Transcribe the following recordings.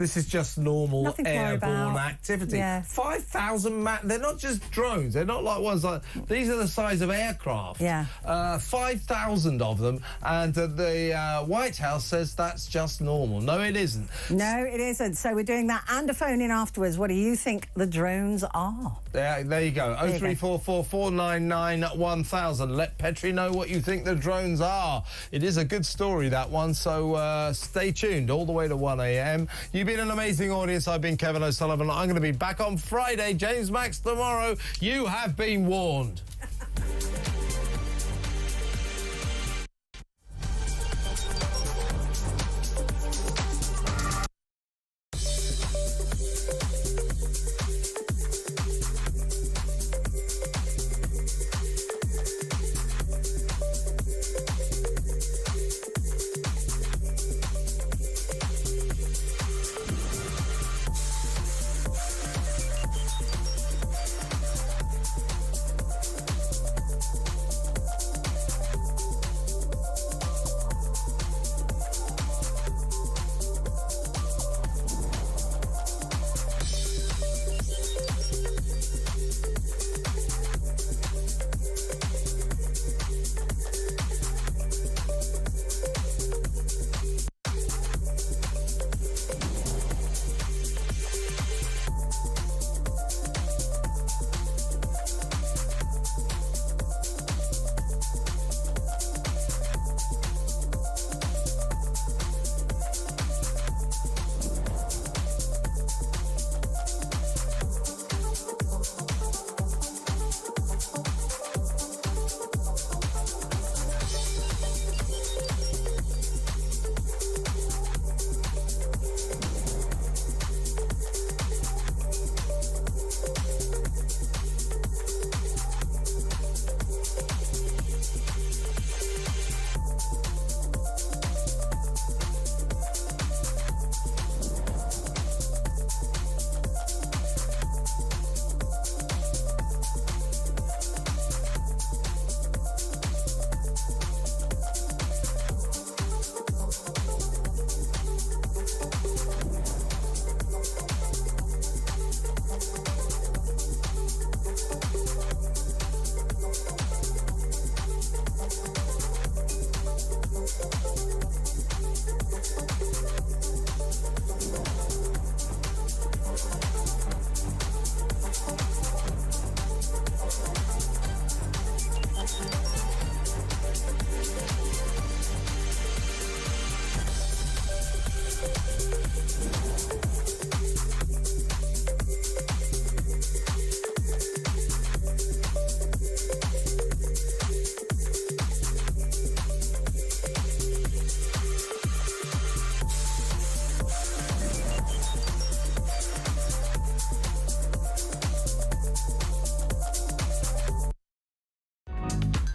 This is just normal Nothing to worry airborne about. activity. Yeah. 5,000 they're not just drones. They're not like ones like... These are the size of aircraft. Yeah. 5,000 of them, and the White House says that's just normal. No, it isn't. No, it isn't. So we're doing that and a phone in afterwards. What do you think the drones are? There you go. 0344 499 1000. Let Petrie know what you think the drones are. It is a good story, that one, so stay tuned all the way to 1 a.m. You've been an amazing audience. I've been Kevin O'Sullivan. I'm going to be back on Friday. James Max tomorrow. You have been warned.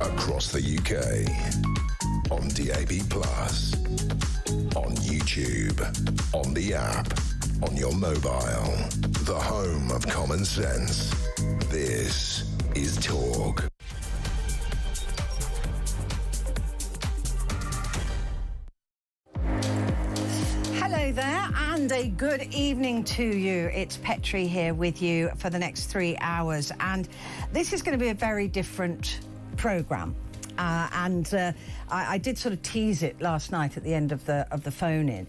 Across the UK, on DAB+, on YouTube, on the app, on your mobile, the home of common sense. This is Talk. Hello there, and a good evening to you. It's Petrie here with you for the next 3 hours, and this is going to be a very different programme. I did sort of tease it last night at the end of the phone-in,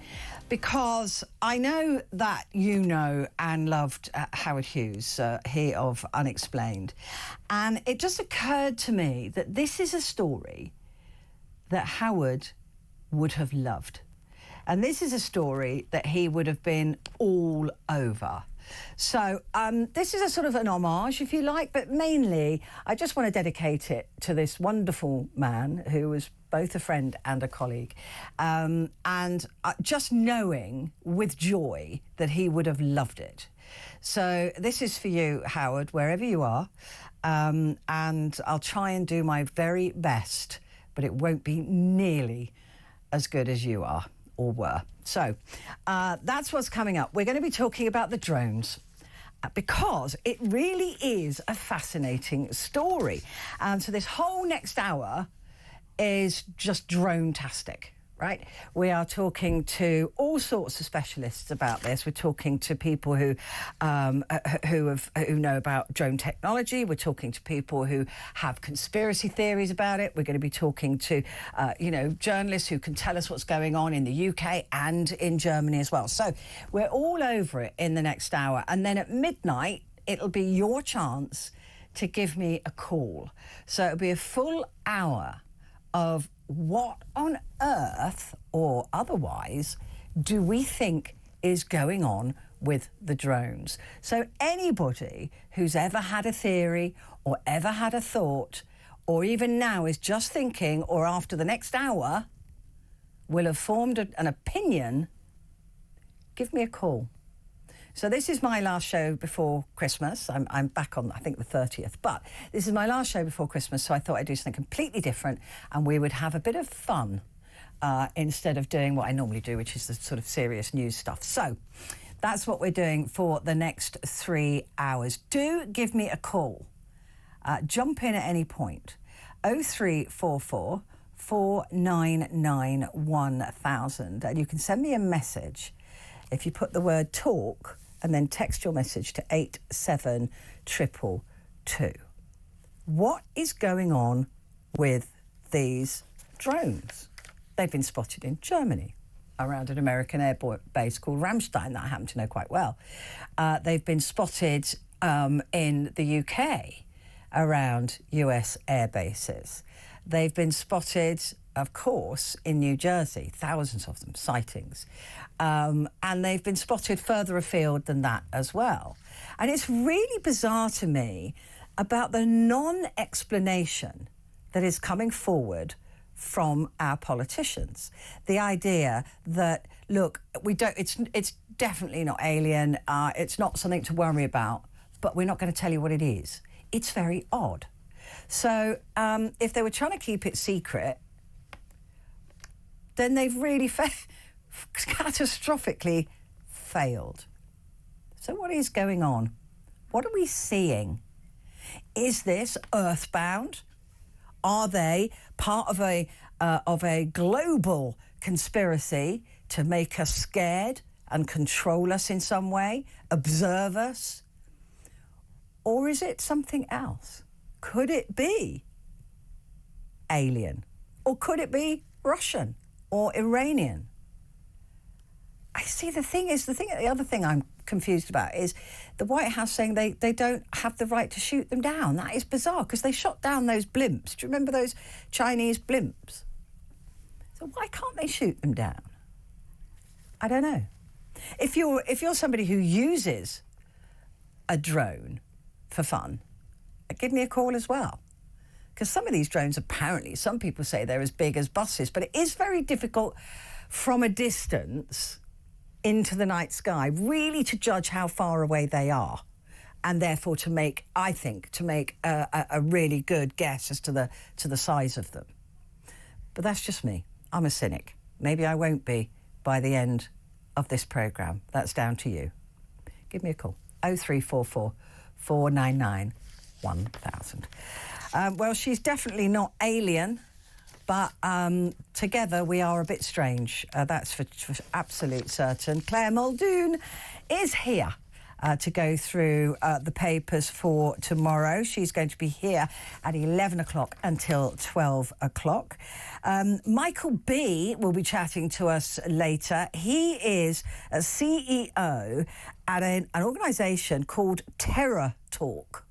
because I know that you know and loved Howard Hughes, he of Unexplained, and it just occurred to me that this is a story that Howard would have loved. And this is a story that he would have been all over. So this is a sort of an homage, if you like, but mainly I just want to dedicate it to this wonderful man who was both a friend and a colleague, and just knowing with joy that he would have loved it. So this is for you, Howard, wherever you are, and I'll try and do my very best, but it won't be nearly as good as you are or were. So that's what's coming up. We're going to be talking about the drones, because it really is a fascinating story. And so this whole next hour is just drone-tastic. right? We are talking to all sorts of specialists about this. We're talking to people who know about drone technology. We're talking to people who have conspiracy theories about it. We're going to be talking to, journalists who can tell us what's going on in the UK and in Germany as well. So we're all over it in the next hour. And then at midnight, it'll be your chance to give me a call. So it'll be a full hour of what on earth or otherwise do we think is going on with the drones. So anybody who's ever had a theory or ever had a thought or even now is just thinking or after the next hour will have formed an opinion, give me a call. So this is my last show before Christmas. I'm back on, I think, the 30th. But this is my last show before Christmas, so I thought I'd do something completely different and we would have a bit of fun instead of doing what I normally do, which is the sort of serious news stuff. So that's what we're doing for the next 3 hours. Do give me a call. Jump in at any point. 0344 499 1000. And you can send me a message if you put the word talk and then text your message to 87222. What is going on with these drones? They've been spotted in Germany around an American air base called Ramstein that I happen to know quite well. They've been spotted in the UK around US air bases. They've been spotted, of course, in New Jersey, thousands of them, sightings. And they've been spotted further afield than that as well. And it's really bizarre to me about the non-explanation that is coming forward from our politicians. The idea that, look, it's definitely not alien, it's not something to worry about, but we're not going to tell you what it is. It's very odd. So if they were trying to keep it secret, then they've really catastrophically failed. So what is going on? What are we seeing? Is this earthbound? Are they part of a global conspiracy to make us scared and control us in some way, observe us? Or is it something else? Could it be alien? Or could it be Russian or Iranian? I see the other thing I'm confused about is the White House saying they don't have the right to shoot them down. That is bizarre because they shot down those blimps. Do you remember those Chinese blimps? So why can't they shoot them down? I don't know. If you're somebody who uses a drone for fun, give me a call as well. Because some of these drones, apparently, some people say they're as big as buses, but it is very difficult from a distance into the night sky really to judge how far away they are, and therefore to make a really good guess as to the size of them. But that's just me. I'm a cynic. Maybe I won't be by the end of this programme. That's down to you. Give me a call. 0344 499 1000. Well, she's definitely not alien, but together we are a bit strange. That's for absolute certain. Claire Muldoon is here to go through the papers for tomorrow. She's going to be here at 11 o'clock until 12 o'clock. Michael B will be chatting to us later. He is a CEO at an organisation called Terror Talk.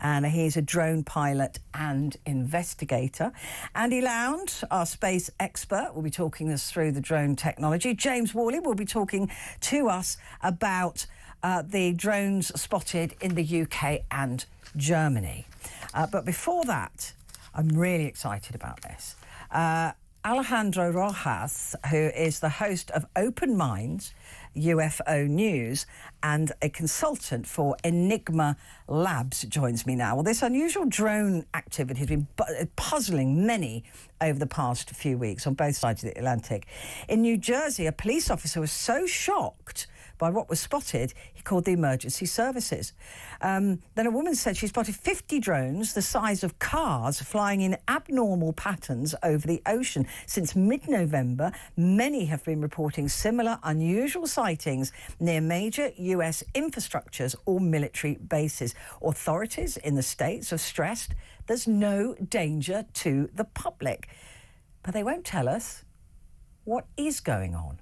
And he's a drone pilot and investigator. Andy Lound, our space expert, will be talking us through the drone technology. James Worley will be talking to us about the drones spotted in the UK and Germany. But before that, I'm really excited about this. Alejandro Rojas, who is the host of Open Minds, UFO News, and a consultant for Enigma Labs, joins me now. Well, this unusual drone activity has been puzzling many over the past few weeks on both sides of the Atlantic. In New Jersey, a police officer was so shocked by what was spotted, he called the emergency services. Then a woman said she spotted 50 drones the size of cars flying in abnormal patterns over the ocean. Since mid-November, many have been reporting similar unusual sightings near major US infrastructures or military bases. Authorities in the States have stressed there's no danger to the public. But they won't tell us what is going on.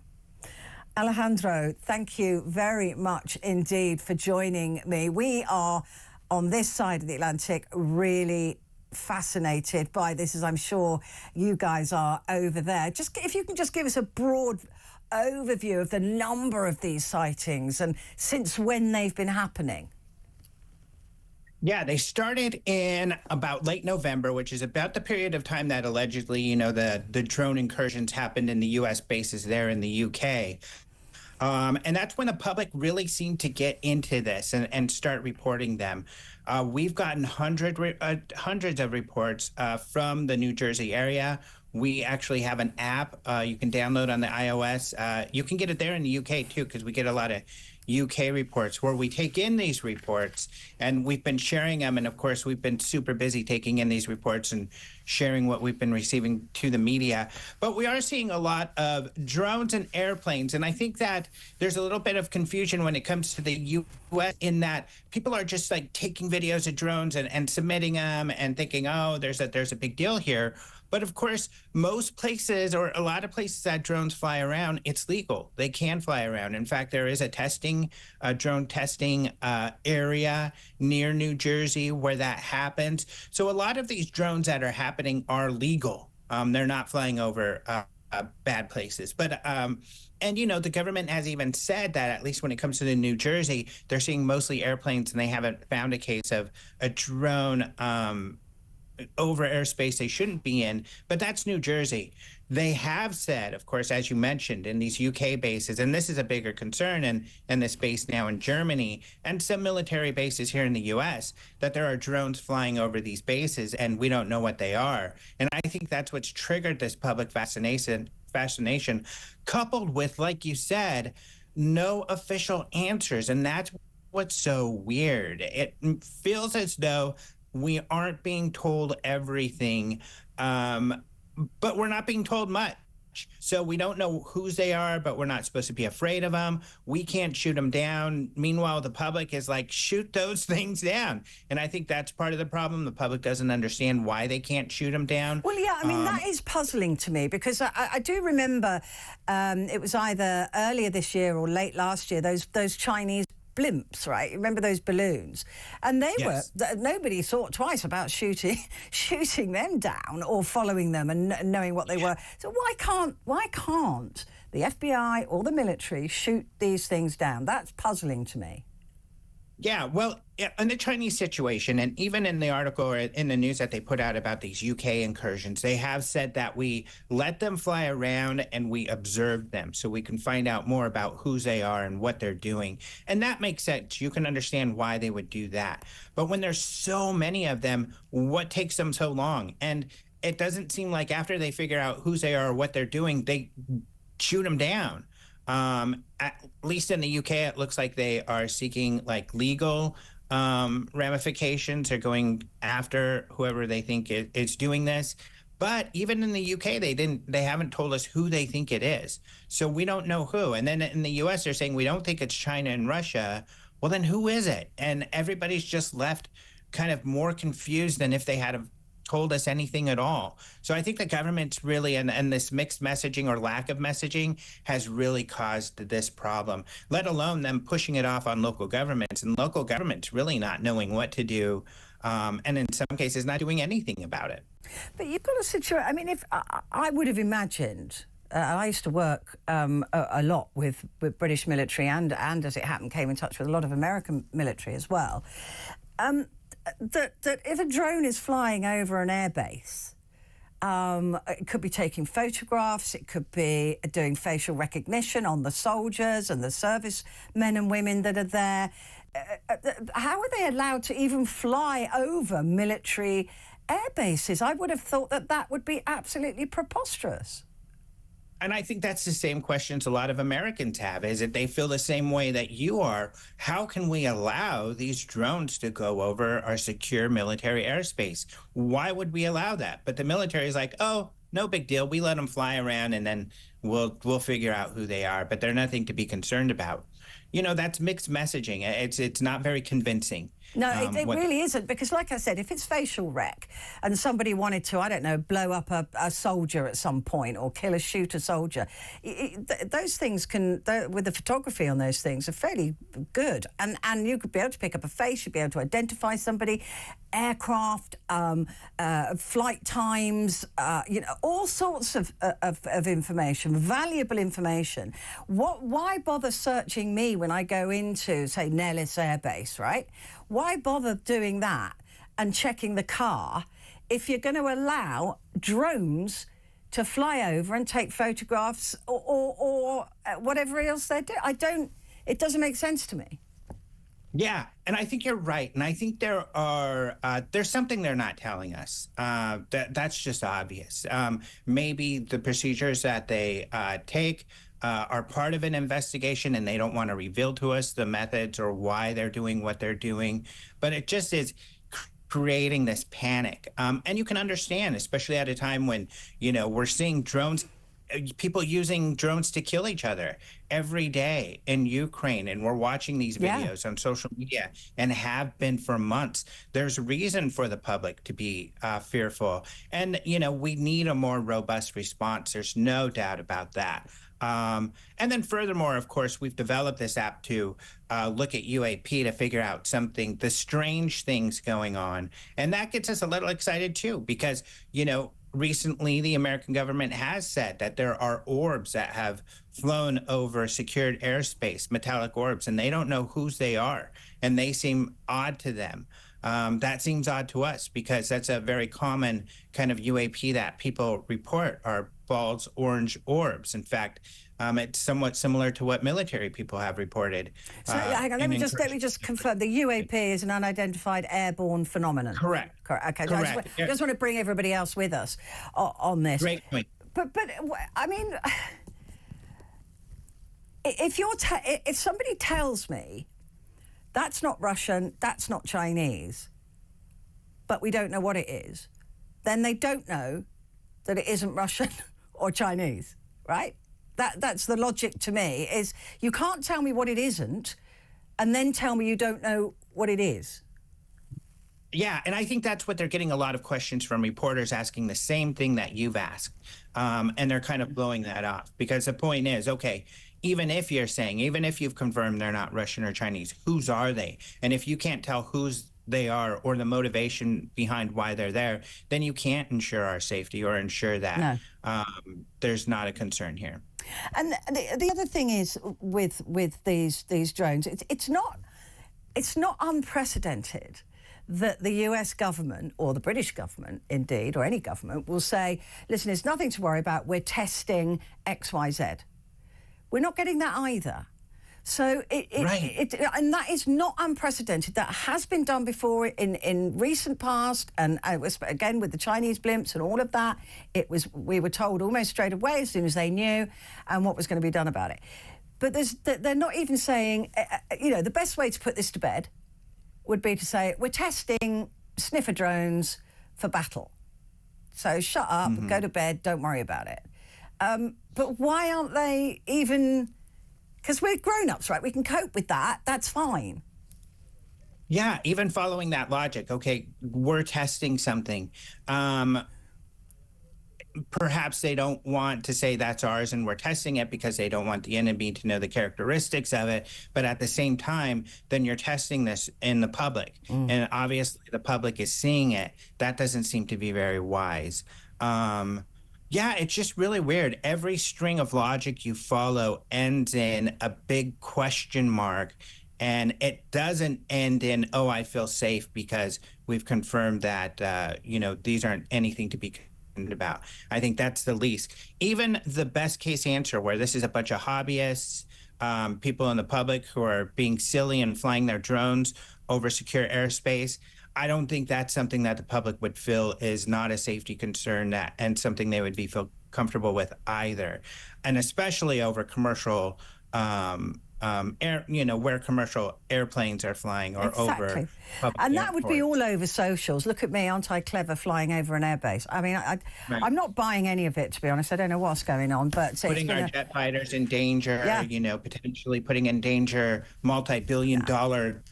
Alejandro, thank you very much indeed for joining me. We are, on this side of the Atlantic, really fascinated by this, as I'm sure you guys are over there. Just if you can just give us a broad overview of the number of these sightings and since when they've been happening. Yeah, they started in about late November, which is about the period of time that allegedly, you know, the drone incursions happened in the U.S. bases there in the U.K. And that's when the public really seemed to get into this and start reporting them. We've gotten hundreds of reports from the New Jersey area. We actually have an app you can download on the iOS. You can get it there in the UK too, because we get a lot of UK reports where we take in these reports and we've been sharing them. And of course, we've been super busy taking in these reports and sharing what we've been receiving to the media. But we are seeing a lot of drones and airplanes. And I think that there's a little bit of confusion when it comes to the US in that people are just like taking videos of drones and submitting them and thinking, oh, there's a big deal here. But of course, most places or a lot of places that drones fly around, it's legal. They can fly around. In fact, there is a drone testing area near New Jersey where that happens. So a lot of these drones that are happening are legal. They're not flying over bad places. But and, you know, the government has even said that, at least when it comes to the New Jersey, they're seeing mostly airplanes and they haven't found a case of a drone over airspace they shouldn't be in, but that's New Jersey. They have said, of course, as you mentioned, in these UK bases, and this is a bigger concern in this base now in Germany and some military bases here in the US, that there are drones flying over these bases and we don't know what they are. And I think that's what's triggered this public fascination, coupled with, like you said, no official answers. And that's what's so weird. It feels as though we aren't being told everything, but we're not being told much. So we don't know whose they are, but we're not supposed to be afraid of them. We can't shoot them down. Meanwhile, the public is like, shoot those things down. And I think that's part of the problem. The public doesn't understand why they can't shoot them down. Well, yeah, I mean, that is puzzling to me because I do remember it was either earlier this year or late last year, those Chinese blimps, right? Remember those balloons? And they Yes. were, nobody thought twice about shooting them down or following them and knowing what they were. So why can't the FBI or the military shoot these things down? That's puzzling to me. Yeah, well, in the Chinese situation, and even in the article or in the news that they put out about these UK incursions, they have said that we let them fly around and we observe them so we can find out more about whose they are and what they're doing. And that makes sense. You can understand why they would do that. But when there's so many of them, what takes them so long? And it doesn't seem like after they figure out whose they are or what they're doing, they shoot them down. At least in the UK, it looks like they are seeking like legal ramifications. They're going after whoever they think is doing this. But even in the UK, they haven't told us who they think it is. So we don't know who. And then in the US, they're saying we don't think it's China and Russia. Well, then who is it? And everybody's just left kind of more confused than if they had told us anything at all. So I think the government's really, and this mixed messaging or lack of messaging has really caused this problem, let alone them pushing it off on local governments and local governments really not knowing what to do. And in some cases, not doing anything about it. But you've got a situation, I mean, if I would have imagined, I used to work a lot with British military and as it happened, came in touch with a lot of American military as well. That if a drone is flying over an airbase, it could be taking photographs, it could be doing facial recognition on the soldiers and the service men and women that are there. How are they allowed to even fly over military air bases? I would have thought that would be absolutely preposterous. And I think that's the same questions a lot of Americans have, is that they feel the same way that you are. How can we allow these drones to go over our secure military airspace? Why would we allow that? But the military is like, oh, no big deal. We let them fly around and then we'll figure out who they are, but they're nothing to be concerned about. That's mixed messaging. It's not very convincing. No, it really isn't, because like I said, if it's facial rec and somebody wanted to, I don't know, blow up a soldier at some point or shoot a soldier, those things with the photography on those things are fairly good. And you could be able to pick up a face, you'd be able to identify somebody, aircraft, flight times, all sorts of information, valuable information. Why bother searching me when I go into, say, Nellis Air Base, right? Why bother doing that and checking the car if you're going to allow drones to fly over and take photographs or whatever else they do? It doesn't make sense to me. Yeah, and I think you're right. And I think there's something they're not telling us. That's just obvious. Maybe the procedures that they take are part of an investigation and they don't want to reveal to us the methods or why they're doing what they're doing. But it just is creating this panic. And you can understand, especially at a time when, we're seeing people using drones to kill each other every day in Ukraine. And we're watching these videos on social media and have been for months. There's reason for the public to be fearful. And, we need a more robust response. There's no doubt about that. And then furthermore, of course, we've developed this app to look at UAP to figure out the strange things going on. And that gets us a little excited, too, because, recently the American government has said that there are orbs that have flown over secured airspace, metallic orbs, and they don't know whose they are. And they seem odd to them. That seems odd to us because that's a very common kind of UAP that people report are bald orange orbs. In fact, it's somewhat similar to what military people have reported. So hang on, let me just confirm. The UAP is an unidentified airborne phenomenon. Correct. Okay. Correct. I just want to bring everybody else with us on this. Great point. But I mean, if somebody tells me that's not Russian, that's not Chinese, but we don't know what it is, then they don't know that it isn't Russian or Chinese, right? That's the logic to me, is you can't tell me what it isn't and then tell me you don't know what it is. Yeah, and I think that's what they're getting a lot of questions from reporters asking the same thing that you've asked. And they're kind of blowing that off because the point is, okay, even if you've confirmed they're not Russian or Chinese, whose are they? And if you can't tell whose they are or the motivation behind why they're there, then you can't ensure our safety or ensure that there's not a concern here. And the other thing is with these drones, it's not unprecedented that the US government or the British government, indeed, or any government, will say, listen, there's nothing to worry about, we're testing XYZ. We're not getting that either. So and that is not unprecedented. That has been done before in recent past, and it was, again, with the Chinese blimps and all of that. We were told almost straight away as soon as they knew and what was going to be done about it. But they're not even saying, the best way to put this to bed would be to say, we're testing sniffer drones for battle. So shut up, go to bed, don't worry about it. But why aren't they even... Because we're grown-ups, right? We can cope with that. That's fine. Yeah, even following that logic. Okay, we're testing something. Perhaps they don't want to say that's ours and we're testing it because they don't want the enemy to know the characteristics of it. But at the same time, then you're testing this in the public. And obviously the public is seeing it. That doesn't seem to be very wise. Yeah, it's just really weird. Every string of logic you follow ends in a big question mark, and it doesn't end in, oh, I feel safe because we've confirmed that, these aren't anything to be concerned about. I think that's the least. Even the best case answer where this is a bunch of hobbyists, people in the public who are being silly and flying their drones over secure airspace, I don't think that's something that the public would feel is not a safety concern and something they would comfortable with either, and especially over commercial where commercial airplanes are flying or over public and that would be airports. all over socials. Look at me, aren't I clever, flying over an airbase? I mean, I'm not buying any of it, to be honest. I don't know what's going on, but putting our jet fighters in danger, potentially putting in danger multi-billion-dollar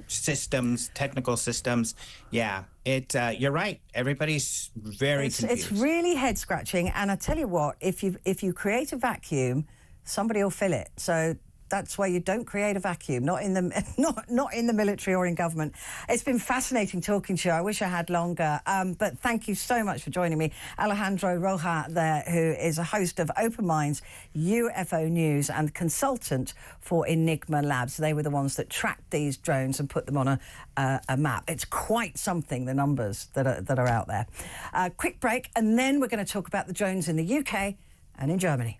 systems, technical systems. Yeah, you're right. Everybody's very confused. It's really head-scratching, and I tell you what, if you create a vacuum, somebody will fill it. So that's why you don't create a vacuum, not in the military or in government. It's been fascinating talking to you. I wish I had longer, but thank you so much for joining me. Alejandro Roja there, who is a host of Open Minds UFO News and consultant for Enigma Labs. They were the ones that tracked these drones and put them on a map. It's quite something, the numbers that are out there. Quick break, and then we're going to talk about the drones in the UK and in Germany.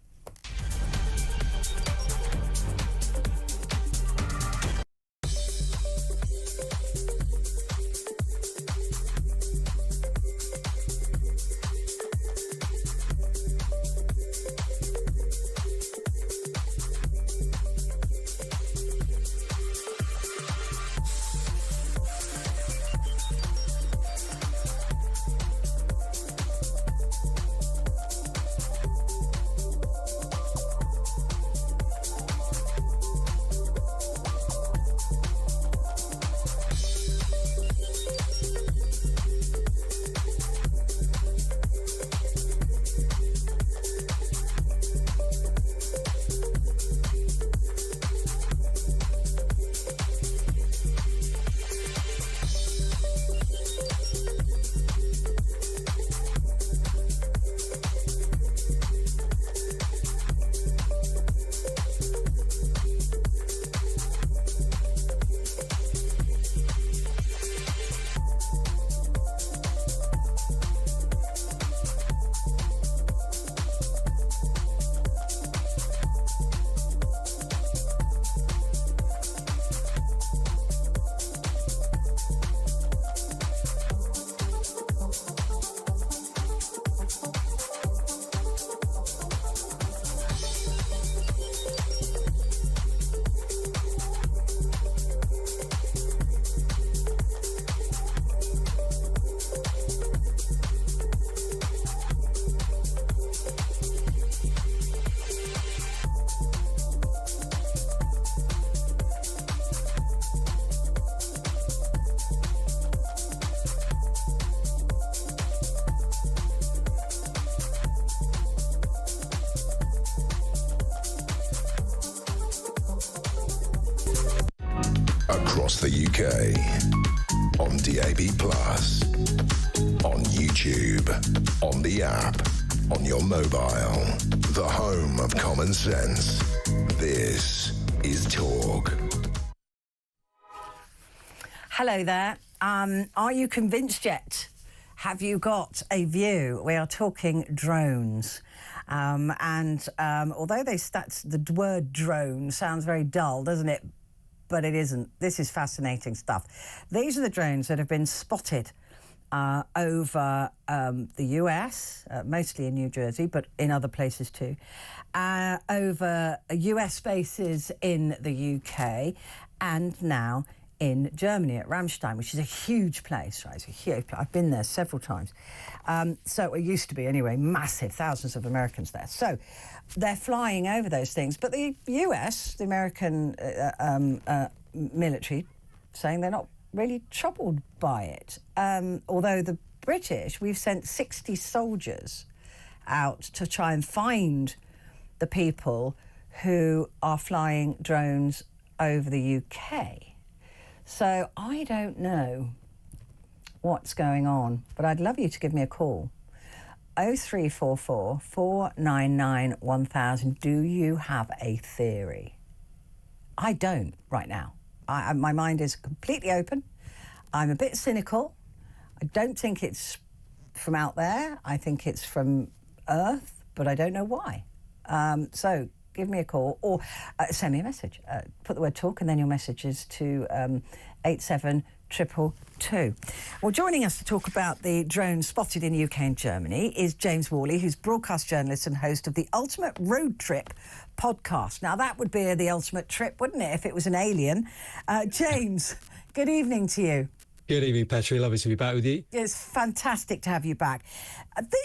Across the UK, on DAB+, on YouTube, on the app, on your mobile, the home of common sense. This is Talk. Hello there. Are you convinced yet? Have you got a view? We are talking drones. Although the word drone sounds very dull, doesn't it? But it isn't. This is fascinating stuff. These are the drones that have been spotted over the US, mostly in New Jersey, but in other places too, over US bases in the UK, and now in Germany at Ramstein, which is a huge place, right? It's a huge, I've been there several times. So it used to be anyway, massive, thousands of Americans there. So they're flying over those things. But the US, the American military, saying they're not really troubled by it. Although the British, we've sent 60 soldiers out to try and find the people who are flying drones over the UK. So I don't know what's going on, but I'd love you to give me a call. 0344 499 1000. Do you have a theory? I don't right now. My mind is completely open. I'm a bit cynical. I don't think it's from out there. I think it's from Earth, but I don't know why. So give me a call or send me a message. Put the word talk and then your messages to 872 222. Well, joining us to talk about the drones spotted in the UK and Germany is James Worley, who's broadcast journalist and host of the Ultimate Road Trip podcast. Now, that would be the ultimate trip, wouldn't it, if it was an alien? James, good evening to you. Good evening, Petrie. Lovely to be back with you. It's fantastic to have you back.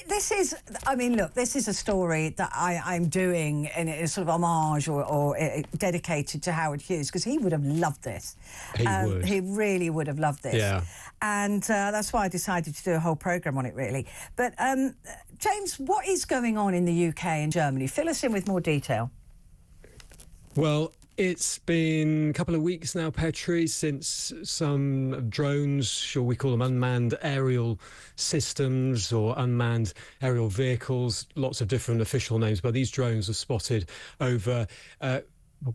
This is, I mean, look, this is a story that I'm doing in a sort of homage or dedicated to Howard Hughes, because he would have loved this. He would. He really would have loved this. Yeah. And that's why I decided to do a whole programme on it, really. But, James, what is going on in the UK and Germany? Fill us in with more detail. Well, it's been a couple of weeks now, Petrie, since some drones, shall we call them unmanned aerial systems or unmanned aerial vehicles, lots of different official names, but these drones were spotted over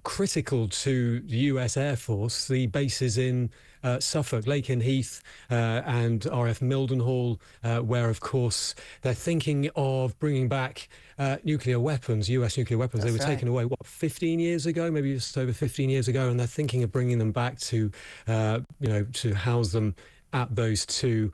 critical to the US Air Force, the bases in Suffolk, Lakenheath and RF Mildenhall, where, of course, they're thinking of bringing back nuclear weapons, US nuclear weapons. That's they were right. taken away, 15 years ago, maybe just over 15 years ago, and they're thinking of bringing them back to, to house them at those two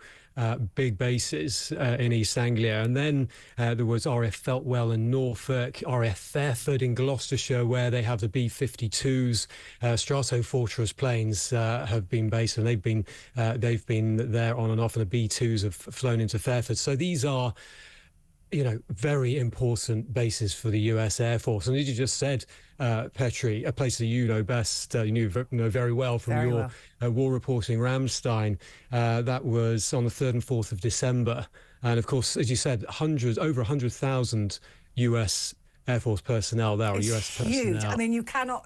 big bases in East Anglia. And then there was RF Feltwell in Norfolk, RF Fairford in Gloucestershire, where they have the B-52s. Stratofortress planes have been based, and they've been there on and off, and the B-2s have flown into Fairford. So these are, very important bases for the US Air Force. And as you just said, Petrie, a place that you know best, you know very well from your war reporting, Ramstein. That was on the 3rd and 4th of December. And of course, as you said, over 100,000 US Air Force personnel there, or US personnel. It's huge. I mean, you cannot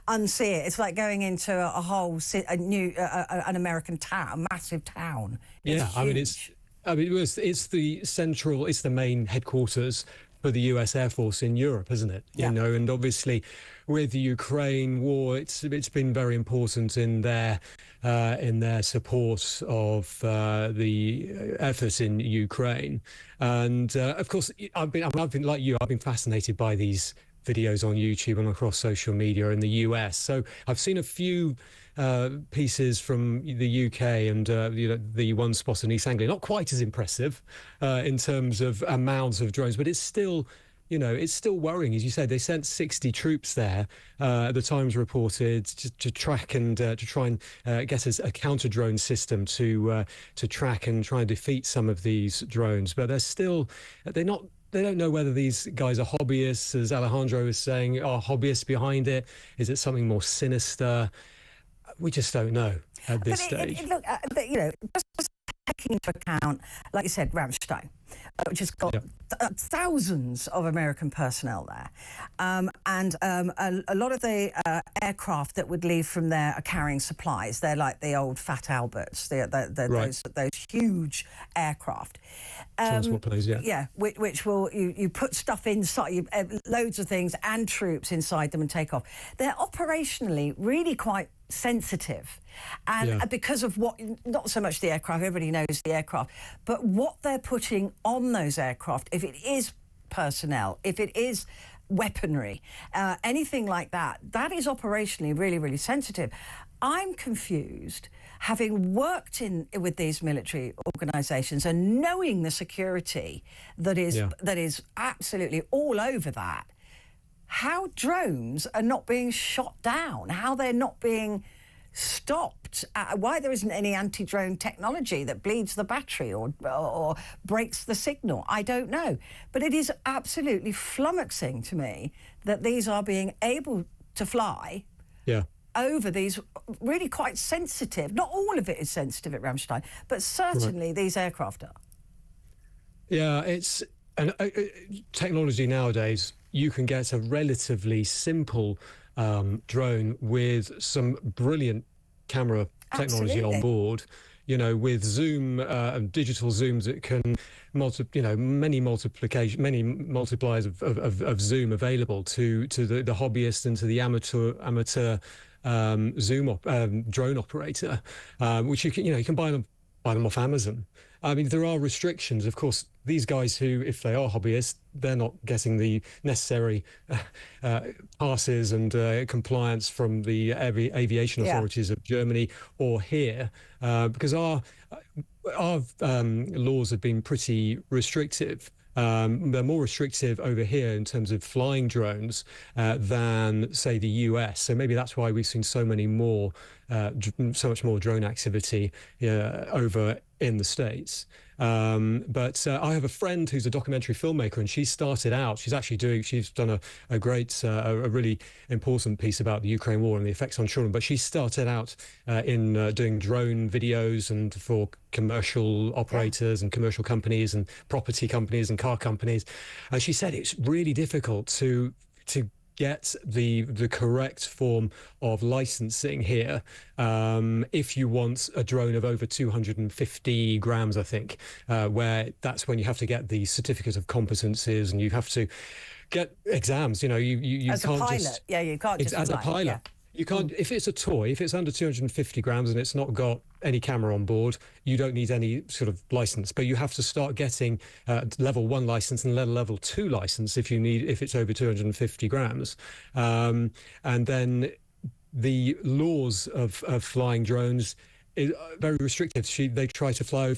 unsee it. It's like going into an American town, a massive town. It's huge. It's the main headquarters for the US Air Force in Europe, isn't it? Yeah. And obviously with the Ukraine war, it's been very important in their support of the efforts in Ukraine. And of course, I've been like you. I've been fascinated by these videos on YouTube and across social media in the US. So I've seen a few pieces from the UK and the one spot in East Anglia. Not quite as impressive in terms of amounts of drones, but it's still, it's still worrying. As you said, they sent 60 troops there. The Times reported to track and to try and get a counter drone system to track and try and defeat some of these drones. But they don't know whether these guys are hobbyists, as Alejandro was saying. Are hobbyists behind it? Is it something more sinister? We just don't know at this stage. Just taking into account, like you said, Ramstein, which has got thousands of American personnel there. And a lot of the aircraft that would leave from there are carrying supplies. They're like the old Fat Alberts, those huge aircraft. Transport planes, yeah. Yeah, which will, you put stuff inside, loads of things and troops inside them and take off. They're operationally really quite sensitive, and because of what, not so much the aircraft, everybody knows the aircraft, but what they're putting on those aircraft, if it is personnel, if it is weaponry, anything like that, that is operationally really, really sensitive. I'm confused, having worked with these military organisations and knowing the security that is absolutely all over that, how drones are not being shot down, how they're not being stopped, why there isn't any anti-drone technology that bleeds the battery or breaks the signal, I don't know. But it is absolutely flummoxing to me that these are being able to fly over these really quite sensitive, not all of it is sensitive at Ramstein, but certainly these aircraft are. Yeah, it's technology nowadays. You can get a relatively simple drone with some brilliant camera technology on board, with zoom, digital zooms that can many multipliers of zoom available to the hobbyist and to the amateur drone operator, which you can buy them off Amazon. I mean, there are restrictions. Of course, these guys who, if they are hobbyists, they're not getting the necessary passes and compliance from the aviation authorities of Germany or here, because our laws have been pretty restrictive. They're more restrictive over here in terms of flying drones than, say, the US. So maybe that's why we've seen so much more drone activity over in the States. But I have a friend who's a documentary filmmaker, and she's done a really important piece about the Ukraine war and the effects on children. But she started out in doing drone videos and for commercial operators and commercial companies and property companies and car companies. And she said it's really difficult to get the correct form of licensing here if you want a drone of over 250 grams, I think, where that's when you have to get the certificate of competencies and you have to get exams. You as can't a pilot, just, you can't just as a pilot. Yeah. You can't, if it's a toy, if it's under 250 grams and it's not got any camera on board, you don't need any sort of license. But you have to start getting level 1 license and level 2 license if it's over 250 grams. And then the laws of flying drones is very restrictive. They try to fly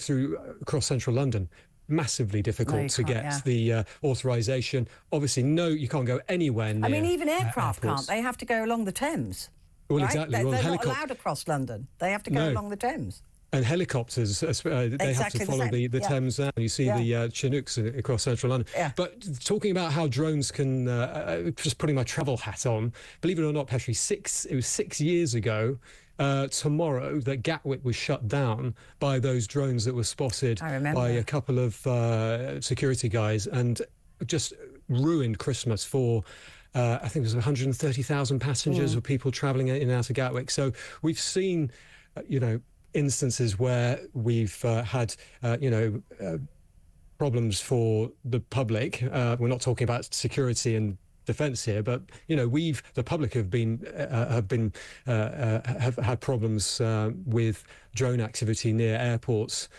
across central London. Massively difficult to get the authorization. Obviously, no, you can't go anywhere near. I mean, even aircraft airports. can't. They have to go along the Thames. Well, right? Exactly. They're not allowed across London. They have to go along the Thames. And helicopters, they have to follow the Thames down. You see the Chinooks across central London. Yeah. But talking about how drones can, just putting my travel hat on, believe it or not, Petrie, it was 6 years ago tomorrow that Gatwick was shut down by those drones that were spotted by a couple of security guys and just ruined Christmas for I think it was 130,000 passengers or people travelling in and out of Gatwick. So we've seen, instances where we've had, problems for the public. We're not talking about security and defence here, but the public have had problems with drone activity near airports,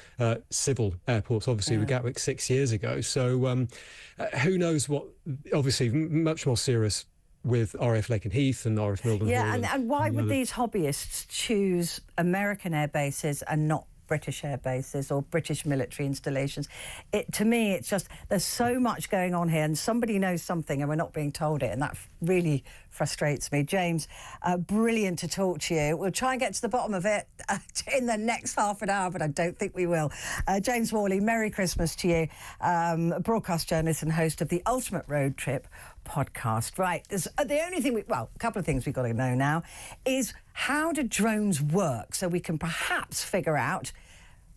civil airports, obviously with Gatwick 6 years ago. So who knows what? Obviously, much more serious with RAF Lakenheath and RAF Mildenhall. Yeah, and why would these hobbyists choose American air bases and not British air bases or British military installations? To me, it's just, there's so much going on here and somebody knows something and we're not being told it, and that really frustrates me. James, brilliant to talk to you. We'll try and get to the bottom of it in the next half an hour, but I don't think we will. James Worley, Merry Christmas to you, broadcast journalist and host of the Ultimate Road Trip podcast. Right, the only thing a couple of things we've got to know now is, how do drones work, so we can perhaps figure out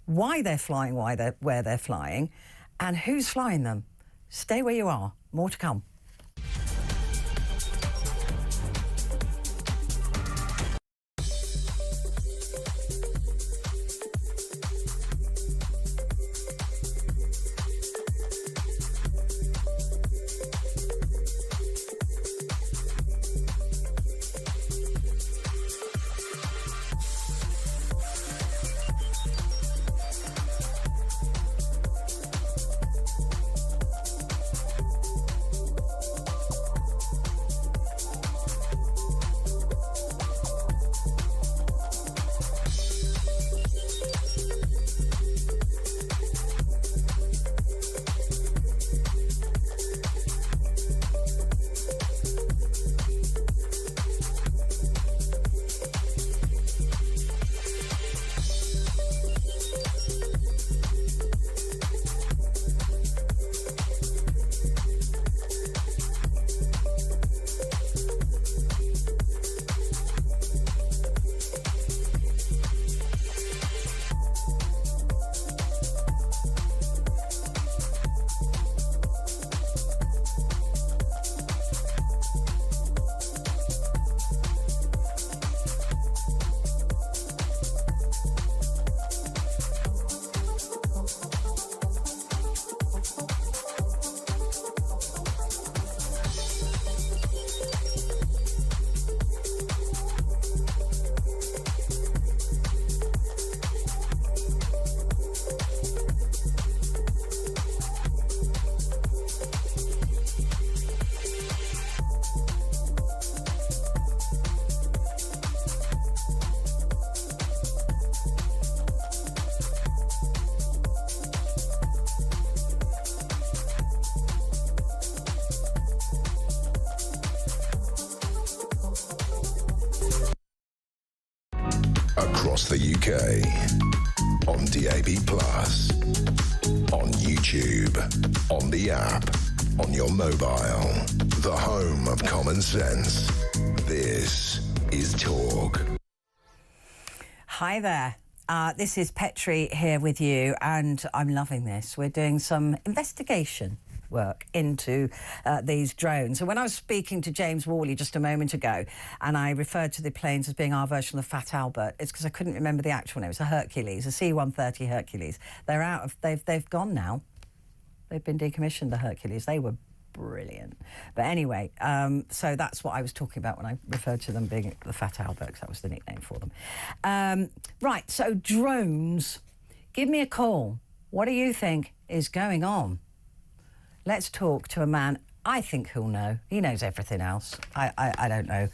why they're flying, where they're flying, and who's flying them. Stay where you are. More to come. across the UK. On DAB+, on YouTube, on the app, on your mobile. The home of common sense. This is Talk. Hi there. This is Petrie here with you, and I'm loving this. We're doing some investigation work into these drones. And when I was speaking to James Worley just a moment ago, and I referred to the planes as being our version of the Fat Albert, it's because I couldn't remember the actual name. It's a Hercules, a C-130 Hercules. They're out of... They've gone now. They've been decommissioned, the Hercules. They were brilliant. But anyway, so that's what I was talking about when I referred to them being the Fat Albert, because that was the nickname for them. Right, so drones. Give me a call. What do you think is going on? Let's talk to a man I think who'll know. He knows everything else. I don't know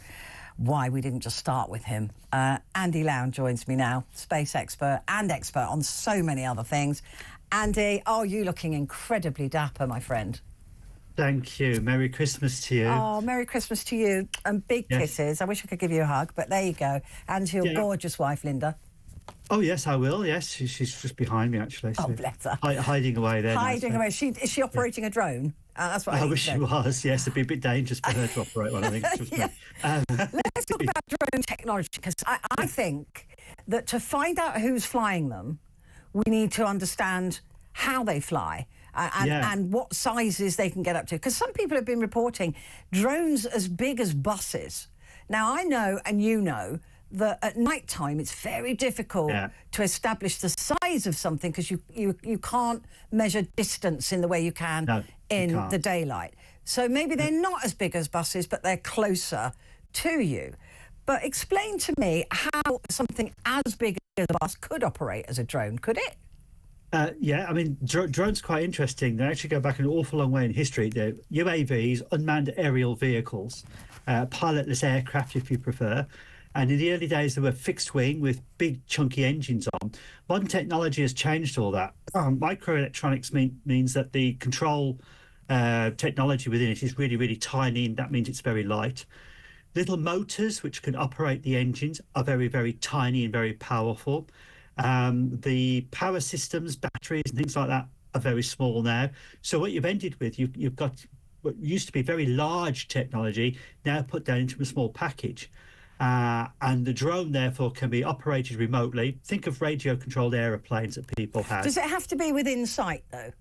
why we didn't just start with him. Andy Lown joins me now, space expert and expert on so many other things. Andy, oh, you looking incredibly dapper, my friend. Thank you. Merry Christmas to you. Oh, Merry Christmas to you. And big kisses. I wish I could give you a hug, but there you go. And to your gorgeous wife, Linda. Oh, yes, I will. Yes, she's just behind me, actually. Oh, so bless her. Hiding away there. Hiding away. Is she operating a drone? That's what I wish she was. Yes, it'd be a bit dangerous for her to operate one, I think. Let's talk about drone technology, because I think that to find out who's flying them, we need to understand how they fly and what sizes they can get up to. Because some people have been reporting drones as big as buses. Now, I know, and you know, that at night time it's very difficult to establish the size of something, because you can't measure distance in the way you can in the daylight. So maybe they're not as big as buses, but they're closer to you. But explain to me how something as big as a bus could operate as a drone, could it? Yeah, I mean, drones are quite interesting. They actually go back an awful long way in history. They're UAVs, unmanned aerial vehicles, pilotless aircraft, if you prefer. And in the early days, they were fixed wing with big, chunky engines on. Modern technology has changed all that. Microelectronics means that the control technology within it is really, really tiny, and that means it's very light. Little motors, which can operate the engines, are very, very tiny and very powerful. The power systems, batteries and things like that are very small now. So what you've ended with, you've got what used to be very large technology now put down into a small package. And the drone, therefore, can be operated remotely. Think of radio-controlled aeroplanes that people have. Does it have to be within sight, though?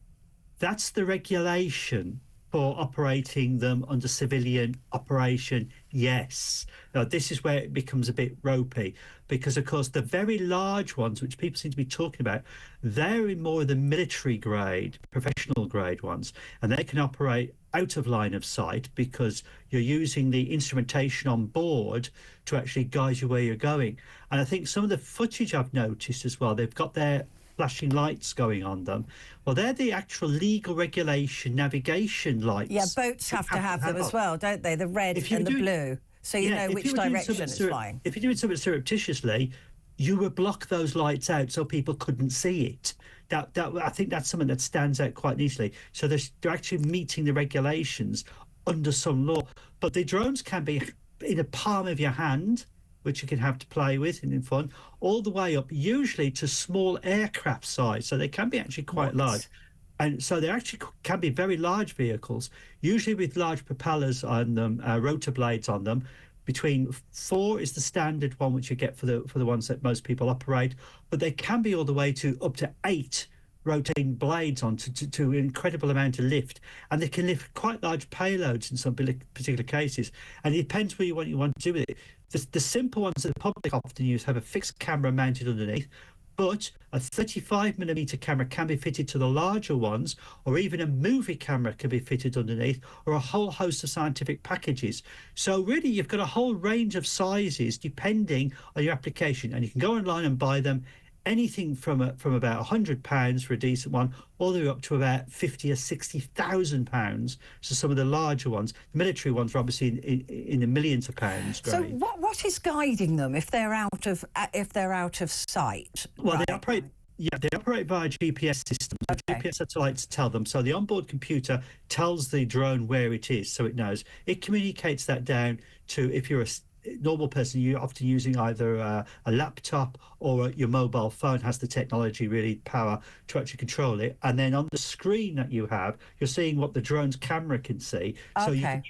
That's the regulation for operating them under civilian operation, yes. Now, this is where it becomes a bit ropey, because, of course, the very large ones, which people seem to be talking about, they're in more of the military grade, professional grade ones, and they can operate out of line of sight because you're using the instrumentation on board to actually guide you where you're going. And I think some of the footage I've noticed as well, they've got their flashing lights going on them. Well, they're the actual legal regulation navigation lights. Yeah, boats have to have them as well, don't they? The red and the blue. So you know which direction it's flying. If you're doing something surreptitiously, you would block those lights out so people couldn't see it. I think that's something that stands out quite neatly. So they're actually meeting the regulations under some law. But the drones can be in the palm of your hand, which you can have to play with and in fun, all the way up, usually to small aircraft size. So they can be actually quite large. And so they actually can be very large vehicles, usually with large propellers on them, rotor blades on them. Between 4 is the standard one, which you get for the ones that most people operate, but they can be all the way to up to 8 rotating blades on to an incredible amount of lift, and they can lift quite large payloads in some particular cases. And it depends what you want to do with it. The simple ones that the public often use have a fixed camera mounted underneath, but a 35mm camera can be fitted to the larger ones, or even a movie camera can be fitted underneath, or a whole host of scientific packages. So really, you've got a whole range of sizes depending on your application, and you can go online and buy them. Anything from about £100 for a decent one, all the way up to about 50 or 60,000 pounds. So some of the larger ones, the military ones, are obviously in the millions of pounds. So what is guiding them if they're out of sight? Well, they operate. Yeah, they operate via GPS systems. Okay. GPS satellites tell them. So the onboard computer tells the drone where it is, so it knows. It communicates that down to, if you're normal person, you're often using either a laptop or your mobile phone has the technology, really power to actually control it. And then on the screen that you have, you're seeing what the drone's camera can see. So you can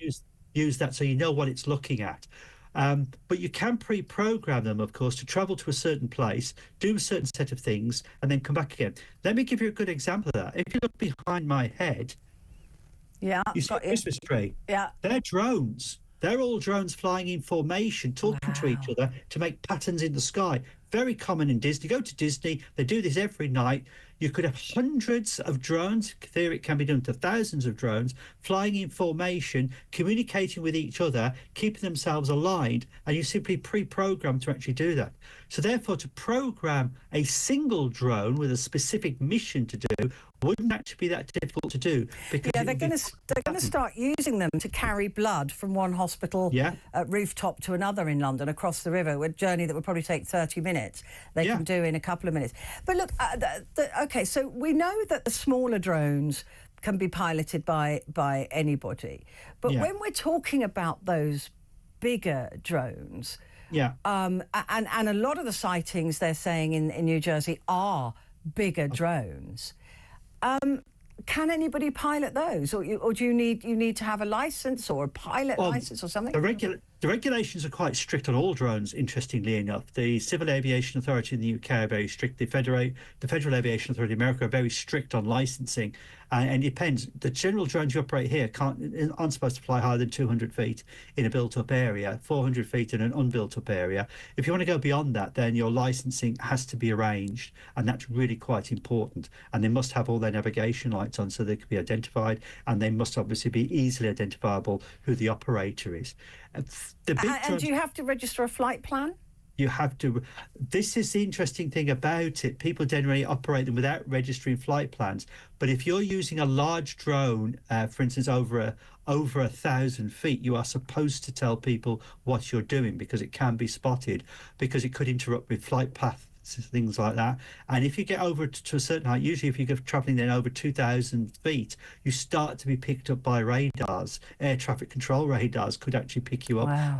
use that so you know what it's looking at. But you can pre-program them, of course, to travel to a certain place, do a certain set of things, and then come back again. Let me give you a good example of that. If you look behind my head, you see a Christmas tree. Yeah. They're drones. They're all drones flying in formation, talking to each other to make patterns in the sky. Very common in Disney. Go to Disney, they do this every night. You could have hundreds of drones, in theory it can be done to thousands of drones, flying in formation, communicating with each other, keeping themselves aligned, and you simply pre-program to actually do that. So therefore, to program a single drone with a specific mission to do wouldn't actually be that difficult to do. Because they're going to start using them to carry blood from one hospital rooftop to another in London across the river, a journey that would probably take 30 minutes. They can do in a couple of minutes. But look, okay, so we know that the smaller drones can be piloted by anybody. But when we're talking about those bigger drones, and a lot of the sightings they're saying in New Jersey are bigger drones. Can anybody pilot those, or do you need to have a license or a pilot license or something? The regulations are quite strict on all drones, interestingly enough. The Civil Aviation Authority in the UK are very strict. The Federal Aviation Authority in America are very strict on licensing. And it depends. The general drones you operate here aren't supposed to fly higher than 200 feet in a built-up area, 400 feet in an unbuilt-up area. If you want to go beyond that, then your licensing has to be arranged, and that's really quite important. And they must have all their navigation lights on so they can be identified, and they must obviously be easily identifiable who the operator is. And do you have to register a flight plan? You have to. This is the interesting thing about it. People generally operate them without registering flight plans. But if you're using a large drone, for instance, over 1,000 feet, you are supposed to tell people what you're doing, because it can be spotted, because it could interrupt with flight paths, things like that. And if you get over to a certain height, usually if you're traveling then over 2,000 feet, you start to be picked up by radars. Air traffic control radars could actually pick you up. Wow.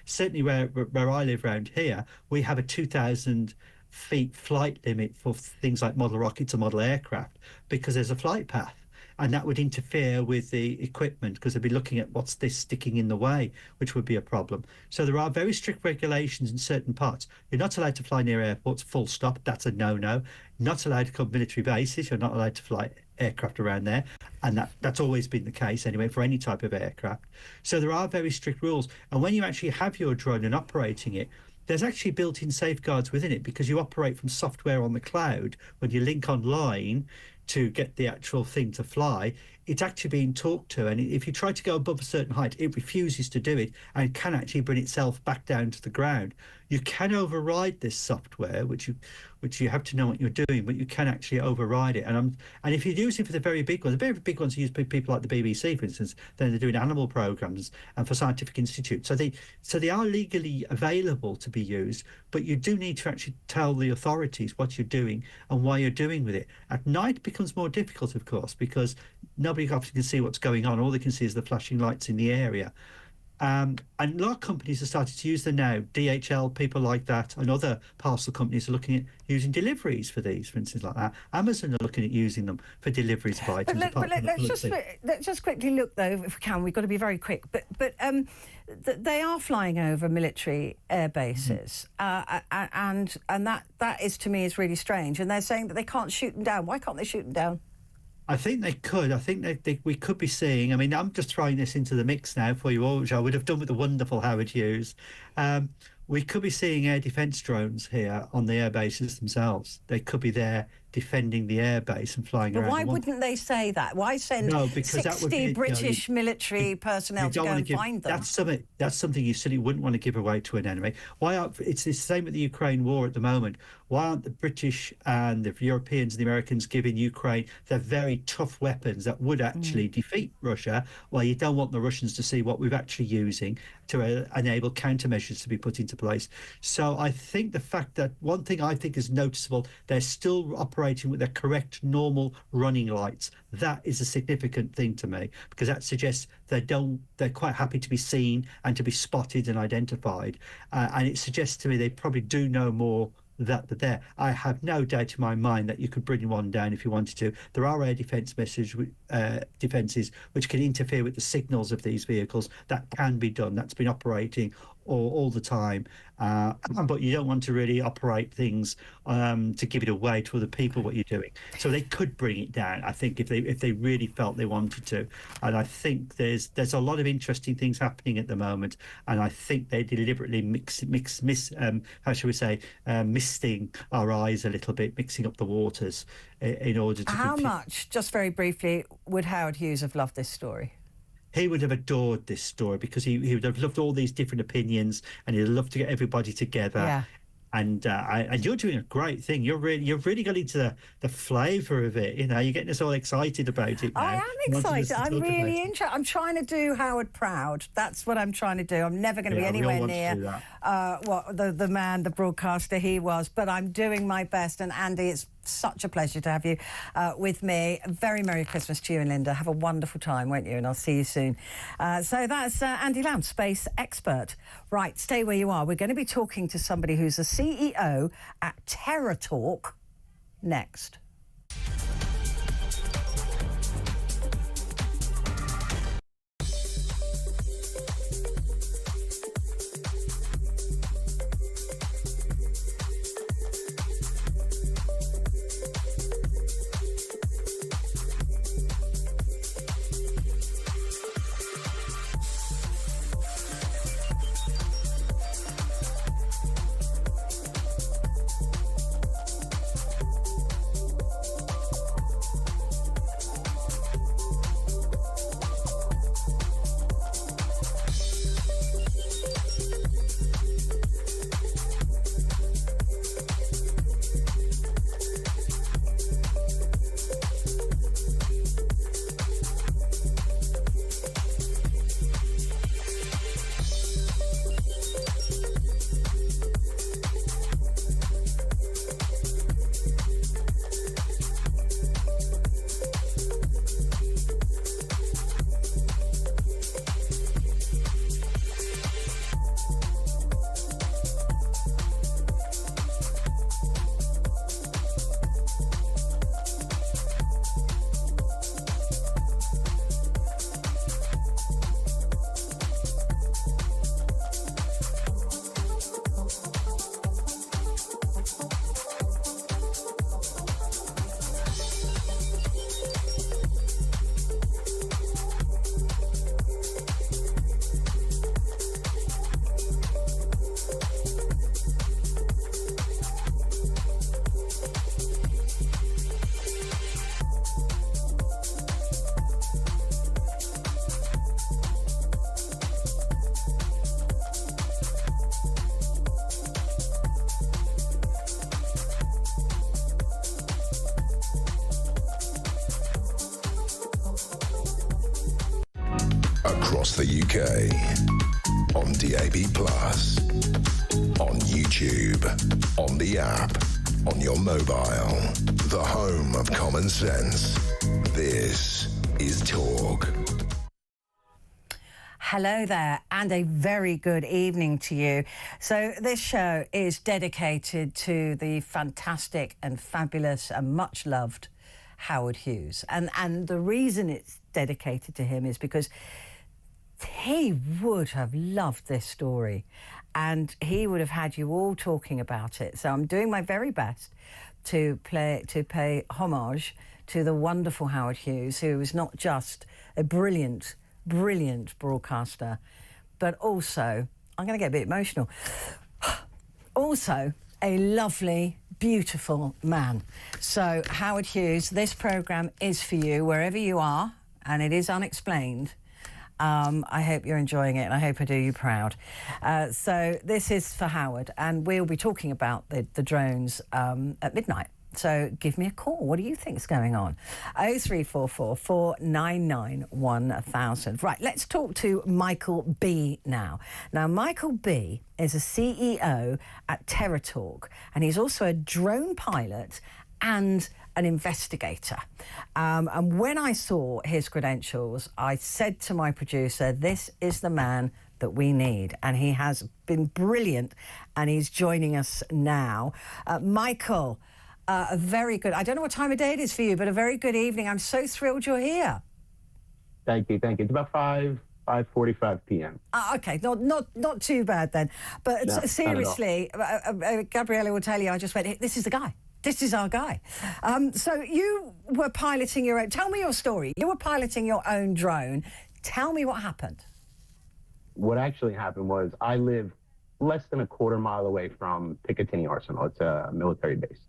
Certainly where I live around here, we have a 2,000 feet flight limit for things like model rockets or model aircraft, because there's a flight path. And that would interfere with the equipment, because they'd be looking at what's this sticking in the way, which would be a problem. So there are very strict regulations in certain parts. You're not allowed to fly near airports, full stop. That's a no-no. You're not allowed to come military bases. You're not allowed to fly aircraft around there. And that's always been the case anyway for any type of aircraft. So there are very strict rules. And when you actually have your drone and operating it, there's actually built-in safeguards within it, because you operate from software on the cloud. When you link online to get the actual thing to fly, it's actually being talked to, and if you try to go above a certain height, it refuses to do it and can actually bring itself back down to the ground. You can override this software, which you have to know what you're doing, but you can actually override it. And if you're using for the very big ones are used by people like the BBC, for instance. Then they're doing animal programs and for scientific institutes. So they are legally available to be used, but you do need to actually tell the authorities what you're doing and why you're doing with it. At night it becomes more difficult, of course, because nobody often can see what's going on. All they can see is the flashing lights in the area. And a lot of companies have started to use them now. DHL, people like that, and other parcel companies are looking at using deliveries for these, for instance, like that. Amazon are looking at using them for deliveries of items. Let's just quickly look, though, if we can. We've got to be very quick. But they are flying over military air bases, and that is, to me, is really strange. And they're saying that they can't shoot them down. Why can't they shoot them down? I think they could. I think we could be seeing. I mean, I'm just throwing this into the mix now for you all, which I would have done with the wonderful Howard Hughes. We could be seeing air defence drones here on the air bases themselves. They could be there defending the airbase and flying around. But why wouldn't they say that? Why send 60 British military personnel to go and find them? That's something you certainly wouldn't want to give away to an enemy. It's the same with the Ukraine war at the moment. Why aren't the British and the Europeans and the Americans giving Ukraine their very tough weapons that would actually defeat Russia? Well, you don't want the Russians to see what we're actually using to enable countermeasures to be put into place. So I think the fact that one thing I think is noticeable, they're still operating operating with the correct normal running lights. That is a significant thing to me, because that suggests they're quite happy to be seen and to be spotted and identified. And it suggests to me they probably do know more that they're there. I have no doubt in my mind that you could bring one down if you wanted to. There are air defences which can interfere with the signals of these vehicles. That can be done. That's been operating all the time. But you don't want to really operate things to give it away to other people what you're doing. So they could bring it down, I think, if they really felt they wanted to. And I think there's a lot of interesting things happening at the moment, and I think they deliberately misting our eyes a little bit, mixing up the waters in order to. How much, just very briefly, would Howard Hughes have loved this story? He would have adored this story, because he would have loved all these different opinions, and he'd love to get everybody together. Yeah. And you're doing a great thing. You've really got into the flavour of it. You know, you're getting us all excited about it now. I am excited. I'm really interested. I'm trying to do Howard proud. That's what I'm trying to do. I'm never going to be anywhere near the man, the broadcaster he was, but I'm doing my best. And Andy, it's such a pleasure to have you with me. Very Merry Christmas to you and Linda. Have a wonderful time, won't you? And I'll see you soon. So that's Andy Lamb, space expert. Right, stay where you are. We're going to be talking to somebody who's the CEO at Terra Talk next. Across the UK, on DAB+, on YouTube, on the app, on your mobile, the home of common sense. This is Talk. Hello there, and a very good evening to you. So this show is dedicated to the fantastic and fabulous and much loved Howard Hughes. And the reason it's dedicated to him is because he would have loved this story, and he would have had you all talking about it. So I'm doing my very best to pay homage to the wonderful Howard Hughes, who was not just a brilliant broadcaster, but also, I'm going to get a bit emotional, also a lovely, beautiful man. So Howard Hughes, this programme is for you wherever you are, and it is unexplained. I hope you're enjoying it, and I hope I do you proud. So this is for Howard, and we'll be talking about the drones at midnight. So give me a call. What do you think's going on? 0344 499 1000. Right, let's talk to Michael B now. Now, Michael B is a CEO at Terra Talk, and he's also a drone pilot and an investigator. And when I saw his credentials, I said to my producer, this is the man that we need. And he has been brilliant, and he's joining us now. Michael, a very good, I don't know what time of day it is for you, but a very good evening. I'm so thrilled you're here. Thank you. It's about 5:45 p.m. Okay, not too bad then. But No, seriously, Gabriella will tell you, I just went, this is the guy. This is our guy. So you were piloting your own... Tell me your story. You were piloting your own drone. Tell me what happened. What actually happened was I live less than a quarter mile away from Picatinny Arsenal. It's a military base.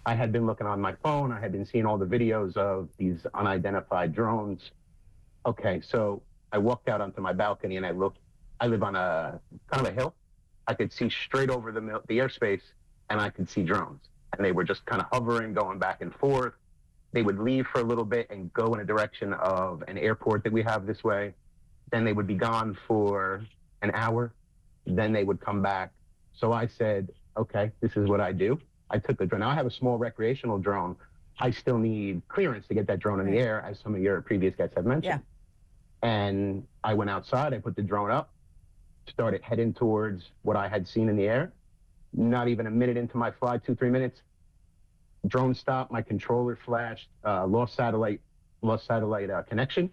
I had been looking on my phone. I had been seeing all the videos of these unidentified drones. Okay, so I walked out onto my balcony and I looked. I live on a kind of a hill. I could see straight over the airspace, and I could see drones. And they were just kind of hovering, going back and forth. They would leave for a little bit and go in a direction of an airport that we have this way. Then they would be gone for an hour. Then they would come back. So I said, okay, this is what I do. I took the drone. Now I have a small recreational drone. I still need clearance to get that drone in the air, as some of your previous guests have mentioned. Yeah. And I went outside, I put the drone up, started heading towards what I had seen in the air. Not even a minute into my flight, 2-3 minutes, drone stopped, my controller flashed, lost satellite connection.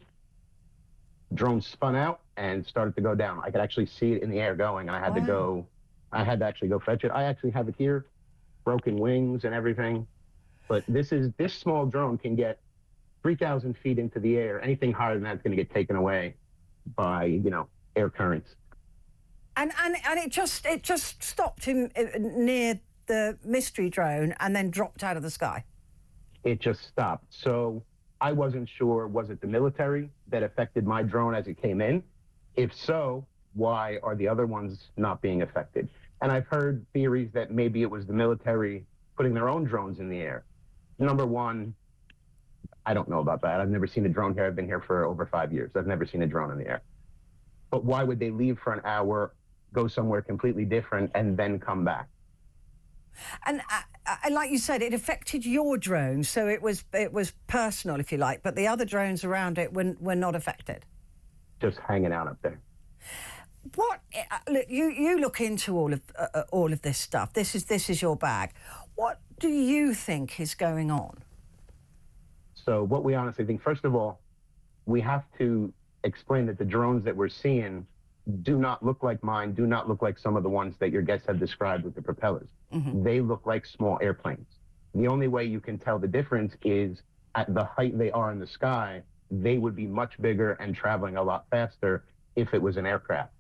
Drone spun out and started to go down. I could actually see it in the air going, and I had to actually go fetch it. I actually have it here, broken wings and everything. But this small drone can get 3,000 feet into the air. Anything higher than that is going to get taken away by, air currents. And it just stopped near the mystery drone and then dropped out of the sky. It just stopped. So I wasn't sure, was it the military that affected my drone as it came in? If so, why are the other ones not being affected? And I've heard theories that maybe it was the military putting their own drones in the air. Number one, I don't know about that. I've never seen a drone here. I've been here for over 5 years. I've never seen a drone in the air. But why would they leave for an hour, go somewhere completely different, and then come back? And like you said, it affected your drone, so it was personal, if you like, but the other drones around it were not affected. Just hanging out up there. What look, you look into all of this stuff. This is your bag. What do you think is going on? So what we honestly think, first of all, we have to explain that the drones that we're seeing do not look like mine, do not look like some of the ones that your guests have described with the propellers. Mm-hmm. They look like small airplanes. The only way you can tell the difference is at the height they are in the sky, they would be much bigger and traveling a lot faster if it was an aircraft.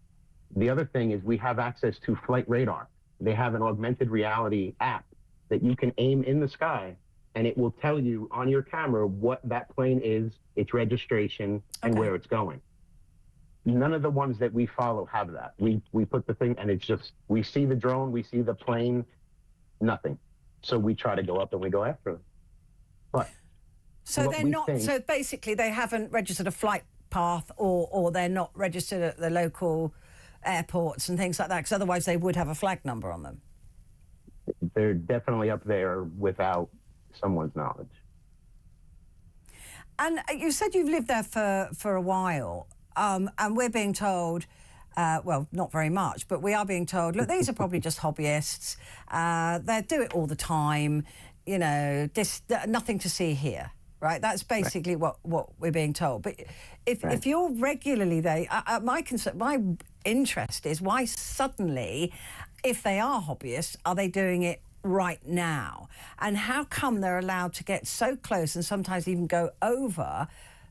The other thing is we have access to flight radar. They have an augmented reality app that you can aim in the sky, and it will tell you on your camera what that plane is, its registration, and where it's going. None of the ones that we follow have that. We put the thing, and it's just, we see the drone, we see the plane, nothing. So we try to go up and we go after them. But so they're not, so basically they haven't registered a flight path, or they're not registered at the local airports and things like that, because otherwise they would have a flag number on them. They're definitely up there without someone's knowledge. And you said you've lived there for a while, and we're being told, well, not very much, but we are being told, look, these are probably just hobbyists. They do it all the time, nothing to see here. Right, that's basically what we're being told. But if you're regularly there, my interest is why suddenly, if they are hobbyists, are they doing it right now? And how come they're allowed to get so close and sometimes even go over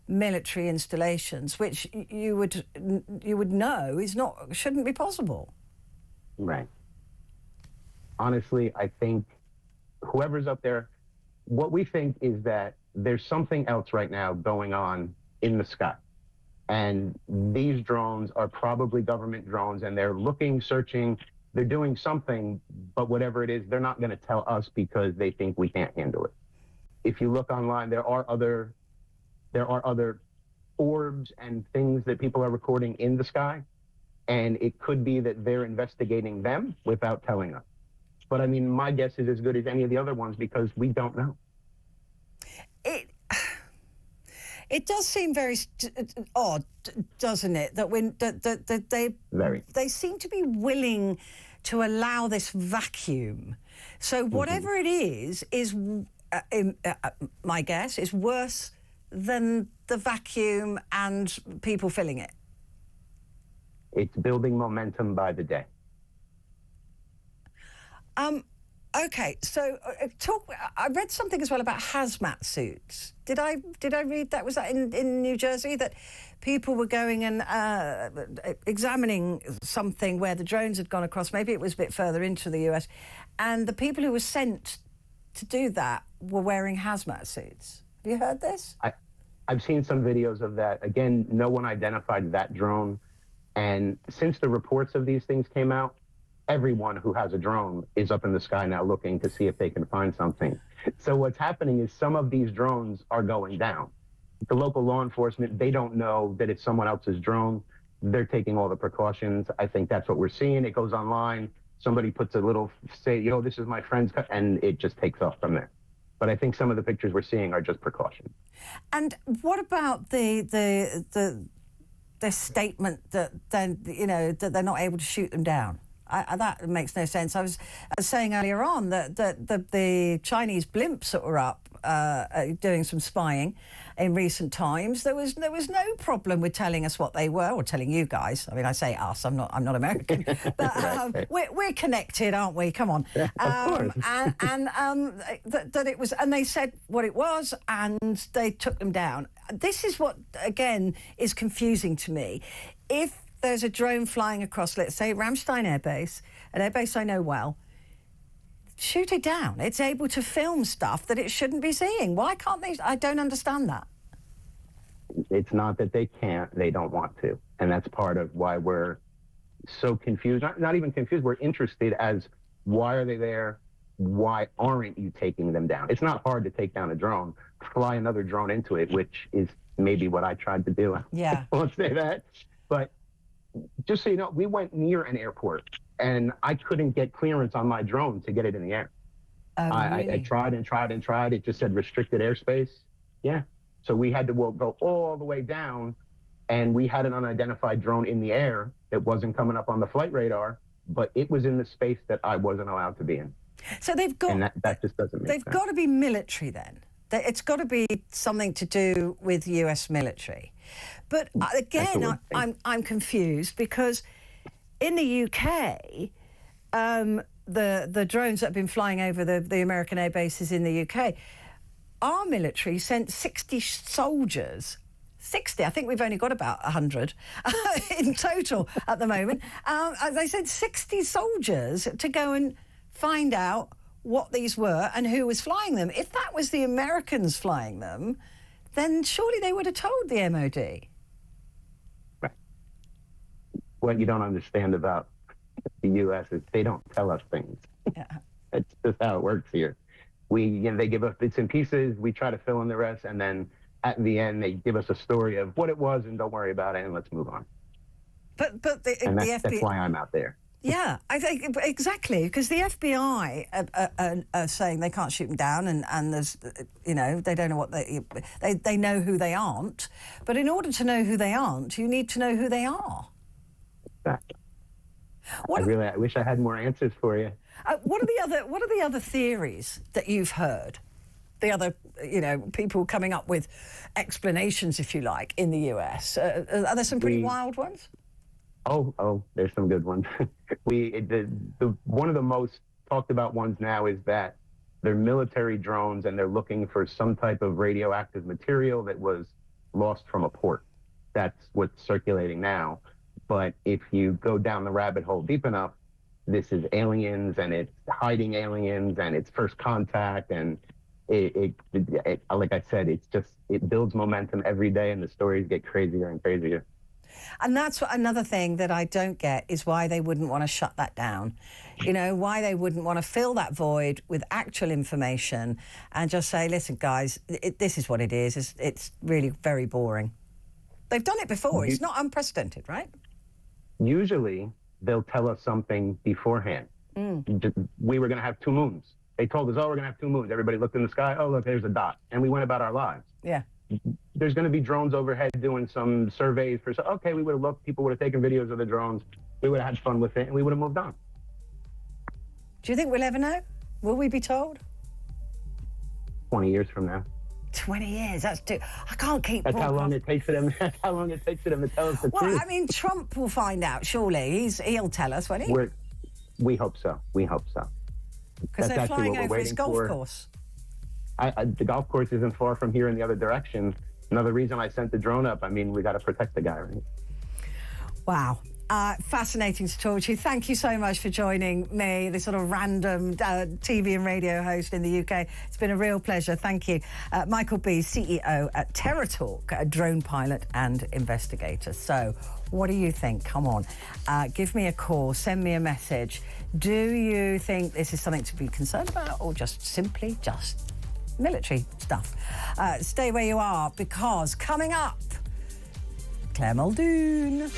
military installations, which you would know shouldn't be possible? Right. Honestly, I think whoever's up there, what we think is that there's something else right now going on in the sky. And these drones are probably government drones, and they're looking, searching, they're doing something, but whatever it is, they're not going to tell us because they think we can't handle it. If you look online, there are other orbs and things that people are recording in the sky, and it could be that they're investigating them without telling us. But I mean, my guess is as good as any of the other ones because we don't know. It does seem very odd, doesn't it? That when they seem to be willing to allow this vacuum. So whatever it is my guess is worse than the vacuum and people filling it. It's building momentum by the day. Okay, so I read something as well about hazmat suits. Did I read that? Was that in New Jersey that people were going and examining something where the drones had gone across? Maybe it was a bit further into the US, and the people who were sent to do that were wearing hazmat suits. Have you heard this? I've seen some videos of that. Again, no one identified that drone, and since the reports of these things came out, everyone who has a drone is up in the sky now looking to see if they can find something. So what's happening is some of these drones are going down. The local law enforcement, they don't know that it's someone else's drone. They're taking all the precautions. I think that's what we're seeing. It goes online. Somebody puts a little, say, yo, this is my friend's, and it just takes off from there. But I think some of the pictures we're seeing are just precautions. And what about the statement that then, that they're not able to shoot them down? That makes no sense. I was saying earlier on that the Chinese blimps that were up doing some spying in recent times, there was no problem with telling us what they were, or telling you guys. I mean, I say us. I'm not American, but we're connected, aren't we? Come on. Of course. That it was, and they said what it was, and they took them down. This is what again is confusing to me. If there's a drone flying across, let's say, Ramstein Air Base, an air base I know well, shoot it down. It's able to film stuff that it shouldn't be seeing. Why can't they? I don't understand that. It's not that they can't, they don't want to. And that's part of why we're so confused. Not even confused, we're interested as, why are they there? Why aren't you taking them down? It's not hard to take down a drone. Fly another drone into it, which is maybe what I tried to do. Yeah. I won't say that. But just so you know, we went near an airport and I couldn't get clearance on my drone to get it in the air. Really? I tried and tried and tried. It just said restricted airspace. Yeah. So we had to go all the way down, and we had an unidentified drone in the air that wasn't coming up on the flight radar, but it was in the space that I wasn't allowed to be in. So they've got... And that just doesn't make sense. They've got to be military then. It's got to be something to do with US military. But again, I'm confused because in the UK, the drones that have been flying over the American air bases in the UK, our military sent 60 soldiers. 60. I think we've only got about 100 in total at the moment. They sent 60 soldiers to go and find out what these were and who was flying them. If that was the Americans flying them, then surely they would have told the MOD. Right. What you don't understand about the U.S. is they don't tell us things. Yeah. That's just how it works here. They give us bits and pieces, we try to fill in the rest, and then at the end they give us a story of what it was and don't worry about it and let's move on. But that's why I'm out there. Yeah, I think exactly, because the FBI are saying they can't shoot them down, and there's, they don't know what they know who they aren't. But in order to know who they aren't, you need to know who they are. Exactly. I wish I had more answers for you. What are the other theories that you've heard? The other, people coming up with explanations, if you like, in the US. Are there some pretty wild ones? Oh, there's some good ones. One of the most talked about ones now is that they're military drones and they're looking for some type of radioactive material that was lost from a port. That's what's circulating now. But if you go down the rabbit hole deep enough, this is aliens and it's hiding aliens and it's first contact, and it like I said, it builds momentum every day and the stories get crazier and crazier. And that's another thing that I don't get is why they wouldn't want to shut that down. Why they wouldn't want to fill that void with actual information and just say, listen, guys, this is what it is. It's really very boring. They've done it before. It's not unprecedented, right? Usually, they'll tell us something beforehand. We were going to have 2 moons. They told us, oh, we're going to have 2 moons. Everybody looked in the sky. Oh, look, there's a dot. And we went about our lives. Yeah. There's going to be drones overhead doing some surveys for, okay, we would have looked, people would have taken videos of the drones. We would have had fun with it, and we would have moved on. Do you think we'll ever know? Will we be told? 20 years from now. 20 years, I can't keep... That's how long it takes for them. That's how long it takes for them to tell us the truth. Well, I mean, Trump will find out, surely. He'll tell us, won't he? We hope so. We hope so. Because they're flying over his golf course. The golf course isn't far from here in the other direction. Another reason I sent the drone up, I mean, we got to protect the guy, right? Wow. Fascinating to talk to you. Thank you so much for joining me, this sort of random TV and radio host in the UK. It's been a real pleasure. Thank you. Michael B, CEO at TerraTalk, a drone pilot and investigator. So what do you think? Come on. Give me a call. Send me a message. Do you think this is something to be concerned about, or just simply just military stuff? Stay where you are, because coming up, Claire Muldoon.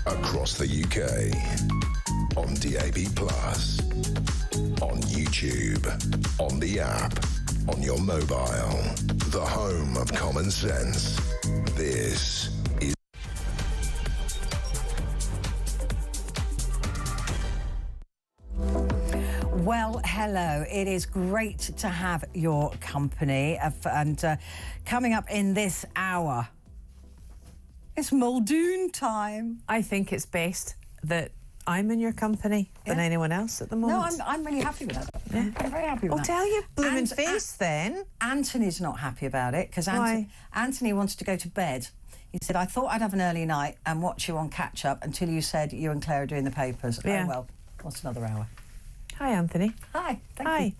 Across the UK, on DAB+, on YouTube, on the app, on your mobile, the home of common sense. This is... Well, hello. It is great to have your company. And coming up in this hour, it's Muldoon time. I think it's best that I'm in your company than anyone else at the moment. No, I'm really happy with that. Yeah. I'm very happy with that. Tell your blooming face then. Anthony's not happy about it, because Anthony wanted to go to bed. He said, I thought I'd have an early night and watch you on catch-up until you said you and Claire are doing the papers. Yeah. Oh, well, what's another hour? Hi, Anthony. Hi. Thank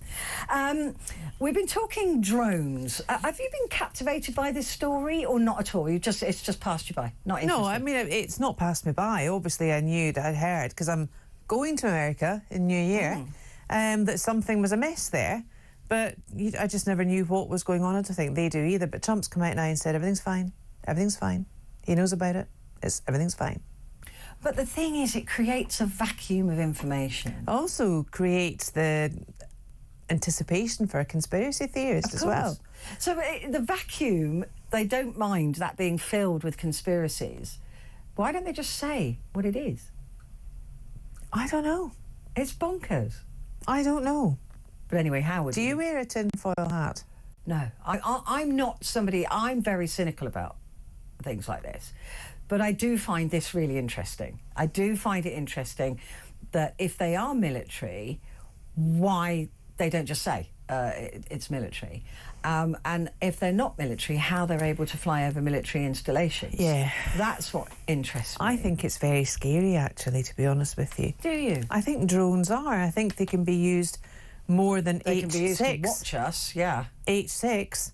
you. We've been talking drones. Have you been captivated by this story or not at all? It's just passed you by? Not interested? No, I mean, it's not passed me by. Obviously, I knew that I'd heard, because I'm going to America in New Year, that something was amiss there. But I just never knew what was going on. I don't think they do either. But Trump's come out now and said, everything's fine. Everything's fine. He knows about it. Everything's fine. But the thing is, it creates a vacuum of information. Also creates the anticipation for a conspiracy theorist as well. So the vacuum, they don't mind that being filled with conspiracies. Why don't they just say what it is? I don't know. It's bonkers. I don't know. But anyway, Howard... Do you wear a tinfoil hat? No. I'm not somebody... I'm very cynical about things like this. But I do find this really interesting. I do find it interesting that if they are military, why they don't just say it's military. And if they're not military, how they're able to fly over military installations. Yeah. That's what interests me. I think it's very scary, actually, to be honest with you. Do you? I think drones are. I think they can be used more than They can be used to H6. watch us, yeah. H6,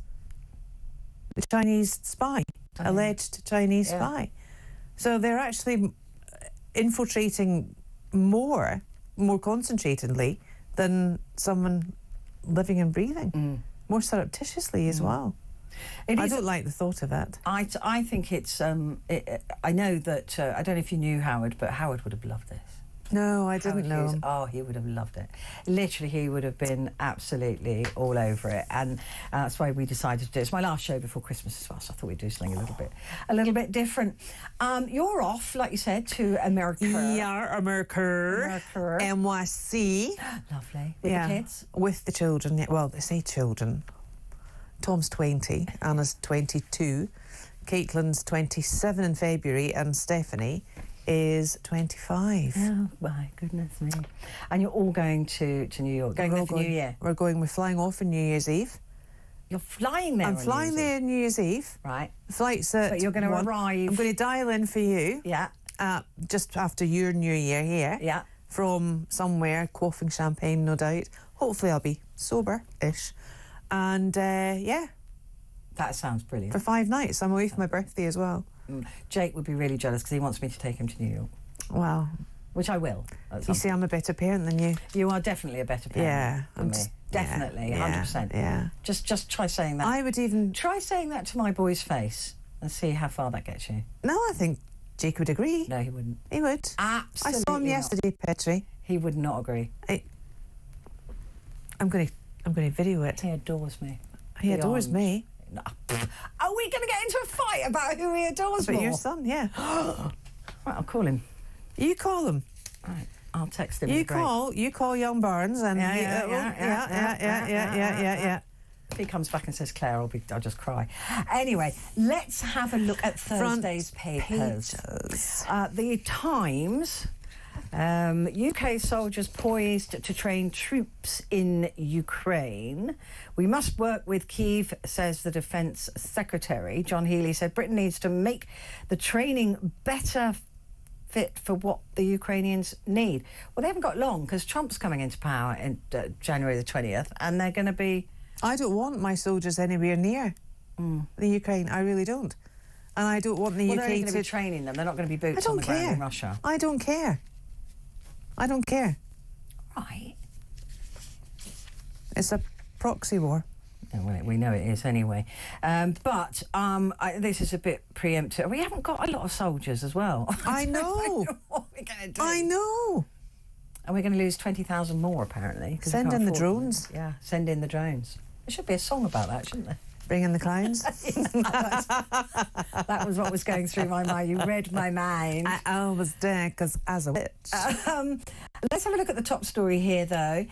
the Chinese spy, alleged Chinese spy. So they're actually infiltrating more concentratedly than someone living and breathing, more surreptitiously as well. I don't like the thought of it. I think it's... I know that... I don't know if you knew Howard, but Howard would have loved this. No, I didn't know him. Oh, he would have loved it. Literally, he would have been absolutely all over it, and that's why we decided to do it. It's my last show before Christmas as well, so I thought we'd do something a little bit different. You're off, like you said, to America. Yeah, America. NYC. Lovely. With the kids? With the children. Yeah. Well, they say children. Tom's 20, Anna's 22, Caitlin's 27 in February, and Stephanie is 25. Oh, my goodness me. And you're all going to New York, going there for New Year? We're flying off on New Year's Eve. You're flying there I'm flying there on New Year's Eve. Right. The flight's at But you're going to 1. arrive... I'm going to dial in for you. Yeah. Just after your New Year here. Yeah. From somewhere, quaffing champagne, no doubt. Hopefully I'll be sober-ish. And, yeah. That sounds brilliant. For 5 nights. I'm away for my birthday as well. Jake would be really jealous because he wants me to take him to New York. Wow. Which I will. You see, I'm a better parent than you. You are definitely a better parent than me. Definitely, 100%. Yeah. Just try saying that. I would even... Try saying that to my boy's face and see how far that gets you. No, I think Jake would agree. No, he wouldn't. He would. Absolutely I saw him yesterday, Petrie. He would not agree. I'm going to video it. He adores me. He adores me. No. Are we going to get into a fight about who he adores more? But your son, yeah. Right, I'll call him. You call him. Right, I'll text him. You call young Barnes and yeah. If he comes back and says Claire, I'll just cry. Anyway, let's have a look at Thursday's papers. The Times. UK soldiers poised to train troops in Ukraine. We must work with Kyiv, says the Defence Secretary. John Healey said Britain needs to make the training better fit for what the Ukrainians need. Well, they haven't got long because Trump's coming into power in January the 20th, and they're going to be... I don't want my soldiers anywhere near the Ukraine. I really don't. And I don't want the UK they're only going to be training them. They're not going to be boots on the ground in Russia. I don't care. I don't care. Right. It's a proxy war. Oh, well, we know it is anyway. But this is a bit preemptive. We haven't got a lot of soldiers as well. I know. What we're going to do. I know. And we're going to lose 20,000 more, apparently. Send in the drones. Yeah, send in the drones. There should be a song about that, shouldn't there? Bring in the clowns. That was what was going through my mind. You read my mind. I was there because as a witch. Let's have a look at the top story here, though.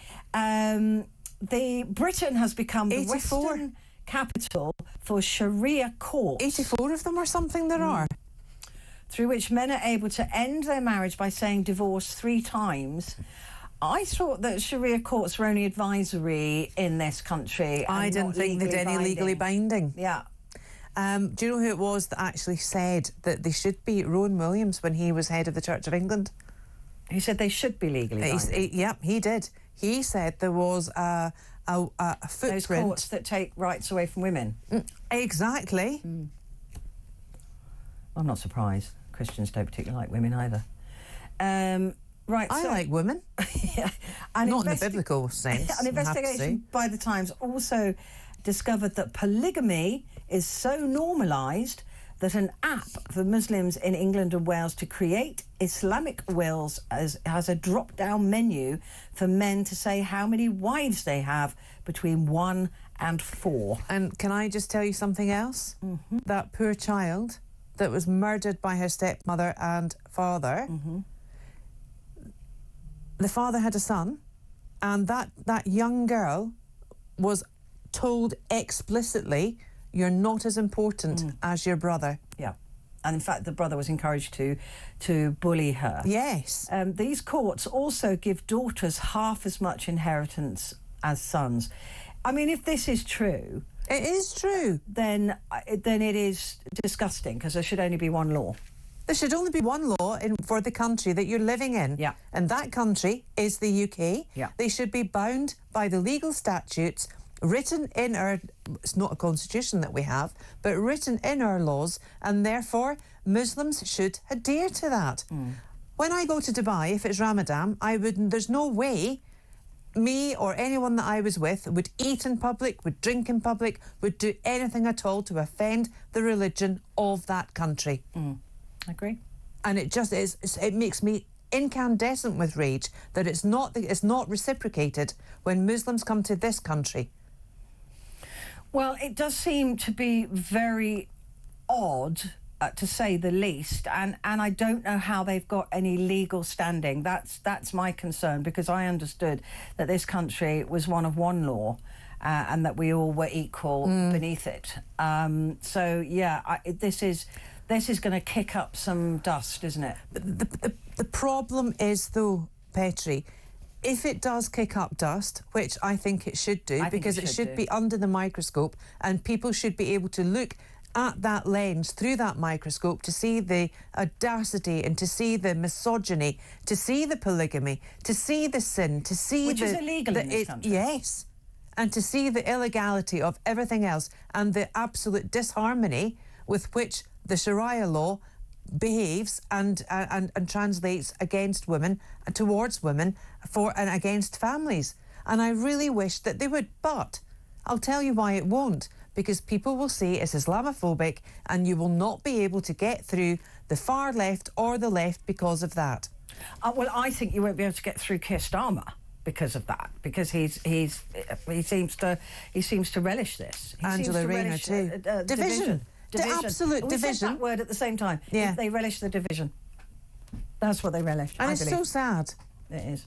Britain has become the Western capital for Sharia courts. 84 of them or something there are. Through which men are able to end their marriage by saying divorce 3 times. I thought that Sharia courts were only advisory in this country. I didn't think they'd any legally binding. Yeah. Do you know who it was that actually said that they should be? Rowan Williams, when he was head of the Church of England. He said they should be legally binding. Yep, he did. He said there was a footprint. Those courts that take rights away from women. Exactly. I'm not surprised. Christians don't particularly like women either. Right, I like women. Yeah. Not in the biblical sense. An investigation by the Times also discovered that polygamy is so normalised that an app for Muslims in England and Wales to create Islamic wills has a drop-down menu for men to say how many wives they have between 1 and 4. And can I just tell you something else? That poor child that was murdered by her stepmother and father... The father had a son, And that young girl was told explicitly, you're not as important as your brother. Yeah. And in fact, the brother was encouraged to bully her. Yes. These courts also give daughters half as much inheritance as sons. I mean, if this is true... It is true. Then it is disgusting, because there should only be one law. There should only be one law for the country that you're living in. Yeah. And that country is the UK. Yeah. They should be bound by the legal statutes written in our... It's not a constitution that we have, but written in our laws, and therefore Muslims should adhere to that. When I go to Dubai, if it's Ramadan, there's no way me or anyone that I was with would eat in public, would drink in public, would do anything at all to offend the religion of that country. I agree. And it just is, it makes me incandescent with rage that it's not reciprocated when Muslims come to this country. Well, it does seem to be very odd, to say the least, and I don't know how they've got any legal standing. That's my concern, because I understood that this country was one of one law, and that we all were equal beneath it. So yeah, this is going to kick up some dust, isn't it? The problem is, though, Petrie, if it does kick up dust, which I think it should do, because it should be under the microscope, and people should be able to look at that lens through that microscope to see the audacity and to see the misogyny, to see the polygamy, to see the sin, to see which is illegal in this country. Yes, and to see the illegality of everything else and the absolute disharmony with which the Sharia law behaves and translates against women and towards women and against families. And I really wish that they would, but I'll tell you why it won't, because people will say it's Islamophobic and you will not be able to get through the far left or the left because of that. Well, I think you won't be able to get through Keir Starmer because of that, because he seems to relish this. Angela Rayner too. Division. Absolute we division. said that word at the same time. Yeah. They relish the division. That's what they relish. And I it's believe. so sad. It is.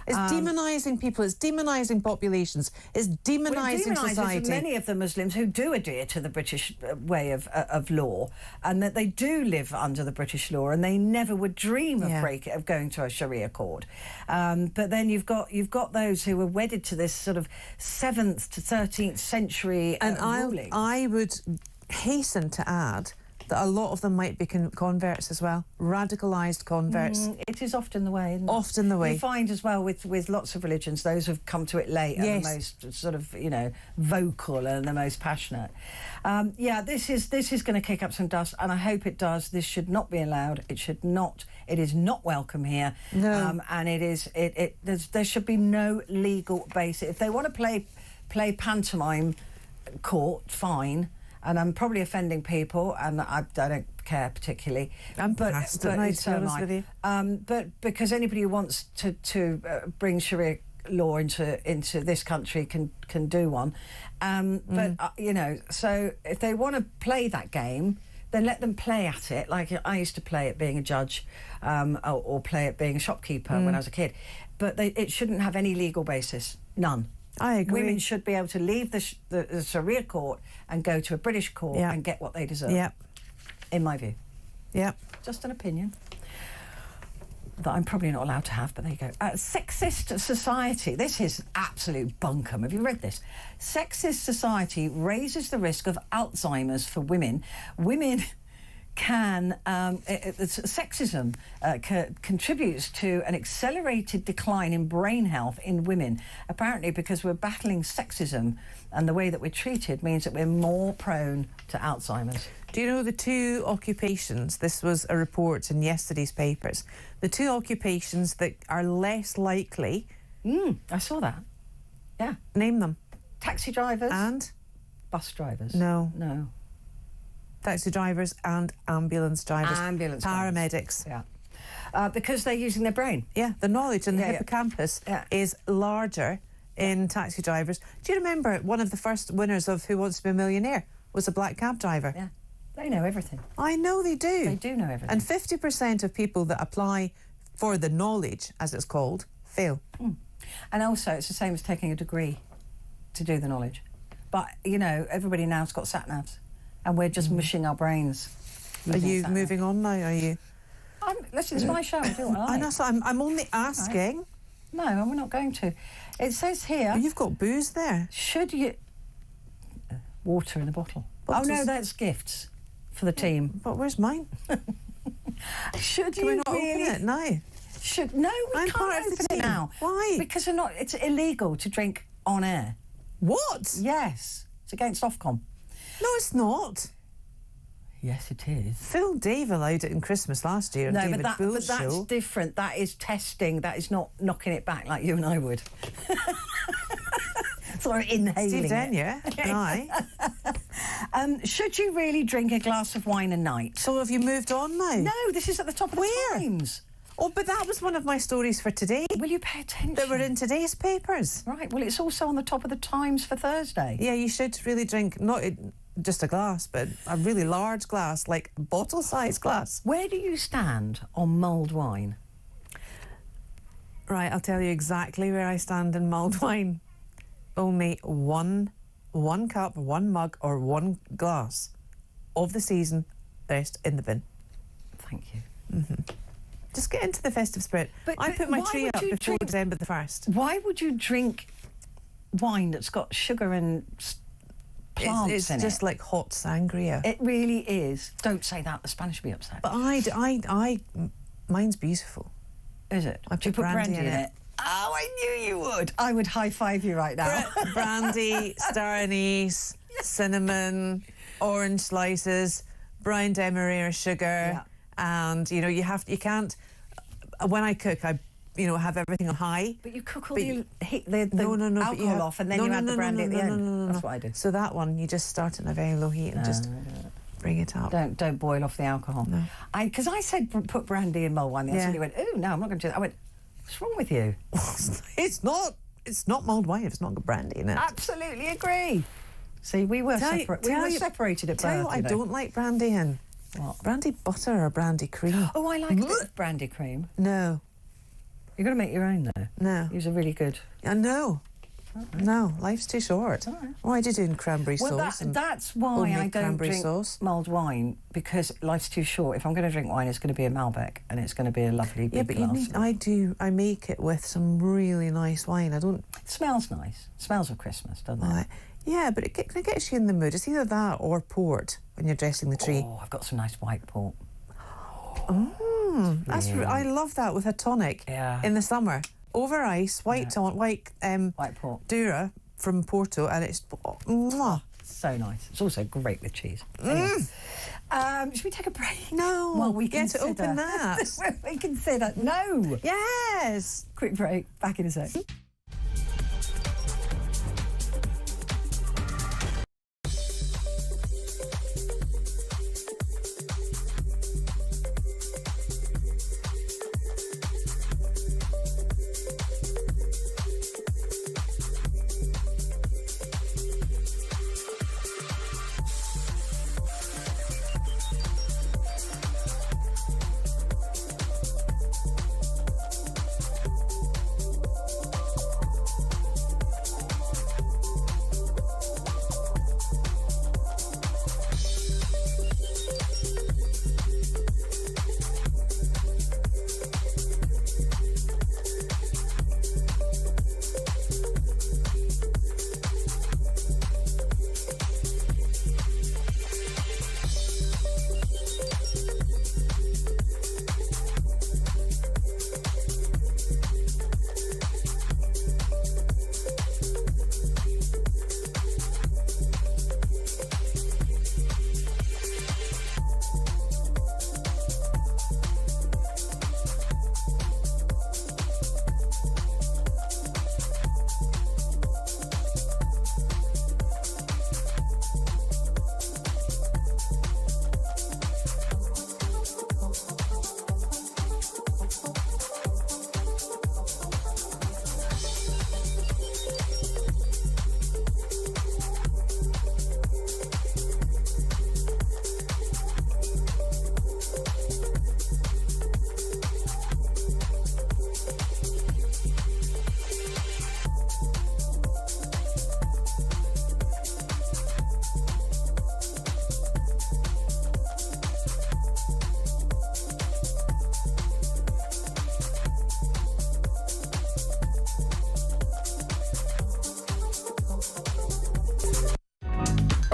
It's demonising people. It's demonising populations. It's demonising society. Many of the Muslims who do adhere to the British way of law, and that they do live under the British law, and they never would dream of going to a Sharia court. But then you've got those who are wedded to this sort of 7th to 13th century ruling. I would hasten to add that a lot of them might be converts as well, radicalised converts. It is often the way, isn't it? Often the way. You find as well with lots of religions, those who've come to it late are the most sort of, vocal and the most passionate. This is going to kick up some dust, and I hope it does. This should not be allowed. It should not. It is not welcome here. No. And it is. There should be no legal basis. If they want to play pantomime court, fine. And I'm probably offending people, and I don't care particularly. But because anybody who wants to bring Sharia law into this country can do one. So if they want to play that game, then let them play at it. Like I used to play at being a judge, or play at being a shopkeeper when I was a kid. But it shouldn't have any legal basis. None. I agree. Women should be able to leave the Sharia court and go to a British court and get what they deserve. Yeah. In my view. Yeah. Just an opinion that I'm probably not allowed to have, but there you go. Sexist society. This is absolute bunkum. Have you read this? Sexist society raises the risk of Alzheimer's for women. Women sexism contributes to an accelerated decline in brain health in women, apparently because we're battling sexism, and the way that we're treated means that we're more prone to Alzheimer's. Do you know the two occupations, this was a report in yesterday's papers, the two occupations that are less likely... I saw that. Yeah. Name them. Taxi drivers. And? Bus drivers. No. Taxi drivers and ambulance drivers. Paramedics. Yeah. Because they're using their brain. Yeah, the knowledge in the hippocampus is larger in taxi drivers. Do you remember one of the first winners of Who Wants to Be a Millionaire was a black cab driver? Yeah. They know everything. I know they do. They do know everything. And 50% of people that apply for the knowledge, as it's called, fail. And also, it's the same as taking a degree to do the knowledge. But, you know, everybody now's got sat-navs, and we're just mushing our brains. Are you moving on now, are you? Listen, it's my show, I do what I like. I know, so I'm only asking. Right. No, we're not going to. It says here... You've got booze there. Should you... water in a bottle. What oh, no, that's gifts for the team. But where's mine? Should Can you we not really... open it now? No, we I'm can't part of the open it team. now. Why? Because it's illegal to drink on air. What? Yes. It's against Ofcom. No, it's not. Yes, it is. Phil Dave allowed it in Christmas last year on No, David but Bull's that's show. different. That is testing. That is not knocking it back like you and I would. Sort of inhaling Steve it. Denyer, aye. Should you really drink a glass of wine a night? So have you moved on now? No, this is at the top of the Times. Oh, but that was one of my stories for today. Will you pay attention? That were in today's papers. Right, well, it's also on the top of the Times for Thursday. Yeah, you should really drink, not just a glass, but a really large glass, like a bottle-sized glass. Where do you stand on mulled wine? Right, I'll tell you exactly where I stand in mulled wine. Only one cup, one mug, or one glass of the season, rest in the bin. Thank you. Just get into the festive spirit. I put my tree up before December the 1st. Why would you drink wine that's got sugar and plants It's in just like hot sangria. It really is. Don't say that. The Spanish will be upset. But mine's beautiful. Is it? I Do you put put brandy in brandy in it? Oh, I knew you would. I would high-five you right now. Brandy, star anise, cinnamon, orange slices, brown demerara sugar, and you can't. When I cook, I have everything on high. But you cook all the alcohol off, and then you add the brandy at the end. That's what I do. So that one, you just start it on a very low heat and just bring it up. Don't boil off the alcohol. No. Because I said put brandy in mulled wine. The other went, oh no, I'm not going to do that. I went, what's wrong with you? It's not mulled wine if it's not got brandy in it. Absolutely agree. See, we were separated at birth. Tell you what I don't like brandy in. What? Brandy butter or brandy cream. Oh, I like a bit of brandy cream. No. You've got to make your own, though. No. These are really good. I know. Right. No, life's too short. Right. Why do you do cranberry sauce? That's why I don't drink mulled wine, because life's too short. If I'm going to drink wine, it's going to be a Malbec, and it's going to be a lovely big glass. I make it with some really nice wine. I don't... It smells nice. It smells of Christmas, doesn't it? Yeah, but it gets you in the mood. It's either that or port when you're dressing the tree. Oh, I've got some nice white port. I love that with a tonic in the summer. Over ice, white port. Dura from Porto, and it's so nice. It's also great with cheese. Anyway, should we take a break? No. Well, we get to open that. We consider. No. Yes. Quick break. Back in a sec.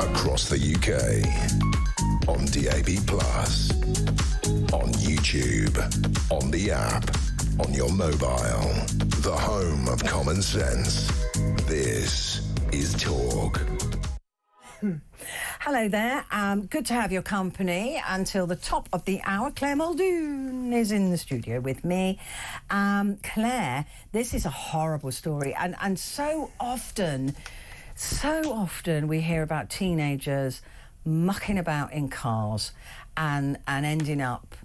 across the UK. On DAB+, on YouTube, on the app, on your mobile. The home of common sense. This is Talk. Hello there. Good to have your company until the top of the hour. Claire Muldoon is in the studio with me. Claire, this is a horrible story, and so often we hear about teenagers mucking about in cars and ending up,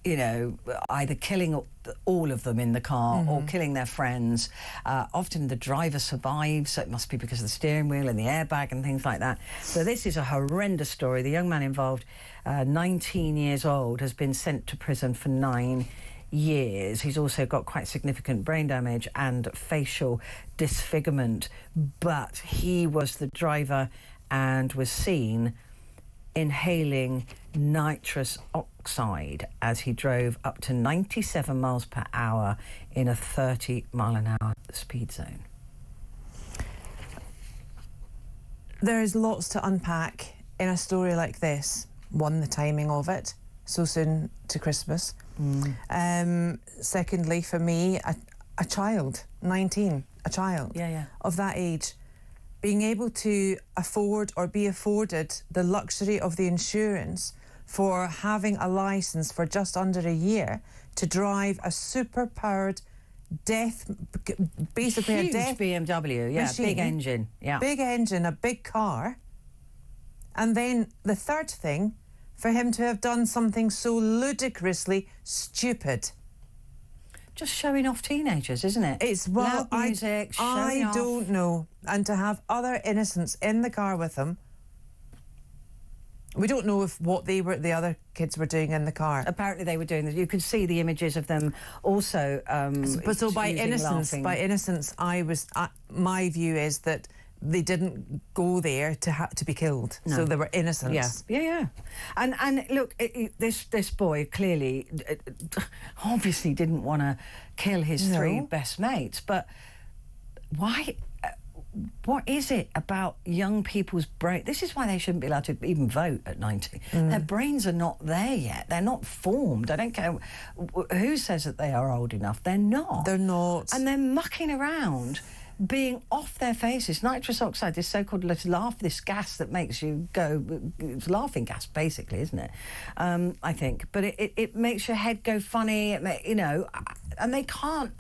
you know, either killing all of them in the car or killing their friends. Often the driver survives, so it must be because of the steering wheel and the airbag and things like that. So this is a horrendous story. The young man involved, 19 years old, has been sent to prison for 9 years. He's also got quite significant brain damage and facial disfigurement, but he was the driver and was seen inhaling nitrous oxide as he drove up to 97 miles per hour in a 30-mile-an-hour speed zone. There's lots to unpack in a story like this. One, the timing of it, so soon to Christmas. Secondly, for me, a child, 19, a child of that age, being able to afford or be afforded the luxury of the insurance for having a licence for just under a year to drive a super-powered basically huge a death BMW, machine, big engine, big engine, a big car. And then the third thing, for him to have done something so ludicrously stupid. Just showing off teenagers, isn't it? It's loud music, showing off. I don't know. And to have other innocents in the car with him. We don't know if the other kids were doing in the car. Apparently they were doing this. You could see the images of them also. So by innocence, my view is that they didn't go there to be killed. No. So they were innocents. Yeah. And look, this boy clearly, obviously didn't want to kill his three best mates. But why? What is it about young people's brain? This is why they shouldn't be allowed to even vote at 19. Their brains are not there yet. They're not formed. I don't care who says that they are old enough. They're not. They're not. And they're mucking around, being off their faces. Nitrous oxide, this so-called this gas that makes you go, it's laughing gas basically, isn't it? I think, but it makes your head go funny, and you can't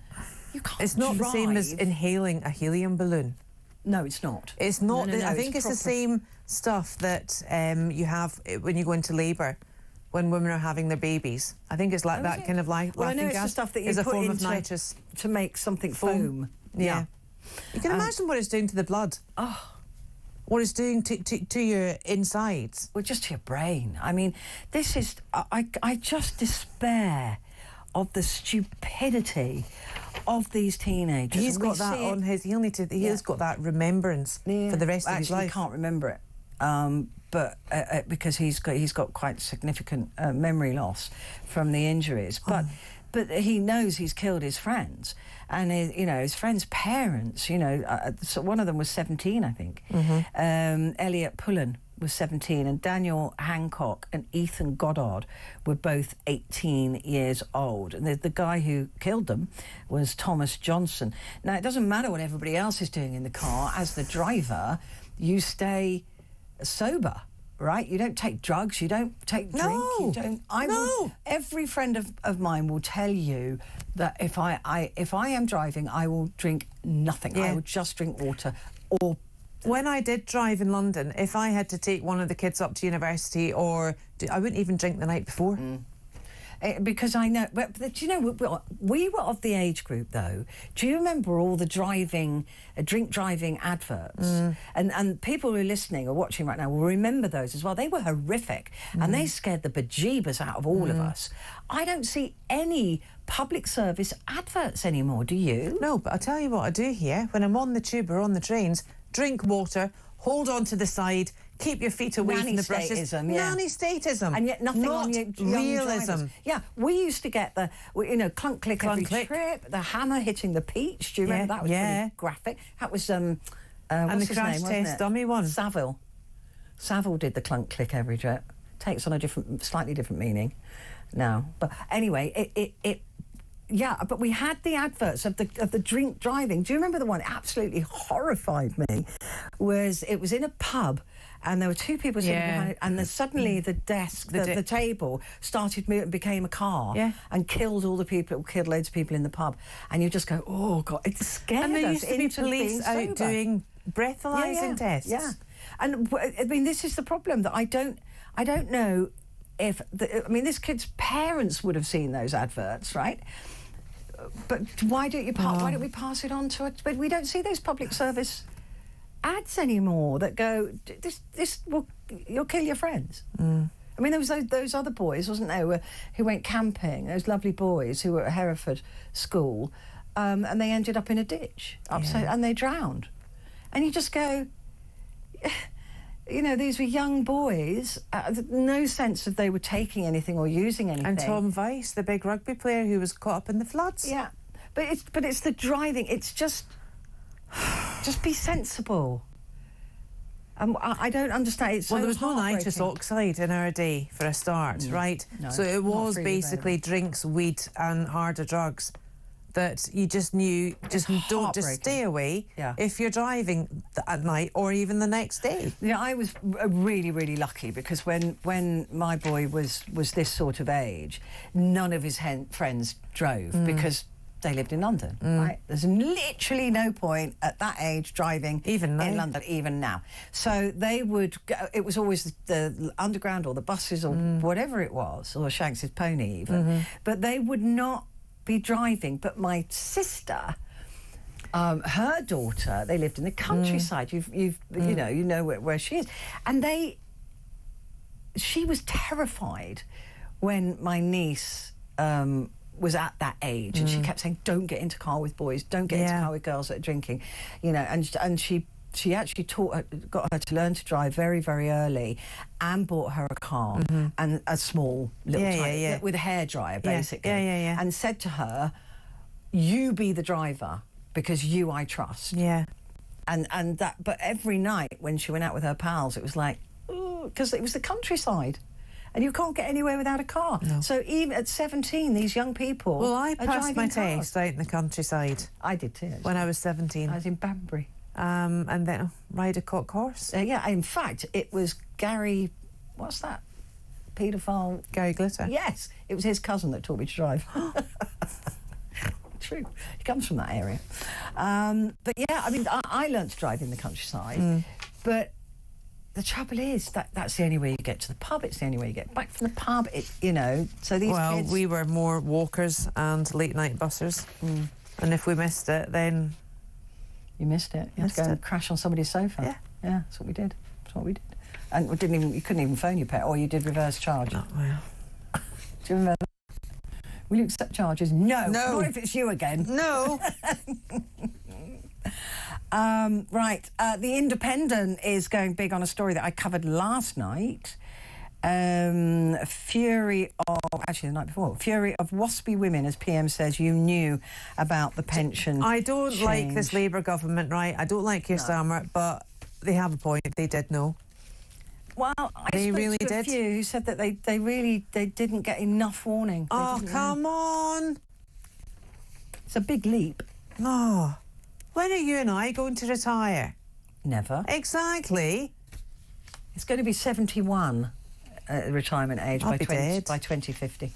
It's not the same as inhaling a helium balloon. No, it's not. It's not. No, I think it's the same stuff that you have when you go into labour, when women are having their babies. I think it's like that kind of laughing gas. I know it's the stuff that you put form into of nitrous to make something foam. Yeah. You can imagine what it's doing to the blood. Oh. What it's doing to your insides. Well, just to your brain. I mean, this is... I just despair of the stupidity of these teenagers. He's got that on his... He's got that remembrance for the rest of his life. He can't remember it. But because he's got quite significant memory loss from the injuries. But he knows he's killed his friends, and his friends' parents. So one of them was 17, I think. Elliot Pullen was 17, and Daniel Hancock and Ethan Goddard were both 18 years old. And the guy who killed them was Thomas Johnson. Now, it doesn't matter what everybody else is doing in the car. As the driver, you stay sober. Right? You don't take drugs, you don't take drink, you don't... Every friend of mine will tell you that if I am driving, I will drink nothing. I will just drink water. Or when I did drive in London, if I had to take one of the kids up to university, I wouldn't even drink the night before. Because I know, but do you know, we were of the age group though. Do you remember all the drink driving adverts? And people who are listening or watching right now will remember those as well. They were horrific and they scared the bejeebers out of all of us. I don't see any public service adverts anymore, do you? No, but I'll tell you what I do here. When I'm on the tube or on the trains, drink water, hold on to the side, keep your feet away from the brushes. Nanny statism. And yet nothing not on your realism. Drivers. Yeah, we used to get the, clunk click every trip, the hammer hitting the peach. Do you remember that? Was pretty graphic. That was, and the crash test dummy one. Savile. Savile did the clunk click every drip. Takes on a slightly different meaning now. But anyway, yeah, but we had the adverts of the drink driving. Do you remember the one? It absolutely horrified me. It was in a pub, and there were two people sitting behind it, and then suddenly the desk, the table, started moving and became a car, and killed all the people, killed loads of people in the pub. And you just go, oh God, it scared us. And there used to be into police out sober. doing breathalyzing tests. Yeah, and I mean, this is the problem, that I don't know if I mean, this kid's parents would have seen those adverts, right? But why don't we pass it on to it? But we don't see those public service ads anymore that go, you'll kill your friends. I mean, there was those other boys, wasn't there, who went camping, those lovely boys who were at Hereford School, and they ended up in a ditch, and they drowned. And you just go, you know, these were young boys, no sense of they were taking anything or using anything. And Tom Weiss, the big rugby player who was caught up in the floods. Yeah, but it's the driving. It's just be sensible. I don't understand. It's well, so there was no nitrous oxide in our day for a start, right? No, so it was available. basically drinks, weed, and harder drugs. That you just knew, don't just stay away if you're driving at night or even the next day. Yeah, I was really, really lucky, because when my boy was this sort of age, none of his friends drove because they lived in London, right? There's literally no point at that age driving even now. In London, even now. So they would go, it was always the underground or the buses or whatever it was, or Shanks's pony even, but they would not be driving. But my sister, her daughter, they lived in the countryside. You know where she is, and she was terrified when my niece was at that age, and she kept saying, "Don't get into car with boys. Don't get into car with girls that are drinking," you know. And she actually got her to learn to drive very, very early, and bought her a car and a small little with a hairdryer, basically, and said to her, "You be the driver, because you I trust." Yeah. And that, but every night when she went out with her pals, it was like, because it was the countryside. And you can't get anywhere without a car. No. So even at 17, these young people. Well, I passed my test out in the countryside. I did too. When I was 17. I was in Banbury. And then ride a cock horse. Yeah, in fact, it was Gary. What's that? Paedophile. Gary Glitter. Yes, it was his cousin that taught me to drive. True. He comes from that area. But yeah, I mean, I learnt to drive in the countryside, but. The trouble is that's the only way you get to the pub. It's the only way you get back from the pub. You know, so these kids... we were more walkers and late-night bussers. And if we missed it, then... You missed it. You had to go and crash on somebody's sofa. Yeah. Yeah, that's what we did. That's what we did. And you couldn't even phone your pet, or you did reverse charge. Oh, well. Do you remember that? Will you accept charges? No. Not if it's you again. No. Right, The Independent is going big on a story that I covered last night. Fury of waspy women, as PM says, you knew about the pension. I don't like this Labour government, right? I don't like Keir Starmer, but they have a point. They did know. Well, I spoke to a few who said that they didn't get enough warning. Oh, come on! It's a big leap. Oh. When are you and I going to retire? Never. Exactly. It's going to be 71 retirement age by 2050.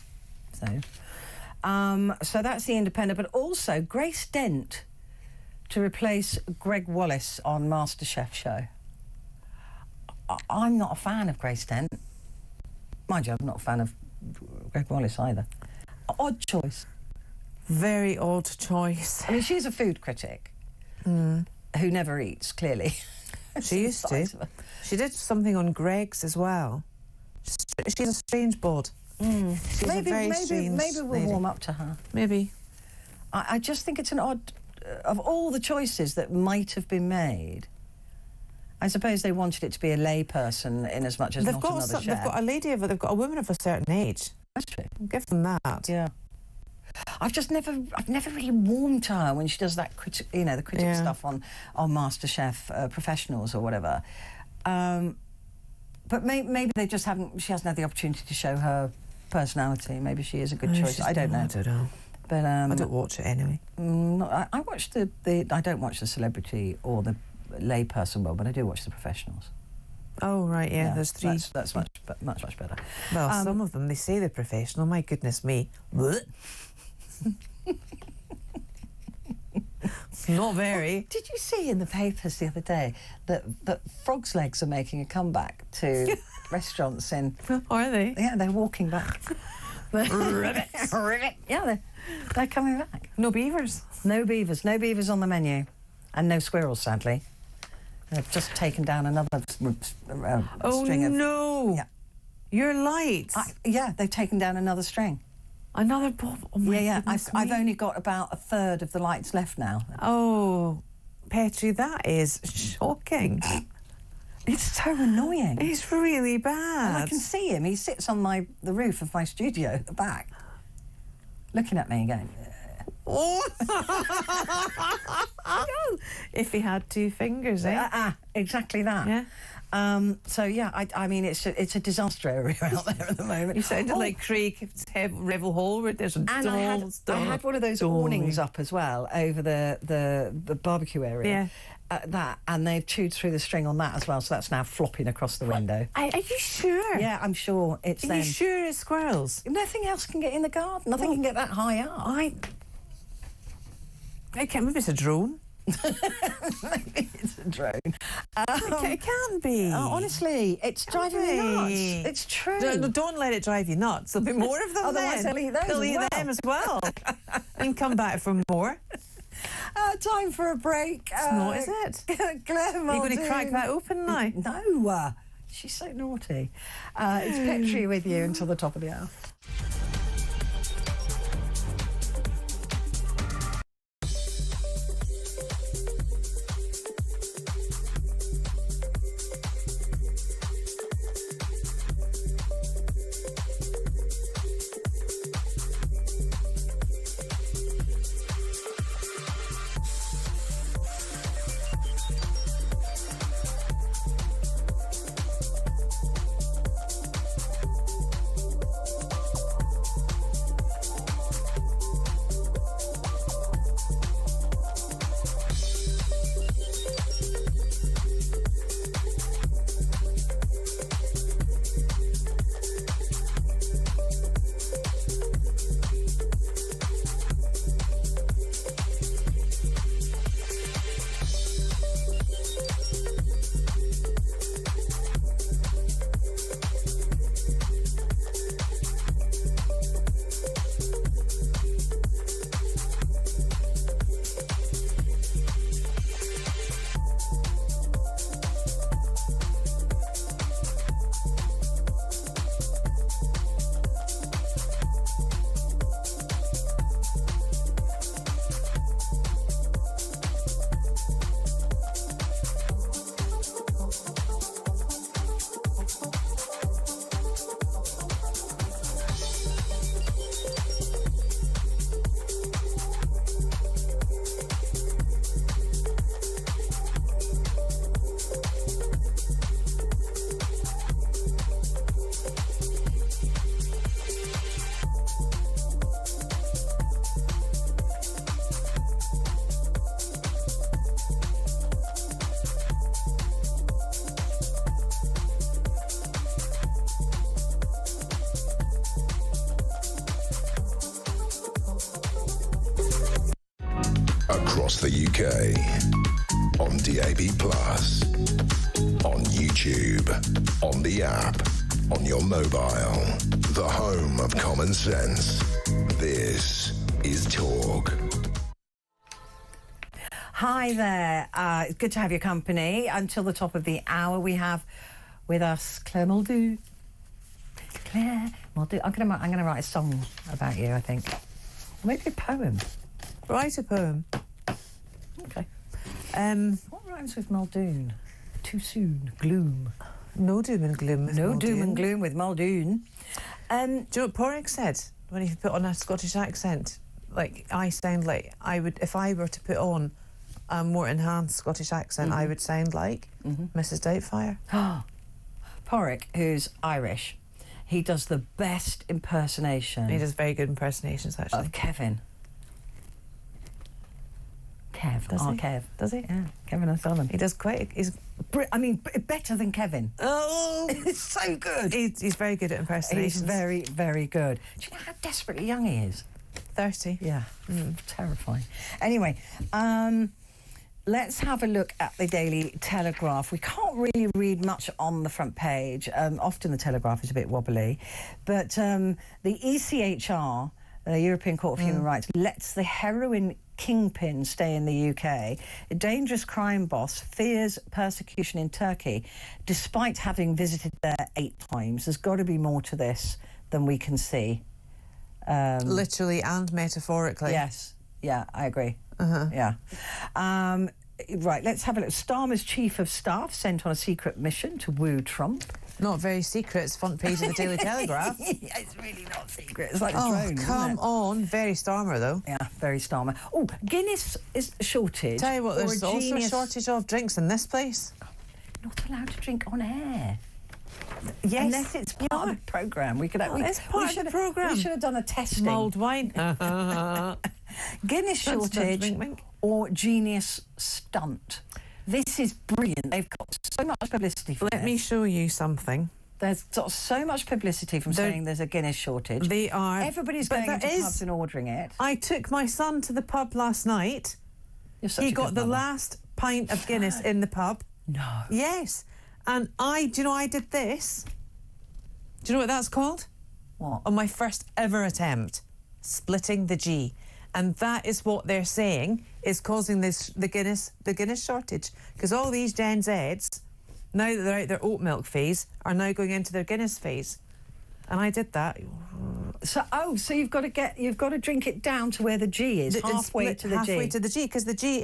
So that's The Independent. But also Grace Dent to replace Greg Wallace on MasterChef show. I'm not a fan of Grace Dent. Mind you, I'm not a fan of Greg Wallace either. Odd choice. Very odd choice. I mean, she's a food critic. Who never eats, clearly. She used to. She did something on Greg's as well. She's a strange bod. Maybe we'll warm up to her. Maybe. I just think it's an odd... of all the choices that might have been made, I suppose they wanted it to be a lay person in as much as not another chef. They've got a lady, they've got a woman of a certain age. That's true. Give them that. Yeah. I've never really warmed to her when she does that the critic stuff on MasterChef Professionals or whatever. But maybe they just haven't. She hasn't had the opportunity to show her personality. Maybe she is a good choice. I don't know. I don't know. But I don't watch it anyway. I watch the. I don't watch the celebrity or the layperson well, but I do watch the professionals. Oh right, yeah. There's 3. That's much better. Well, some of them they say they're professional. My goodness me. Not very. Oh, did you see in the papers the other day that frogs' legs are making a comeback to restaurants in... Are they? Yeah, they're walking back. Ribbit. Yeah, they're coming back. No beavers? No beavers. No beavers on the menu. And no squirrels, sadly. They've just taken down another string of... Oh, no. Yeah. Your lights. Yeah, they've taken down another string. Another bulb. Oh my goodness I've only got about a third of the lights left now. Oh, Petrie, that is shocking. It's so annoying. It's really bad. And I can see him. He sits on the roof of my studio at the back, looking at me and going... If he had 2 fingers, eh? Exactly that. Yeah. So yeah, I mean it's a disaster area out there at the moment. You sounded like Craig Revel Hall, where there's a and I had one of those awnings up as well over the barbecue area. Yeah. And they've chewed through the string on that as well, so that's now flopping across the window. Are you sure? Yeah, I'm sure it's them. Are you sure it's squirrels? Nothing else can get in the garden. Nothing can get that high up. I can't. Maybe it's a drone. Maybe it's a drone. It can't be. Honestly, it's driving me nuts. It's true. Don't let it drive you nuts. There'll be more of them. Otherwise, then. they'll eat those. They'll eat them as well. And come back for more. Time for a break. It's not, is it? Claire, are you going to crack that open now? No. She's so naughty. It's Petrie with you until the top of the hour. Across the UK, on DAB+, on YouTube, on the app, on your mobile, the home of common sense. This is Talk. Hi there. It's good to have your company. Until the top of the hour, we have with us Claire Muldoon. Claire Muldoon. I'm gonna write a song about you, I think. Maybe a poem. Write a poem. Okay. What rhymes with Muldoon? Too soon. Gloom. No doom and gloom with No Muldoon. doom and gloom with Muldoon. Do you know what Porrick said when he put on a Scottish accent? Like, I sound like I would, if I were to put on a more enhanced Scottish accent, I would sound like Mrs. Doubtfire. Porrick, who's Irish, he does the best impersonation. He does very good impersonations, actually. Of Kevin. Kev. Does he? Yeah, Kevin O'Sullivan. He does quite... Better than Kevin. Oh! It's so good. He's very good at impersonations. He's very, very good. Do you know how desperately young he is? 30. Yeah, terrifying. Anyway, let's have a look at the Daily Telegraph. We can't really read much on the front page. Often the Telegraph is a bit wobbly. But the ECHR, the European Court of Human Rights, lets the heroin kingpin stay in the UK. A dangerous crime boss fears persecution in Turkey, despite having visited there 8 times. There's got to be more to this than we can see. Literally and metaphorically. Yes. Yeah, I agree. Yeah. Right, let's have a look. Starmer's chief of staff sent on a secret mission to woo Trump. Not very secret. It's front page of the Daily Telegraph. Yeah, it's really not secret. It's like a Oh, drone, come isn't it? on. Very Starmer, though. Yeah, very Starmer. Oh, Guinness is a shortage. Tell you what, there's or a also a genius... shortage of drinks in this place. Not allowed to drink on air. Yes. Unless it's part of the programme. We could have... It's part of the programme. We should have done a testing. Mulled wine. Guinness shortage Wink, wink. or genius stunt. This is brilliant. They've got so much publicity for Let me show you something. There's got so much publicity from saying there's a Guinness shortage. They are... Everybody's but going there into is- pubs and ordering it. I took my son to the pub last night. You're such He a got good the mother. last pint of Guinness in the pub. No. Yes. And do you know, I did this. Do you know what that's called? What? On my first ever attempt. Splitting the G. And that is what they're saying is causing the Guinness shortage. Because all these Gen Zs, now that they're out their oat milk phase, are now going into their Guinness phase. And I did that. So you've got to drink it down to where the G is, halfway to the G. Halfway to the G, because the G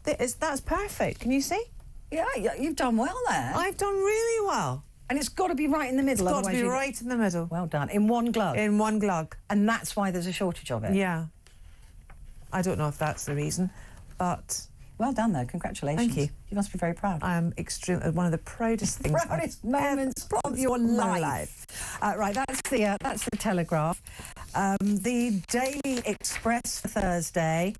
that's perfect. Can you see? Yeah, you've done well there. I've done really well. And it's got to be right in the middle. It's got to otherwise be right in the middle. Well done. In one glug. In one glug. And that's why there's a shortage of it. Yeah. I don't know if that's the reason, but... Well done, though. Congratulations. Thank you. You must be very proud. I am extremely... One of the proudest things Proudest moments of your life. Right, that's the Telegraph. The Daily Express for Thursday.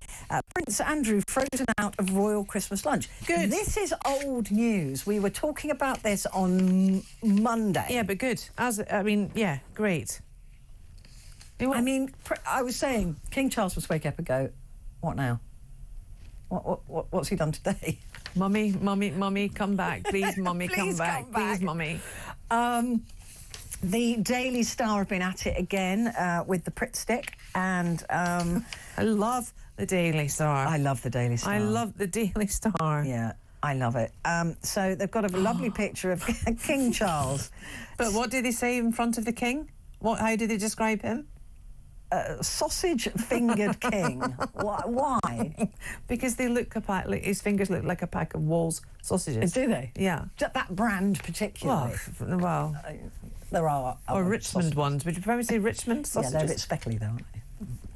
Prince Andrew frozen out of royal Christmas lunch. Good. This is old news. We were talking about this on Monday. Yeah, but good. Yeah, great. I mean, I was saying, King Charles must wake up and go, what now? What's he done today? Mummy, come back. Please, Mummy, come back. Please, Mummy. The Daily Star have been at it again with the Pritt stick, and I love the Daily Star. I love the Daily Star. I love the Daily Star. Yeah, I love it. So they've got a lovely picture of King Charles. But what did they say in front of the king? How did they describe him? Sausage-fingered king. Why? Because they look his fingers look like a pack of Wall's sausages. Do they? Yeah. That brand particularly. Well, there are or Richmond ones. Would you probably say Richmond sausages? Yeah, they're a bit speckly though,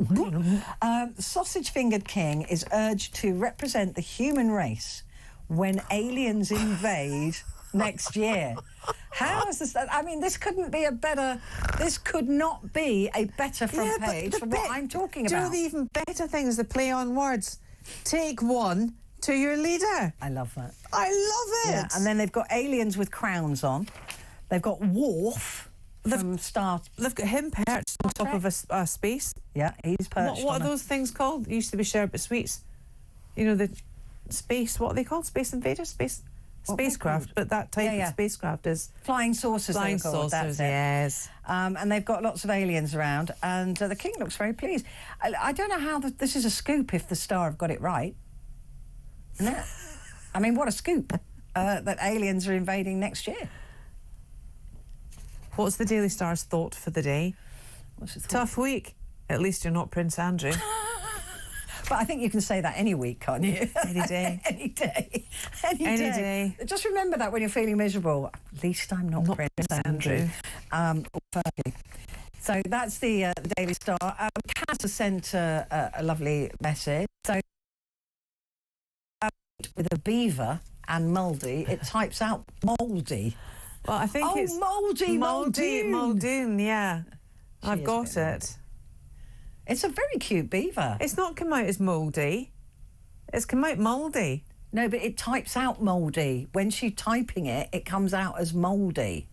aren't they? Sausage-fingered king is urged to represent the human race when aliens invade next year. How is this? I mean, this could not be a better front page for what I'm talking about. Do you know the even better thing is the play on words? Take one to your leader. I love that. I love it. Yeah, and then they've got aliens with crowns on. They've got Worf from Star. They've got him perched on top of a space. Yeah, he's perched. What are those things called? It used to be Sherbet Sweets. You know, the space. What are they called? Space Invaders. Spacecraft, but that type of spacecraft is... Flying saucers, Flying they were called. saucers, that's it. yes. And they've got lots of aliens around, and the king looks very pleased. I don't know how this is a scoop if the Star have got it right. Isn't it? I mean, what a scoop that aliens are invading next year. What's the Daily Star's thought for the day? What's his thought? Tough week. At least you're not Prince Andrew. But I think you can say that any week, can't you? Any day. Any day. Any day. Just remember that when you're feeling miserable. At least I'm not Prince Andrew. So that's the Daily Star. Kaz has sent a lovely message. So with a beaver and mouldy, it types out mouldy. Well, I think it's Muldoon, yeah. I've got it. It's a very cute beaver. It's not come out as mouldy. It's come out mouldy. No, but it types out mouldy. When she's typing it, it comes out as mouldy.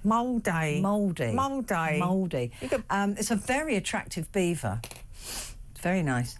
Mouldy. Mouldy. Mouldy. Mouldy. It's a very attractive beaver. It's very nice.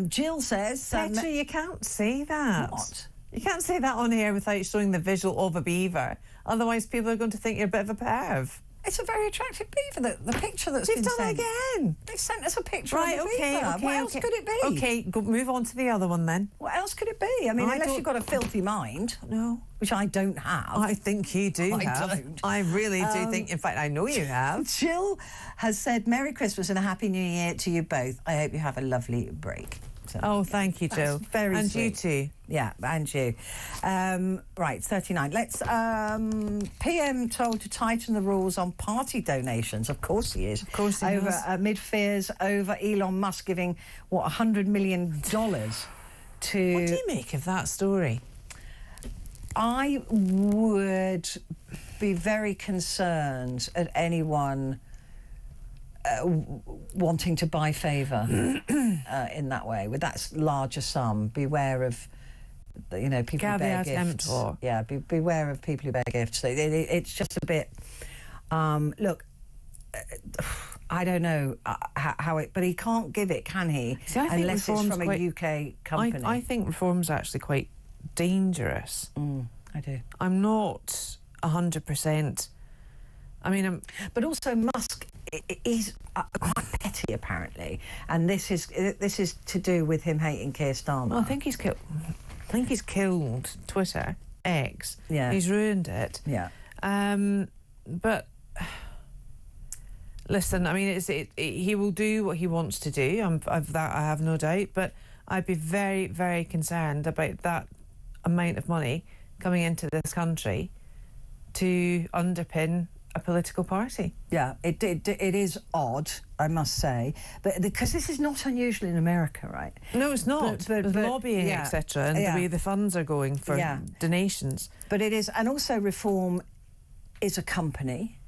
Jill says... Petrie, you can't say that. What? You can't say that on air without showing the visual of a beaver. Otherwise, people are going to think you're a bit of a perv. It's a very attractive beaver. The picture that's been done sent. it again. They sent us a picture Right, of the okay, beaver. okay, What else could it be? Okay, move on to the other one then. What else could it be? I mean, I unless don't- you've got a filthy mind. No. Which I don't have. I think you do I have. don't. I really do think, in fact, I know you have. Jill has said, Merry Christmas and a Happy New Year to you both. I hope you have a lovely break. So, Oh, thank you, Jill. very And sweet. you too. Yeah, and you. Right, 39. Let's... PM told to tighten the rules on party donations. Of course he is. Of course he over, is. Amid fears over Elon Musk giving, what, $100 million to... What do you make of that story? I would be very concerned at anyone wanting to buy favour in that way, with that larger sum. Beware of, you know, people who bear Caveat gifts. emptor. Yeah, beware of people who bear gifts. It's just a bit... look, I don't know how it... But he can't give it, can he? See, I think unless it's reform's from a UK company. I think reform's actually quite dangerous. I do. I'm not 100%. I mean, But also Musk is quite petty, apparently, and this is to do with him hating Keir Starmer. well, I think he's killed Twitter, X. Yeah. He's ruined it. Yeah. But listen, I mean, he will do what he wants to do. I have no doubt. But I'd be very, very concerned about that amount of money coming into this country to underpin a political party. Yeah, it is odd, I must say, but because this is not unusual in America, right? No, it's not. With lobbying, yeah, etc., and yeah. the way the funds are going for Yeah. donations. But it is, and also Reform is a company.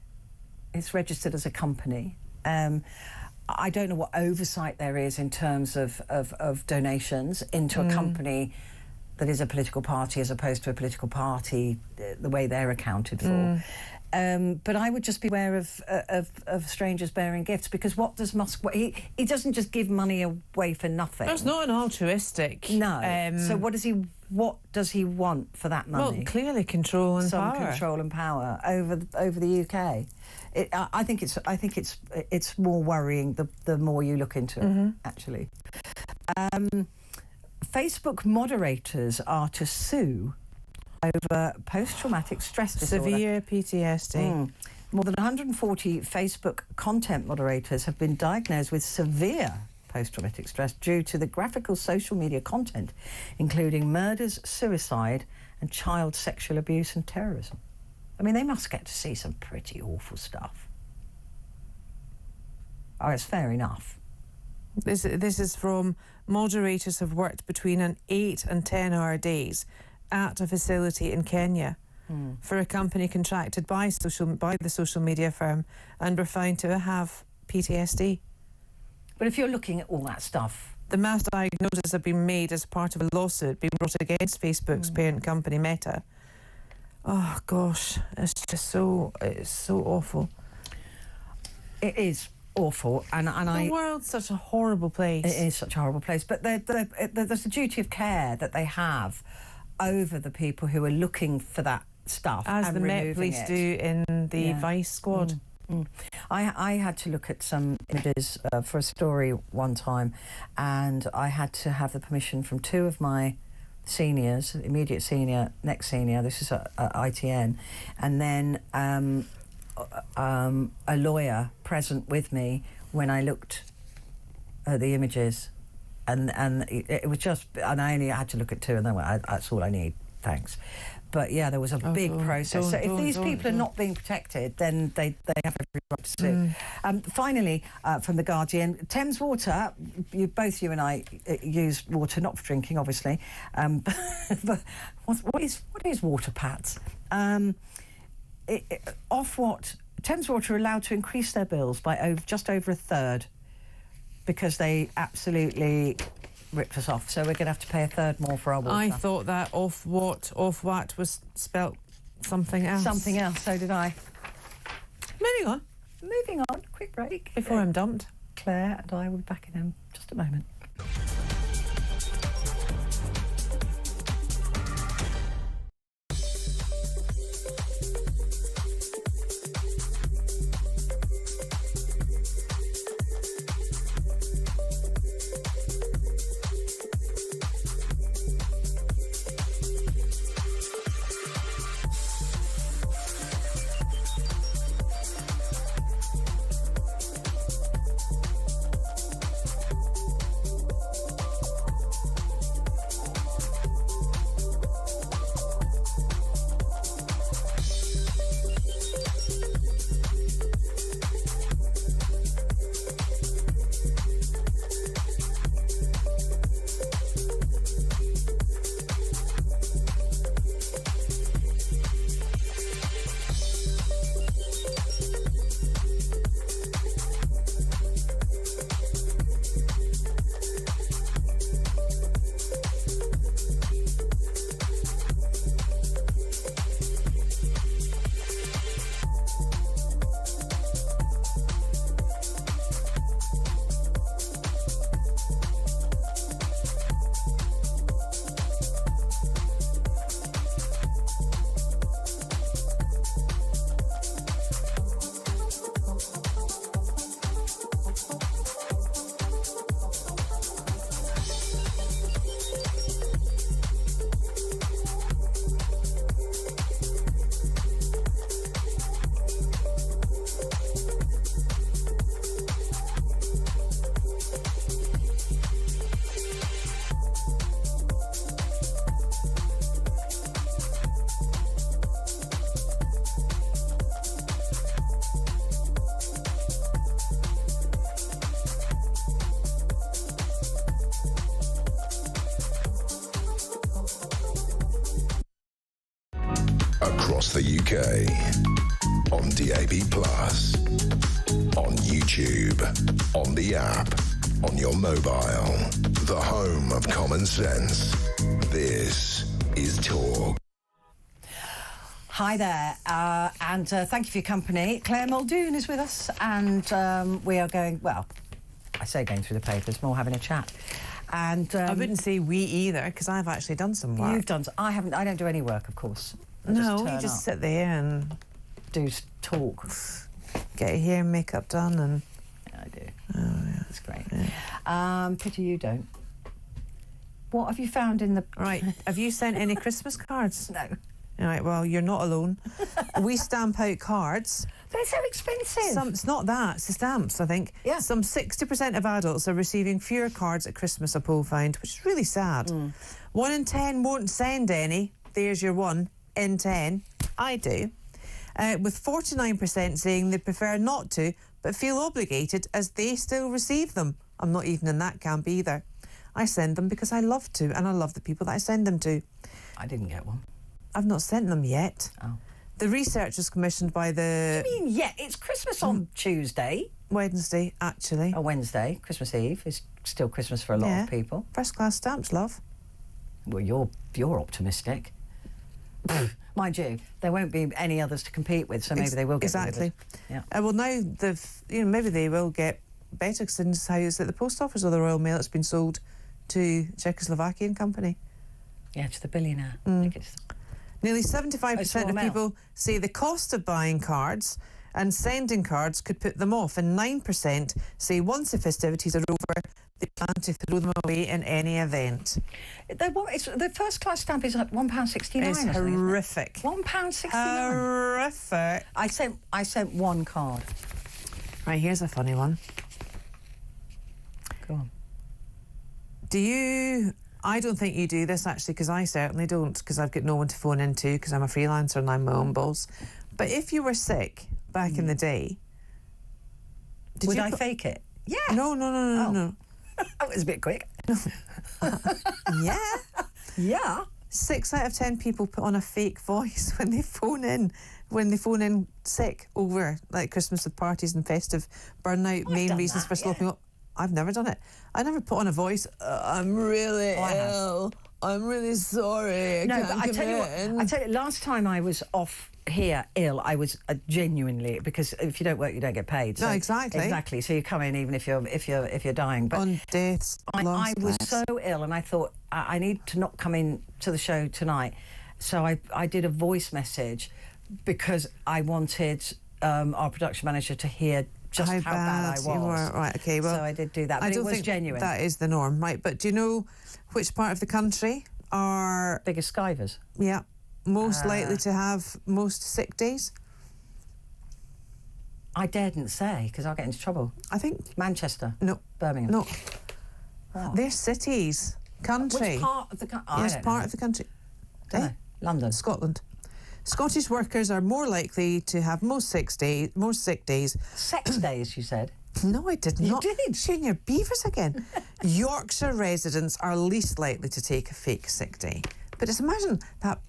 It's registered as a company. I don't know what oversight there is in terms of donations into a company that is a political party as opposed to a political party, the way they're accounted for. But I would just beware of strangers bearing gifts, because what does Musk... He doesn't just give money away for nothing. It's not an altruistic. No. So what does he want for that money? Well, clearly control and Some power. control and power over the UK. I think it's more worrying the more you look into it. Actually, Facebook moderators are to sue over post-traumatic stress disorder. Severe PTSD. More than 140 Facebook content moderators have been diagnosed with severe post-traumatic stress due to the graphical social media content, including murders, suicide, and child sexual abuse and terrorism. I mean, they must get to see some pretty awful stuff. Oh, it's fair enough. This is from moderators have worked between an 8 and 10 hour days at a facility in Kenya for a company contracted by the social media firm, and were found to have PTSD. But if you're looking at all that stuff... The mass diagnosis have been made as part of a lawsuit being brought against Facebook's parent company, Meta. Oh, gosh, it's so awful. It is awful, and The world's such a horrible place. It is such a horrible place, but there's a duty of care that they have over the people who are looking for that stuff, as and the Met removing Police it. do in the Vice Squad. I had to look at some images for a story one time, and I had to have the permission from two of my seniors, immediate senior, next senior, this is at ITN, and then a lawyer present with me when I looked at the images, and it was just, and I only had to look at two, and then that's all I need, thanks. But yeah, there was a big process. So if these people are not being protected, then they have every right to sue. Finally, from The Guardian, Thames Water, both you and I use water, not for drinking, obviously. But what is water, Pats? Thames Water are allowed to increase their bills by just over a third because they absolutely ripped us off. So we're going to have to pay a third more for our water. I thought that off what was spelt something else. Something else, so did I. Moving on, quick break. Before I'm dumped. Claire and I will be back in just a moment. Across the UK, on DAB+, on YouTube, on the app, on your mobile, the home of common sense. This is Talk. Hi there, and thank you for your company. Claire Muldoon is with us, and we are going, well, I say going through the papers, more having a chat. And I wouldn't say we either, because I've actually done some work. You've done. I haven't. I don't do any work, of course. No, you just sit there and do talk, get your hair and makeup done, and yeah, I do. Oh yeah, That's great. Yeah. Pity you don't. What have you found in the? Right. Have you sent any Christmas cards? No. All right. Well, you're not alone. We stamp out cards. They're so expensive. It's not that. It's the stamps, I think. Yeah. Some 60% of adults are receiving fewer cards at Christmas, a poll found, which is really sad. 1 in 10 won't send any. There's your 1 in 10. I do. With 49% saying they prefer not to, but feel obligated as they still receive them. I'm not even in that camp either. I send them because I love to, and I love the people that I send them to. I didn't get one. I've not sent them yet. Oh. The research is commissioned by the... What do you mean, yeah? It's Christmas on Tuesday. Wednesday, actually. Or Wednesday. Christmas Eve is still Christmas for a lot of people. First class stamps, love. Well, you're optimistic. Mind you, there won't be any others to compete with, so maybe they will get exactly. Yeah. Well, now maybe they will get better, since how is it the post office or the Royal Mail that's been sold to Czechoslovakian company? Yeah, to the billionaire. I think it's... Nearly 75% of Mail. people say the cost of buying cards and sending cards could put them off, and 9% say once the festivities are over, they plan to throw them away in any event. The first class stamp is like £1.69. It's horrific. £1.69. Horrific. I sent one card. Right, here's a funny one. Go on. Do you... I don't think you do this, actually, because I certainly don't, because I've got no one to phone into, because I'm a freelancer and I'm my own boss. But if you were sick back in the day... Would I fake it? Yeah. No. That was a bit quick. Yeah. Yeah. 6 out of 10 people put on a fake voice when they phone in sick over like Christmas with parties and festive burnout, main reasons for sloping up. I've never done it. I never put on a voice, I'm really ill, I'm really sorry, No, can't but I come in. tell you, last time I was off here ill, I was genuinely, because if you don't work, you don't get paid. So, no, exactly. So you come in even if you're dying. But on death's I was so ill, and I thought I need to not come in to the show tonight. So I did a voice message because I wanted our production manager to hear just how bad I was. You were. Right, okay, well, so I did do that, but I don't it was think genuine. that is the norm, right? But do you know which part of the country are... Biggest skivers? Yeah. Most likely to have most sick days? I daren't say, because I'll get into trouble. I think... Manchester? No. Birmingham? No. What? They're cities. Country. Which part of the country? Yes, part of the country. London. Scotland. Scottish workers are more likely to have most sick days. Sex days, you said? No, I did not. You did? Shooting your beavers again. Yorkshire residents are least likely to take a fake sick day. But just imagine that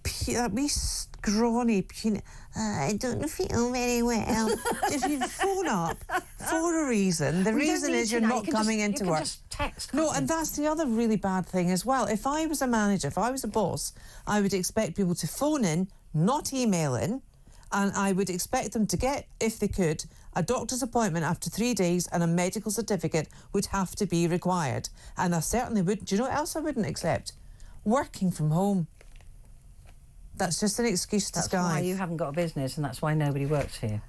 wee scrawny, puny, I don't feel very well. If you phone up for a reason, the reason is you're not coming into work. Just text. No, and that's the other really bad thing as well. If I was a manager, if I was a boss, I would expect people to phone in, not email in, and I would expect them to get, if they could, a doctor's appointment after 3 days, and a medical certificate would have to be required. And I certainly wouldn't. Do you know what else I wouldn't accept? Working from home. That's just an excuse to That's why you haven't got a business, and that's why nobody works here.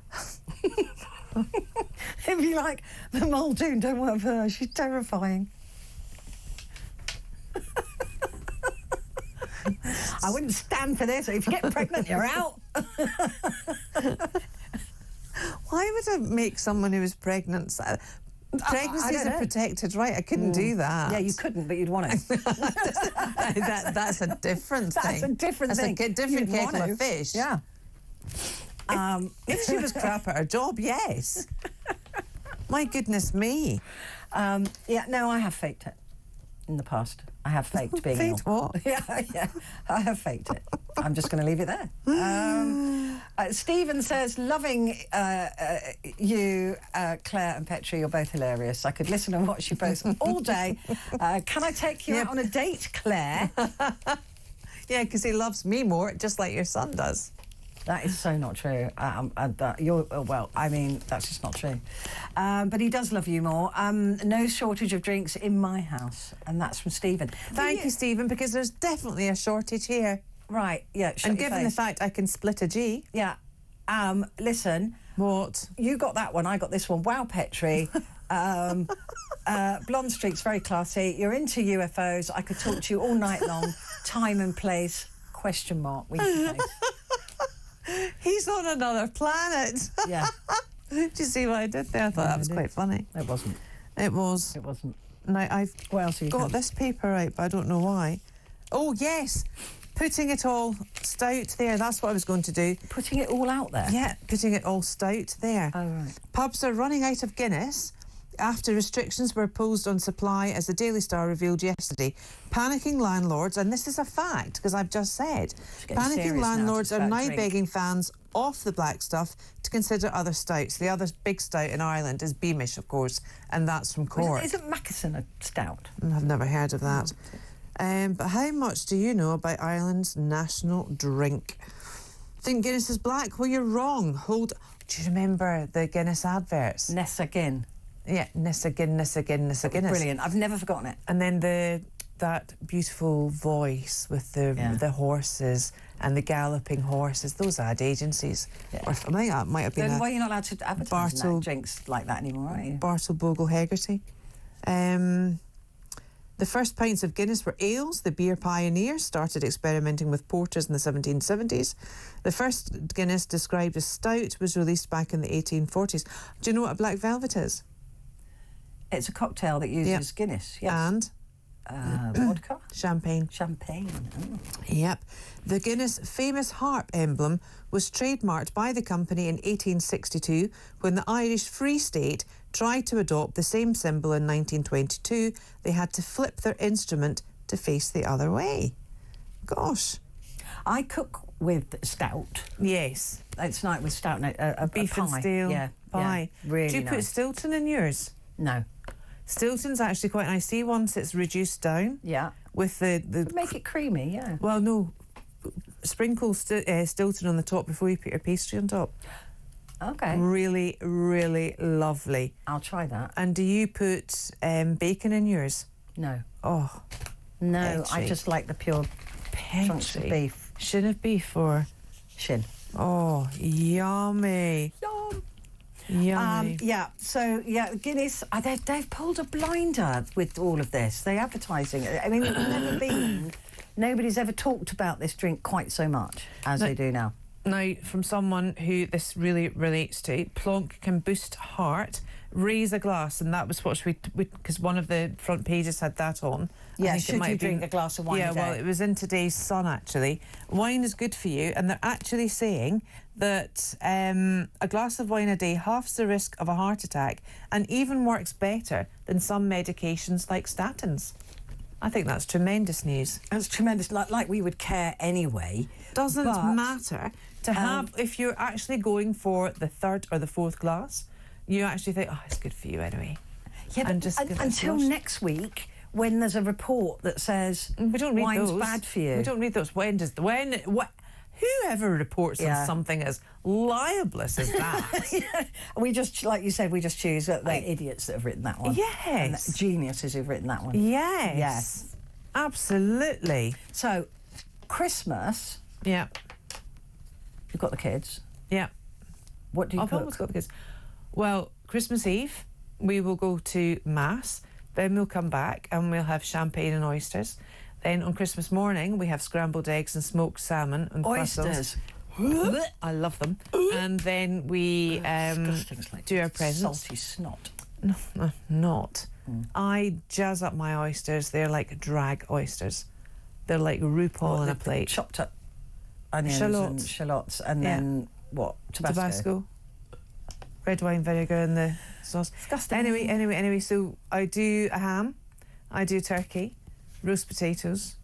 It'd be like the Muldoon, don't work for her. She's terrifying. I wouldn't stand for this. If you get pregnant, you're out. Why would I make someone who is pregnant? Pregnancy is a protected right. I couldn't do that. Yeah, you couldn't, but you'd want it. That's a different thing. That's a different thing. That's a different kettle of fish. Yeah. If she was crap at her job, yes. My goodness me. Yeah, no, I have faked it in the past. I have faked being ill. Faked what? Yeah, I have faked it. I'm just going to leave it there. Stephen says, loving you, Claire and Petrie, you're both hilarious. I could listen and watch you both all day. Can I take you out on a date, Claire? Yeah, because he loves me more, just like your son does. That is so not true. Well, I mean, that's just not true. But he does love you more. No shortage of drinks in my house. And that's from Stephen. Thank you, Stephen, because there's definitely a shortage here. Right, yeah. And given the fact I can split a G. Yeah. Listen. What? You got that one, I got this one. Wow, Petrie. Blonde Street's very classy. You're into UFOs. I could talk to you all night long. Time and place, ? Winky face. He's on another planet. Yeah. Did you see what I did there? I thought that was quite funny. It wasn't. It was. It wasn't. Now, I've What else have you got this paper right, but I don't know why. Oh, yes. Putting it all stout there. That's what I was going to do. Putting it all out there? Yeah, putting it all stout there. Oh, right. Pubs are running out of Guinness after restrictions were imposed on supply, as the Daily Star revealed yesterday. Panicking landlords, and this is a fact, because I've just said, panicking landlords are now begging fans off the black stuff to consider other stouts. The other big stout in Ireland is Beamish, of course, and that's from Cork. Isn't Mackeson a stout? I've never heard of that. But how much do you know about Ireland's national drink? Think Guinness is black? Well, you're wrong. Do you remember the Guinness adverts? Nessagin. Yeah, Nessagin. Brilliant. I've never forgotten it. And then that beautiful voice with the horses and the galloping horses. Those ad agencies. Yeah. Or, I think that might have been. Then why are you not allowed to advertise drinks like that anymore, are you? Bartle Bogle Hegarty. The first pints of Guinness were ales. The beer pioneers started experimenting with porters in the 1770s. The first Guinness, described as stout, was released back in the 1840s. Do you know what a black velvet is? It's a cocktail that uses Guinness, yes. And? Vodka? Champagne. Champagne. Oh. Yep. The Guinness famous harp emblem was trademarked by the company in 1862 when the Irish Free State tried to adopt the same symbol in 1922. They had to flip their instrument to face the other way. Gosh. I cook with stout. Yes. It's nice with stout and a Beef and pie. stale pie. Yeah, really Do you put nice. Stilton in yours? No. Stilton's actually quite nice. See, once it's reduced down. Yeah. With the Make it creamy, yeah. well, no. Sprinkle Stilton on the top before you put your pastry on top. Okay. Really, really lovely. I'll try that. And do you put bacon in yours? No. Oh, No, I Petrie. just like the pure chunks of Petrie. beef. Shin of beef or... Shin. Oh, yummy. Yum. Yummy. Yeah, so, yeah, Guinness, they've pulled a blinder with all of this. They're advertising it. I mean, it's never been... Nobody's ever talked about this drink quite so much as they do now. Now, from someone who this really relates to, plonk can boost heart, raise a glass, and that was what we because one of the front pages had that on. Yeah, I think it should might you have been- drink a glass of wine Yeah, a day? well, it was in today's Sun, actually. Wine is good for you, and they're actually saying that a glass of wine a day halves the risk of a heart attack and even works better than some medications like statins. I think that's tremendous news. That's tremendous, like we would care anyway. Doesn't But, matter to have, if you're actually going for the third or the fourth glass, you actually think, oh, it's good for you anyway. Yeah, And but just give it a until flush. next week, when there's a report that says We don't read wine's those. bad for you. We don't read those. Whoever reports on Yeah. something as libelous as that? We just, like you said, we just choose that they're idiots that have written that one. And Yes. geniuses who've written that one. Yes. Yes. Absolutely. So, Christmas, Yeah. you've got the kids. Yeah. What do you I've cook? always got the kids. Well, Christmas Eve, we will go to Mass. Then we'll come back and we'll have champagne and oysters. Then on Christmas morning, we have scrambled eggs and smoked salmon and Oysters. croissants. I love them. And then we Disgusting, it's like do our presents. salty snot. No, not. I jazz up my oysters. They're like drag oysters. They're like RuPaul on a plate. Chopped up onions and shallots, and Yeah. then what? Tabasco. Red wine vinegar in the sauce. Disgusting. Anyway, so I do a ham, I do turkey, roast potatoes,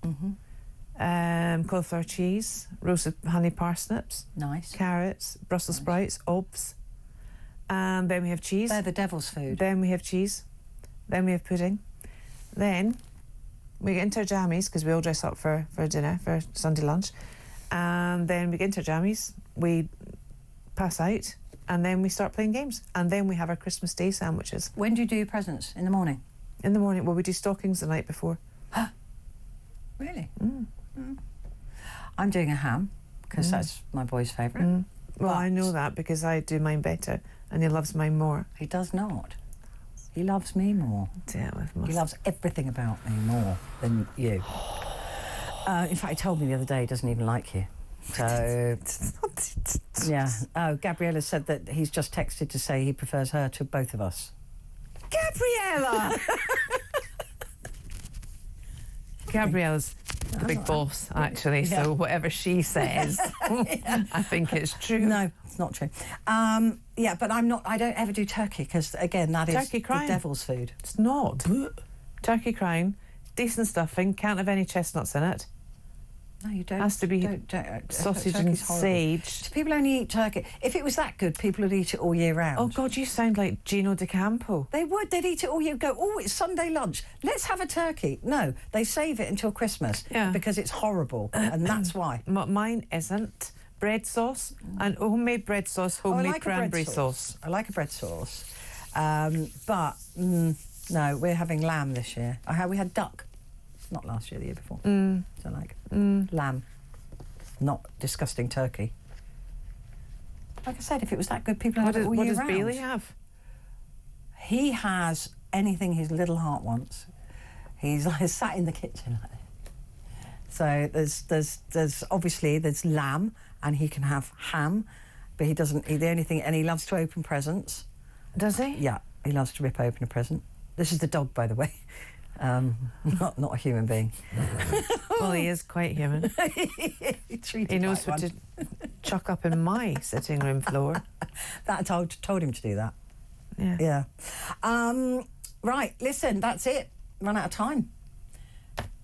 cauliflower cheese, roasted honey parsnips, Nice. carrots, Brussels sprouts, obs. And then we have cheese. They're the devil's food. Then we have cheese. Then we have pudding. Then we get into our jammies because we all dress up for dinner, for Sunday lunch. And then we get into our jammies, we pass out, and then we start playing games. And then we have our Christmas Day sandwiches. When do you do your presents? In the morning? In the morning, well, we do stockings the night before. Really? I'm doing a ham, because that's my boy's favourite. Well, I But- know that because I do mine better, and he loves mine more. He does not. He loves me more. Yeah, with He loves everything about me more than you. In fact, he told me the other day he doesn't even like you. So, yeah. Oh, Gabriella said that he's just texted to say he prefers her to both of us. Gabriella! Gabriella's the big boss, actually, Yeah. so whatever she says, I think it's true. No, it's not true. Yeah, but I don't ever do turkey because, again, that is Turkey the crime. devil's food. It's not. Turkey crown, decent stuffing, can't have any chestnuts in it. No, you don't. Has to be sausage and turkey's horrible. sage. People only eat turkey. If it was that good, people would eat it all year round. Oh, God, you sound like Gino De Campo. They would. They'd eat it all year. Go, oh, it's Sunday lunch. Let's have a turkey. No, they save it until Christmas because it's horrible, and that's why. Mine isn't. Bread sauce and homemade bread sauce, homemade I like cranberry a bread sauce. I like a bread sauce, but no, we're having lamb this year. We had duck, not last year, the year before. So like lamb, not disgusting turkey. Like I said, if it was that good, people would have it all What year does round. Bailey have? He has anything his little heart wants. He's like sat in the kitchen like this. So there's obviously there's lamb, and he can have ham, but he doesn't eat the only thing, and he loves to open presents. Does he? Yeah, he loves to rip open a present. This is the dog, by the way. Not a human being. Well, he is quite human. He knows what to chuck up in my sitting room floor. That told him to do that. Yeah. Yeah. Right, listen, that's it. Run out of time.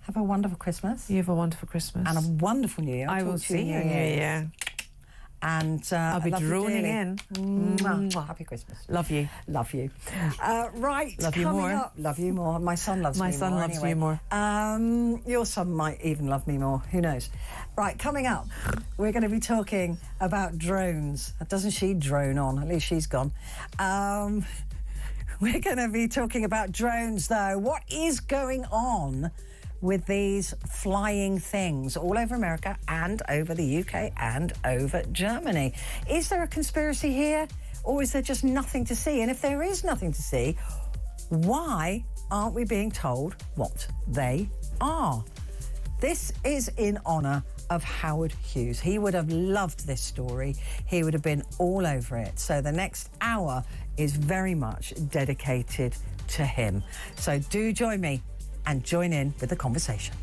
Have a wonderful Christmas. You have a wonderful Christmas. And a wonderful New Year. I will see you in New Year. And I'll be droning in. Mwah. Happy Christmas. Love you. Love you. Right. Love you more. Up, love you more. My son loves me more. My son loves anyway. you more. Your son might even love me more. Who knows? Right, coming up, we're going to be talking about drones. Doesn't she drone on? At least she's gone. We're going to be talking about drones, though. What is going on with these flying things all over America and over the UK and over Germany? Is there a conspiracy here, or is there just nothing to see? And if there is nothing to see, why aren't we being told what they are? This is in honour of Howard Hughes. He would have loved this story. He would have been all over it. So the next hour is very much dedicated to him. So do join me and join in with the conversation.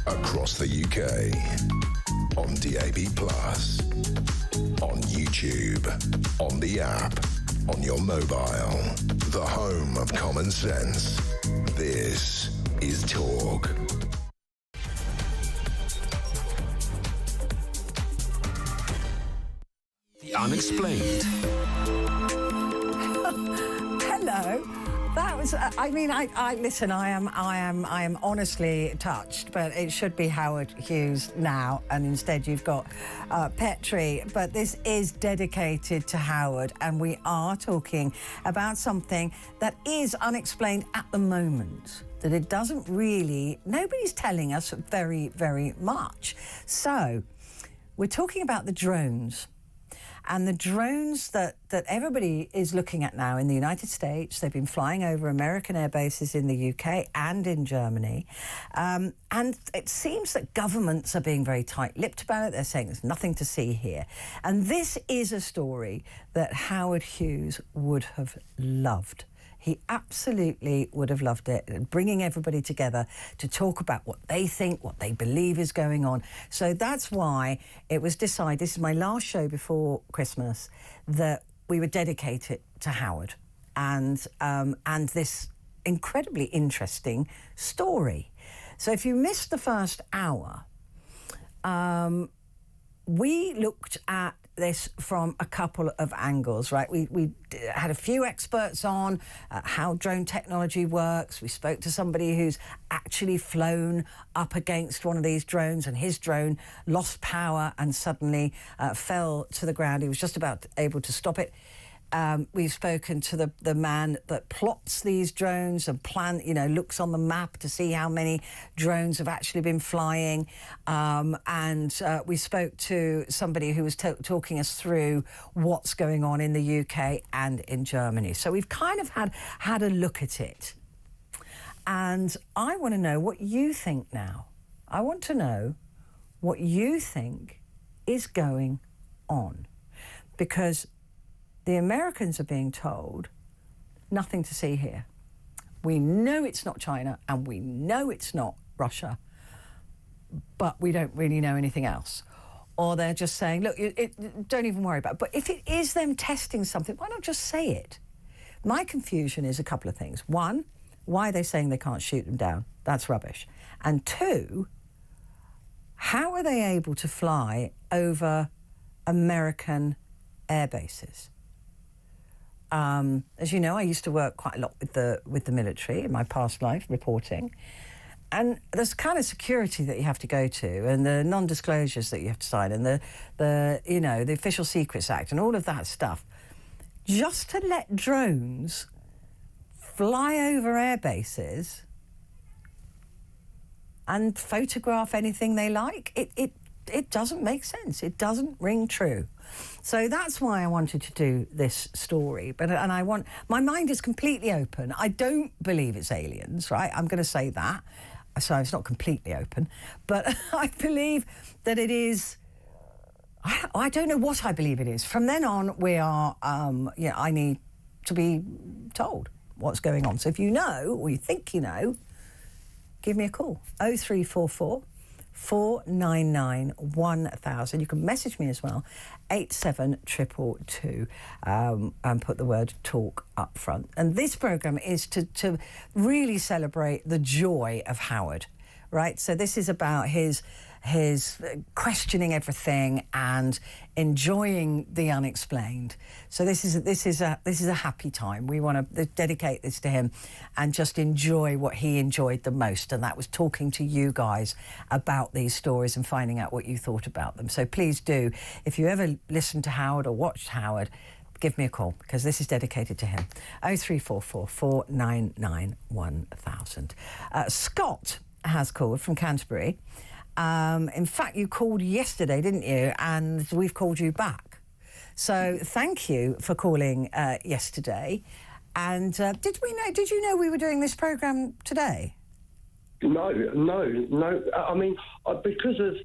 Across the UK, on DAB+, on YouTube, on the app, on your mobile, the home of common sense. This is Talk. The Unexplained. Hello. That was. I listen. I am honestly touched. But it should be Howard Hughes now, and instead you've got Petrie. But this is dedicated to Howard, and we are talking about something that is unexplained at the moment. That it doesn't really. Nobody's telling us very, very much. So, we're talking about the drones. And the drones that everybody is looking at now in the United States, they've been flying over American air bases in the UK and in Germany. And it seems that governments are being very tight-lipped about it. They're saying there's nothing to see here. And this is a story that Howard Hughes would have loved. He absolutely would have loved it, bringing everybody together to talk about what they think, what they believe is going on. So that's why it was decided, this is my last show before Christmas, that we would dedicate it to Howard and this incredibly interesting story. So if you missed the first hour, we looked at this from a couple of angles, right? We had a few experts on how drone technology works. We spoke to somebody who's actually flown up against one of these drones, and his drone lost power and suddenly fell to the ground. He was just about able to stop it. We've spoken to the man that plots these drones and looks on the map to see how many drones have actually been flying. And we spoke to somebody who was talking us through what's going on in the UK and in Germany. So we've kind of had a look at it. And I want to know what you think now. I want to know what you think is going on. Because the Americans are being told, nothing to see here. We know it's not China and we know it's not Russia, but we don't really know anything else. Or they're just saying, look, don't even worry about it. But if it is them testing something, why not just say it? My confusion is a couple of things. One, why are they saying they can't shoot them down? That's rubbish. And two, how are they able to fly over American air bases? As you know, I used to work quite a lot with the military in my past life, reporting. And there's kind of security that you have to go to, and the non-disclosures that you have to sign, and the Official Secrets Act, and all of that stuff. Just to let drones fly over air bases and photograph anything they like, it doesn't make sense. It doesn't ring true. So that's why I wanted to do this story. My mind is completely open. I don't believe it's aliens, right? I'm going to say that. So it's not completely open. But I believe that it is... I don't know what I believe it is. From then on, we are... I need to be told what's going on. So if you know, or you think you know, give me a call. 0344 499 1000. You can message me as well, 87222, and put the word talk up front. And this programme is to really celebrate the joy of Howard, right? So this is about his questioning everything and enjoying the unexplained. So this is a happy time. We want to dedicate this to him and just enjoy what he enjoyed the most, and that was talking to you guys about these stories and finding out what you thought about them. So please do, if you ever listened to Howard or watched Howard, give me a call, because this is dedicated to him. 0344 499 1000. Scott has called from Canterbury. In fact, you called yesterday, didn't you? And we've called you back. So thank you for calling yesterday. And did you know we were doing this programme today? No. I mean, because of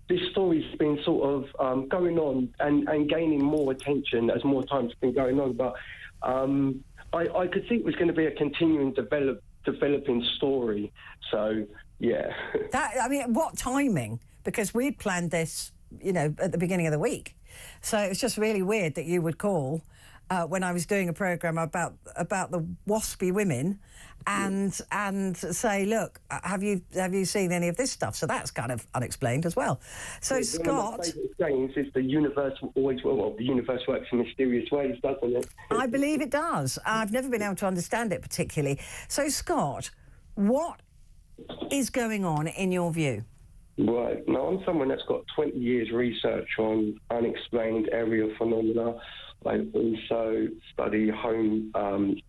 this story's been sort of going on and gaining more attention as more time's been going on. But I could see it was going to be a continuing developing story. So... yeah. What timing? Because we'd planned this, at the beginning of the week. So it's just really weird that you would call when I was doing a programme about the waspy women and say, look, have you seen any of this stuff? So that's kind of unexplained as well. So Scott... One of my favourite sayings is the universe the universe works in mysterious ways, doesn't it? I believe it does. I've never been able to understand it particularly. So Scott, what is going on in your view? Right. Now, I'm someone that's got 20 years research on unexplained aerial phenomena. I also study home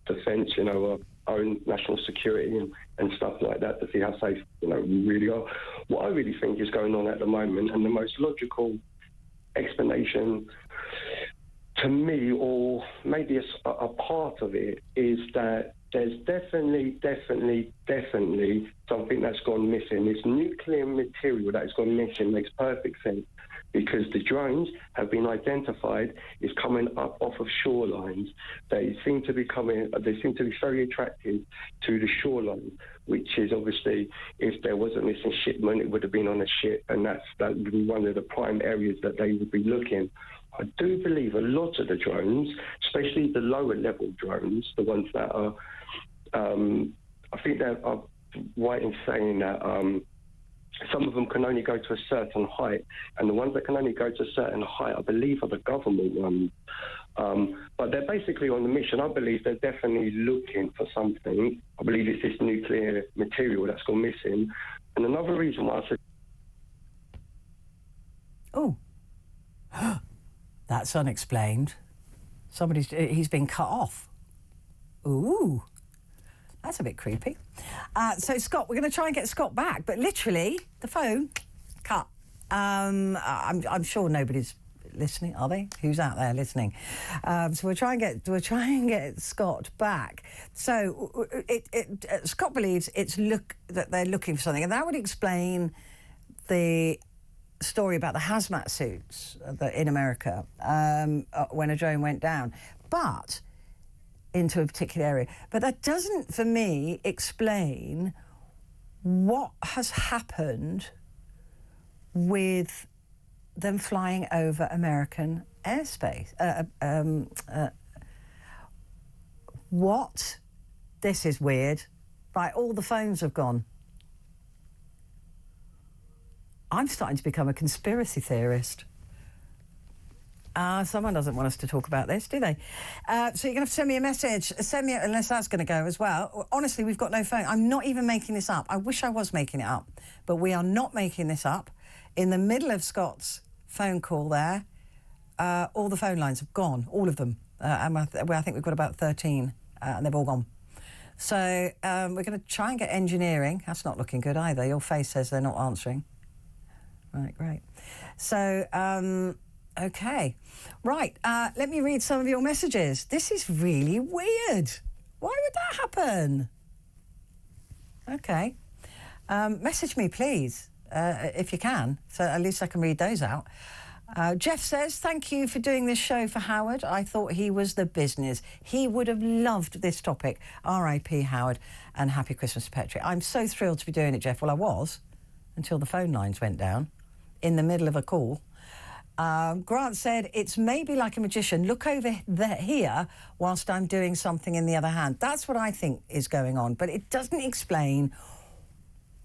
defence, our own national security and stuff like that, to see how safe, we really are. What I really think is going on at the moment, and the most logical explanation to me, or maybe a part of it, is that there's definitely something that's gone missing. This nuclear material that has gone missing makes perfect sense, because the drones have been identified as coming up off of shorelines. They seem to be very attractive to the shoreline, which is obviously, if there was a missing shipment, it would have been on a ship, and that would be one of the prime areas that they would be looking. I do believe a lot of the drones, especially the lower level drones, the ones that are, I think they are right in saying that some of them can only go to a certain height, and the ones that can only go to a certain height, I believe, are the government ones. But they're basically on the mission. I believe they're definitely looking for something. I believe it's this nuclear material that's gone missing. And another reason why I said... Oh, that's unexplained. He's been cut off. Ooh, that's a bit creepy. So, Scott, we're going to try and get Scott back, but literally, the phone, cut. I'm sure nobody's listening, are they? Who's out there listening? So we'll try and get Scott back. So Scott believes that they're looking for something, and that would explain the story about the hazmat suits in America when a drone went down, but into a particular area. But that doesn't, for me, explain what has happened with them flying over American airspace. What? This is weird. Right, all the phones have gone. I'm starting to become a conspiracy theorist. Someone doesn't want us to talk about this, do they? So you're going to have to send me a message. Unless that's going to go as well. Honestly, we've got no phone. I'm not even making this up. I wish I was making it up. But we are not making this up. In the middle of Scott's phone call there, all the phone lines have gone, all of them. And I think we've got about 13, and they've all gone. So we're going to try and get engineering. That's not looking good either. Your face says they're not answering. Right, great. So, OK. Right, let me read some of your messages. This is really weird. Why would that happen? OK. Message me, please, if you can, so at least I can read those out. Jeff says, thank you for doing this show for Howard. I thought he was the business. He would have loved this topic. R.I.P. Howard, and happy Christmas to Petrie. I'm so thrilled to be doing it, Jeff. Well, I was, until the phone lines went down in the middle of a call. Grant said, it's maybe like a magician. Look over here whilst I'm doing something in the other hand. That's what I think is going on. But it doesn't explain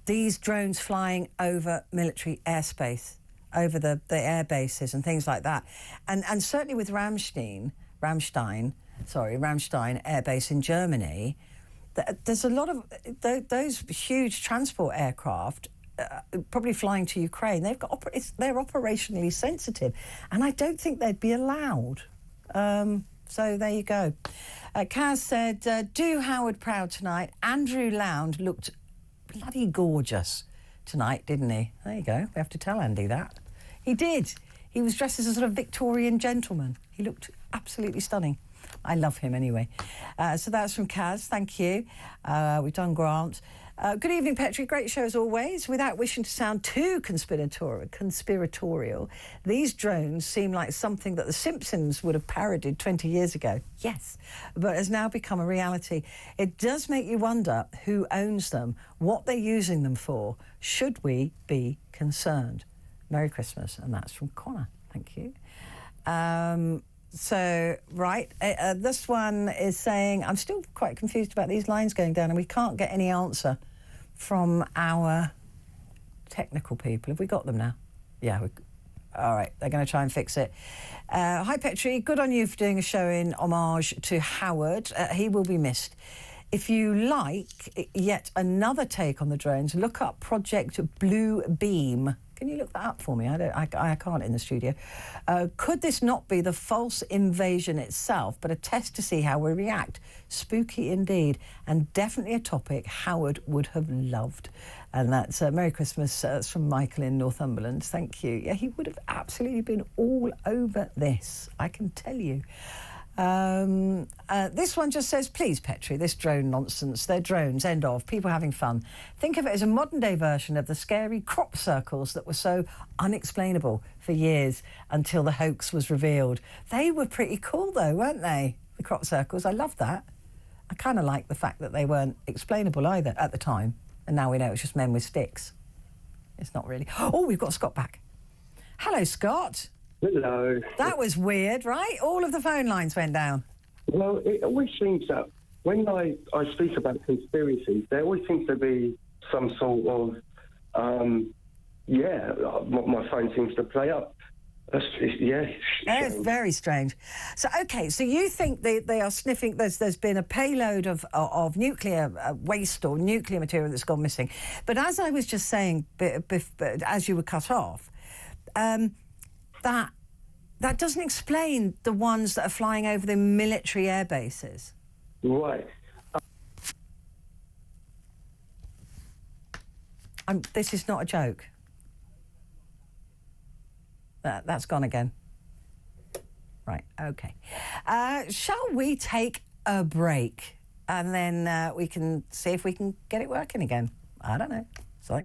these drones flying over military airspace, over the air bases and things like that. And certainly with Ramstein Air Base in Germany, there's a lot of those huge transport aircraft probably flying to Ukraine. They're operationally sensitive, and I don't think they'd be allowed. So there you go. Kaz said, do Howard proud tonight. Andrew Lound looked bloody gorgeous tonight, didn't he? There you go. We have to tell Andy that. He did. He was dressed as a sort of Victorian gentleman. He looked absolutely stunning. I love him anyway. So that's from Kaz. Thank you. We've done Grant. Good evening, Petrie. Great show as always. Without wishing to sound too conspiratorial, these drones seem like something that The Simpsons would have parodied 20 years ago. Yes, but has now become a reality. It does make you wonder who owns them, what they're using them for. Should we be concerned? Merry Christmas. And that's from Connor. Thank you. This one is saying, I'm still quite confused about these lines going down, and we can't get any answer from our technical people. Have we got them now? Yeah. All right, they're going to try and fix it. Hi, Petrie. Good on you for doing a show in homage to Howard. He will be missed. If you like yet another take on the drones, look up Project Blue Beam. Can you look that up for me? I can't in the studio. Could this not be the false invasion itself, but a test to see how we react? Spooky indeed, and definitely a topic Howard would have loved. And that's Merry Christmas from Michael in Northumberland. Thank you. Yeah, he would have absolutely been all over this, I can tell you. This one just says, please, Petrie, this drone nonsense. They're drones, end of. People having fun. Think of it as a modern-day version of the scary crop circles that were so unexplainable for years until the hoax was revealed. They were pretty cool, though, weren't they? The crop circles. I love that. I kind of like the fact that they weren't explainable either at the time. And now we know it's just men with sticks. It's not really. Oh, we've got Scott back. Hello, Scott. Hello. That was weird, right? All of the phone lines went down. Well, it always seems that when I speak about conspiracies, there always seems to be some sort of Yeah, my phone seems to play up. It's very strange. So, okay, so you think they are sniffing, there's been a payload of nuclear waste or nuclear material that's gone missing. But as I was just saying, as you were cut off, that doesn't explain the ones that are flying over the military air bases. Right. This is not a joke. That's gone again. Right, okay. Shall we take a break? And then we can see if we can get it working again. I don't know. Sorry.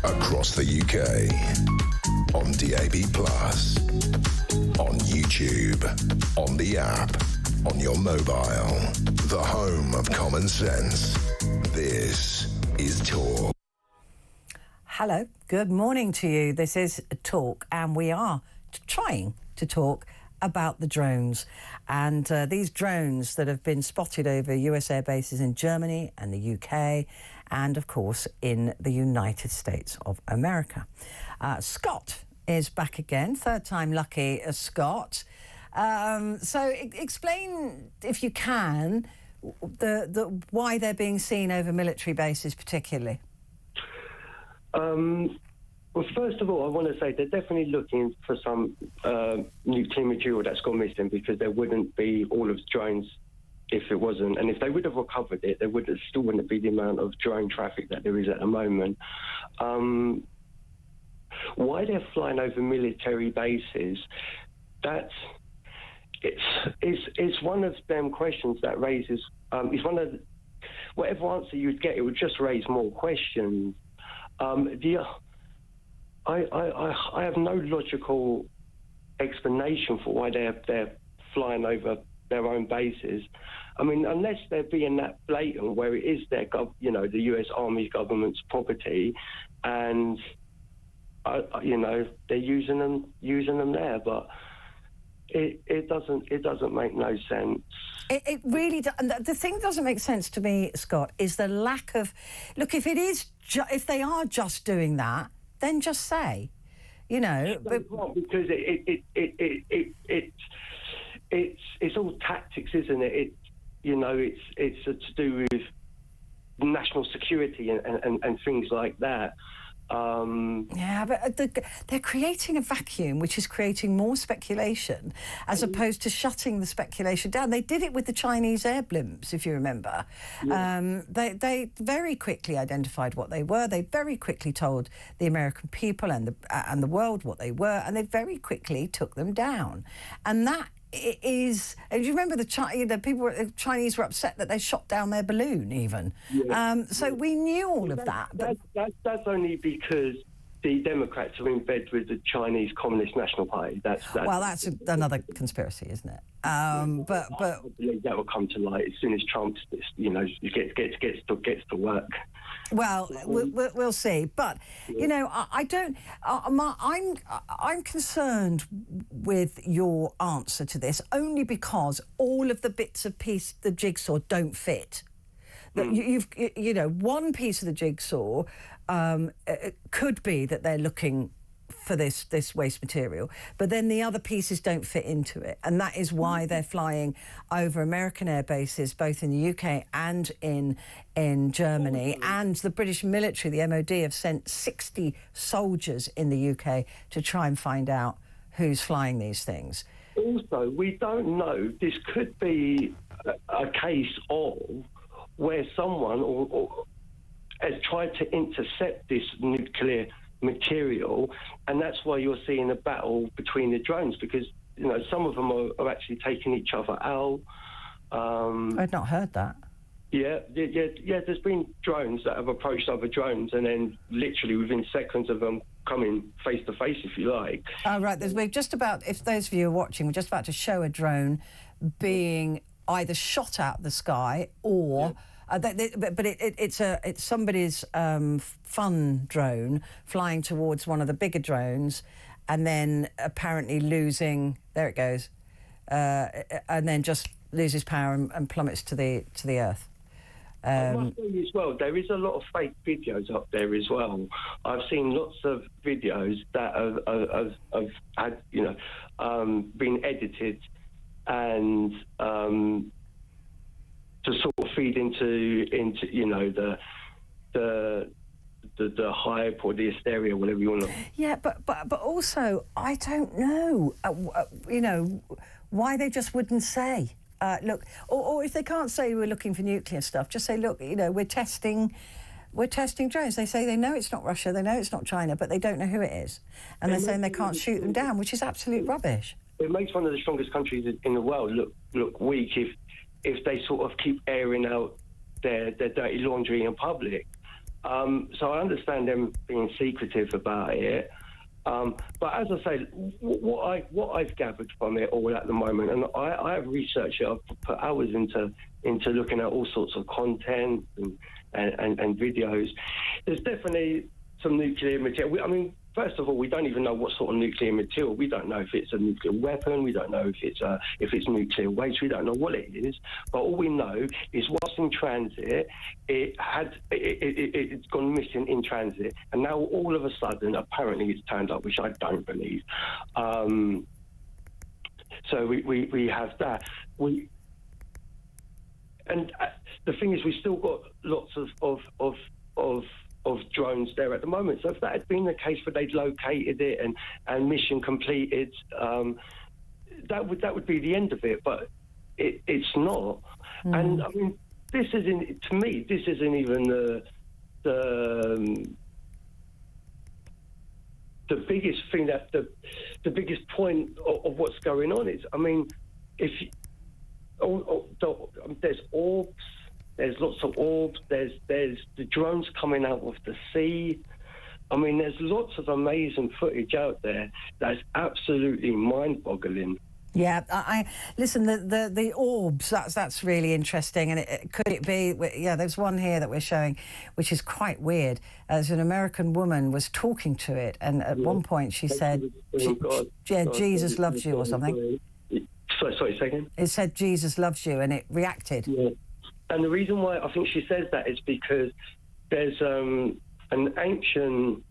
Across the UK, on DAB+, on YouTube, on the app, on your mobile, the home of common sense. This is Talk. Hello, good morning to you. This is Talk, and we are trying to talk about the drones. And these drones that have been spotted over US air bases in Germany and the UK, and of course in the United States of America. Scott is back again, third time lucky, Scott. So explain, if you can, why they're being seen over military bases particularly. Well, first of all, I want to say they're definitely looking for some nuclear material that's gone missing, because there wouldn't be all of the drones if it wasn't. And if they would have recovered it, there still wouldn't be the amount of drone traffic that there is at the moment. Why they're flying over military bases, it's one of them questions that raises, it's one of, whatever answer you'd get, it would just raise more questions. I have no logical explanation for why they're flying over their own bases. I mean, unless they're being that blatant, where it is their, the U.S. Army government's property, and they're using them there, but it doesn't make no sense. It really does. The thing that doesn't make sense to me, Scott, is the lack of look. If it is, if they are just doing that, then just say, But because it's all tactics, isn't it? It's to do with national security and things like that. Yeah, but they're creating a vacuum which is creating more speculation as opposed to shutting the speculation down. They did it with the Chinese air blimps, if you remember. Yeah. They very quickly identified what they were. They very quickly told the American people and the world what they were, and they very quickly took them down. And that is, do you remember the Chinese were upset that they shot down their balloon even? Yeah. So we knew all of that. That's only because the Democrats are in bed with the Chinese Communist National Party. That's another conspiracy, isn't it? But I believe that will come to light as soon as Trump, gets to work. Well, we'll see. But I don't. I'm concerned with your answer to this only because all of the bits of the jigsaw don't fit. That one piece of the jigsaw could be that they're looking for this waste material, but then the other pieces don't fit into it, and that is why they're flying over American air bases, both in the UK and in Germany. And the British military, the MOD, have sent 60 soldiers in the UK to try and find out who's flying these things. Also, we don't know. This could be a case of where someone or has tried to intercept this nuclear material, and that's why you're seeing a battle between the drones, because some of them are actually taking each other out. I'd not heard that. Yeah. There's been drones that have approached other drones, and then literally within seconds of them coming face to face, if you like. Oh, right. We're just about, if those of you are watching, we're just about to show a drone being either shot out of the sky or. But it's somebody's fun drone flying towards one of the bigger drones, and then apparently losing. There it goes, and then just loses power and plummets to the earth. I must say as well, there is a lot of fake videos up there as well. I've seen lots of videos that have had been edited and. To sort of feed into the hype or the hysteria, whatever you want to. Yeah, but also I don't know, why they just wouldn't say. Look, or if they can't say we're looking for nuclear stuff, just say, look, we're testing drones. They say they know it's not Russia, they know it's not China, but they don't know who it is, and they're saying they can't shoot them down, which is absolute rubbish. It makes one of the strongest countries in the world look weak if they sort of keep airing out their dirty laundry in public. So I understand them being secretive about it. But as I say, what I've gathered from it all at the moment, and I have researched it, I've put hours into looking at all sorts of content and videos. There's definitely some nuclear material. First of all, we don't even know what sort of nuclear material. We don't know if it's a nuclear weapon. We don't know if it's nuclear waste. We don't know what it is. But all we know is whilst in transit, it's gone missing in transit, and now all of a sudden, apparently, it's turned up, which I don't believe. So we have that. And the thing is, we still got lots of drones there at the moment. So if that had been the case where they'd located it and mission completed, that would be the end of it. But it's not. And this isn't, to me, this isn't even the biggest thing, that the biggest point of what's going on is, there's orbs. There's lots of orbs. There's the drones coming out of the sea. There's lots of amazing footage out there that's absolutely mind-boggling. Yeah, I listen. The orbs. That's really interesting. And could it be? Yeah, there's one here that we're showing, which is quite weird. As an American woman was talking to it, and at one point she said, "Jesus loves you" or something. Sorry, second. It said "Jesus loves you," and it reacted. Yeah. And the reason why I think she says that is because there's an ancient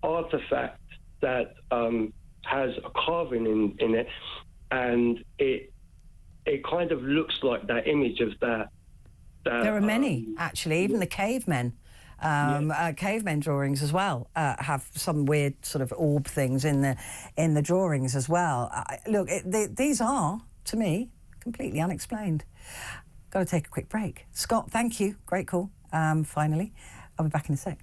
artifact that has a carving in it, and it kind of looks like that image of that. There are many, actually, even the cavemen Cavemen drawings as well have some weird sort of orb things in the drawings as well. Look, these are, to me, completely unexplained. Got to take a quick break. Scott, thank you. Great call. Finally. I'll be back in a sec.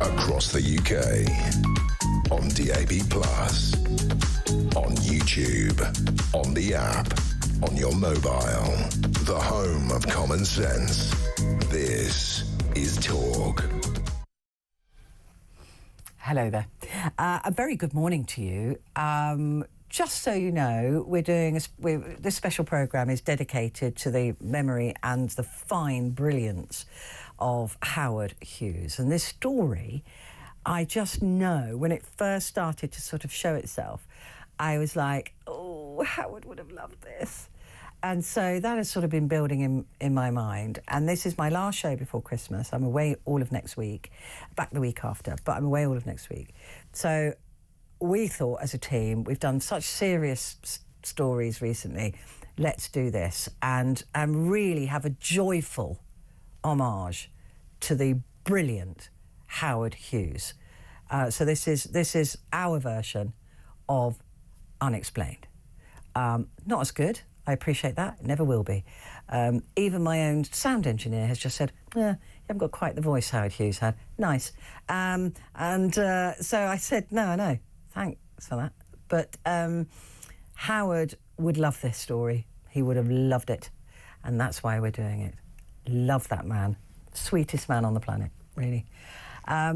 Across the UK, on DAB+, on YouTube, on the app, on your mobile, the home of common sense. This is Talk. Hello there. A very good morning to you. Just so you know, we're doing this special programme is dedicated to the memory and the fine brilliance of Howard Hughes. And this story, I just know, when it first started to sort of show itself, I was like, oh, Howard would have loved this. And so that has sort of been building in my mind. And this is my last show before Christmas. I'm away all of next week, back the week after, but I'm away all of next week. So we thought as a team, we've done such serious stories recently, let's do this and really have a joyful homage to the brilliant Howard Hughes. So this is our version of Unexplained. Not as good, I appreciate that, it never will be. Even my own sound engineer has just said, you haven't got quite the voice Howard Hughes had. Nice. So I said, no, thanks for that. But Howard would love this story. He would have loved it. And that's why we're doing it. Love that man. Sweetest man on the planet, really.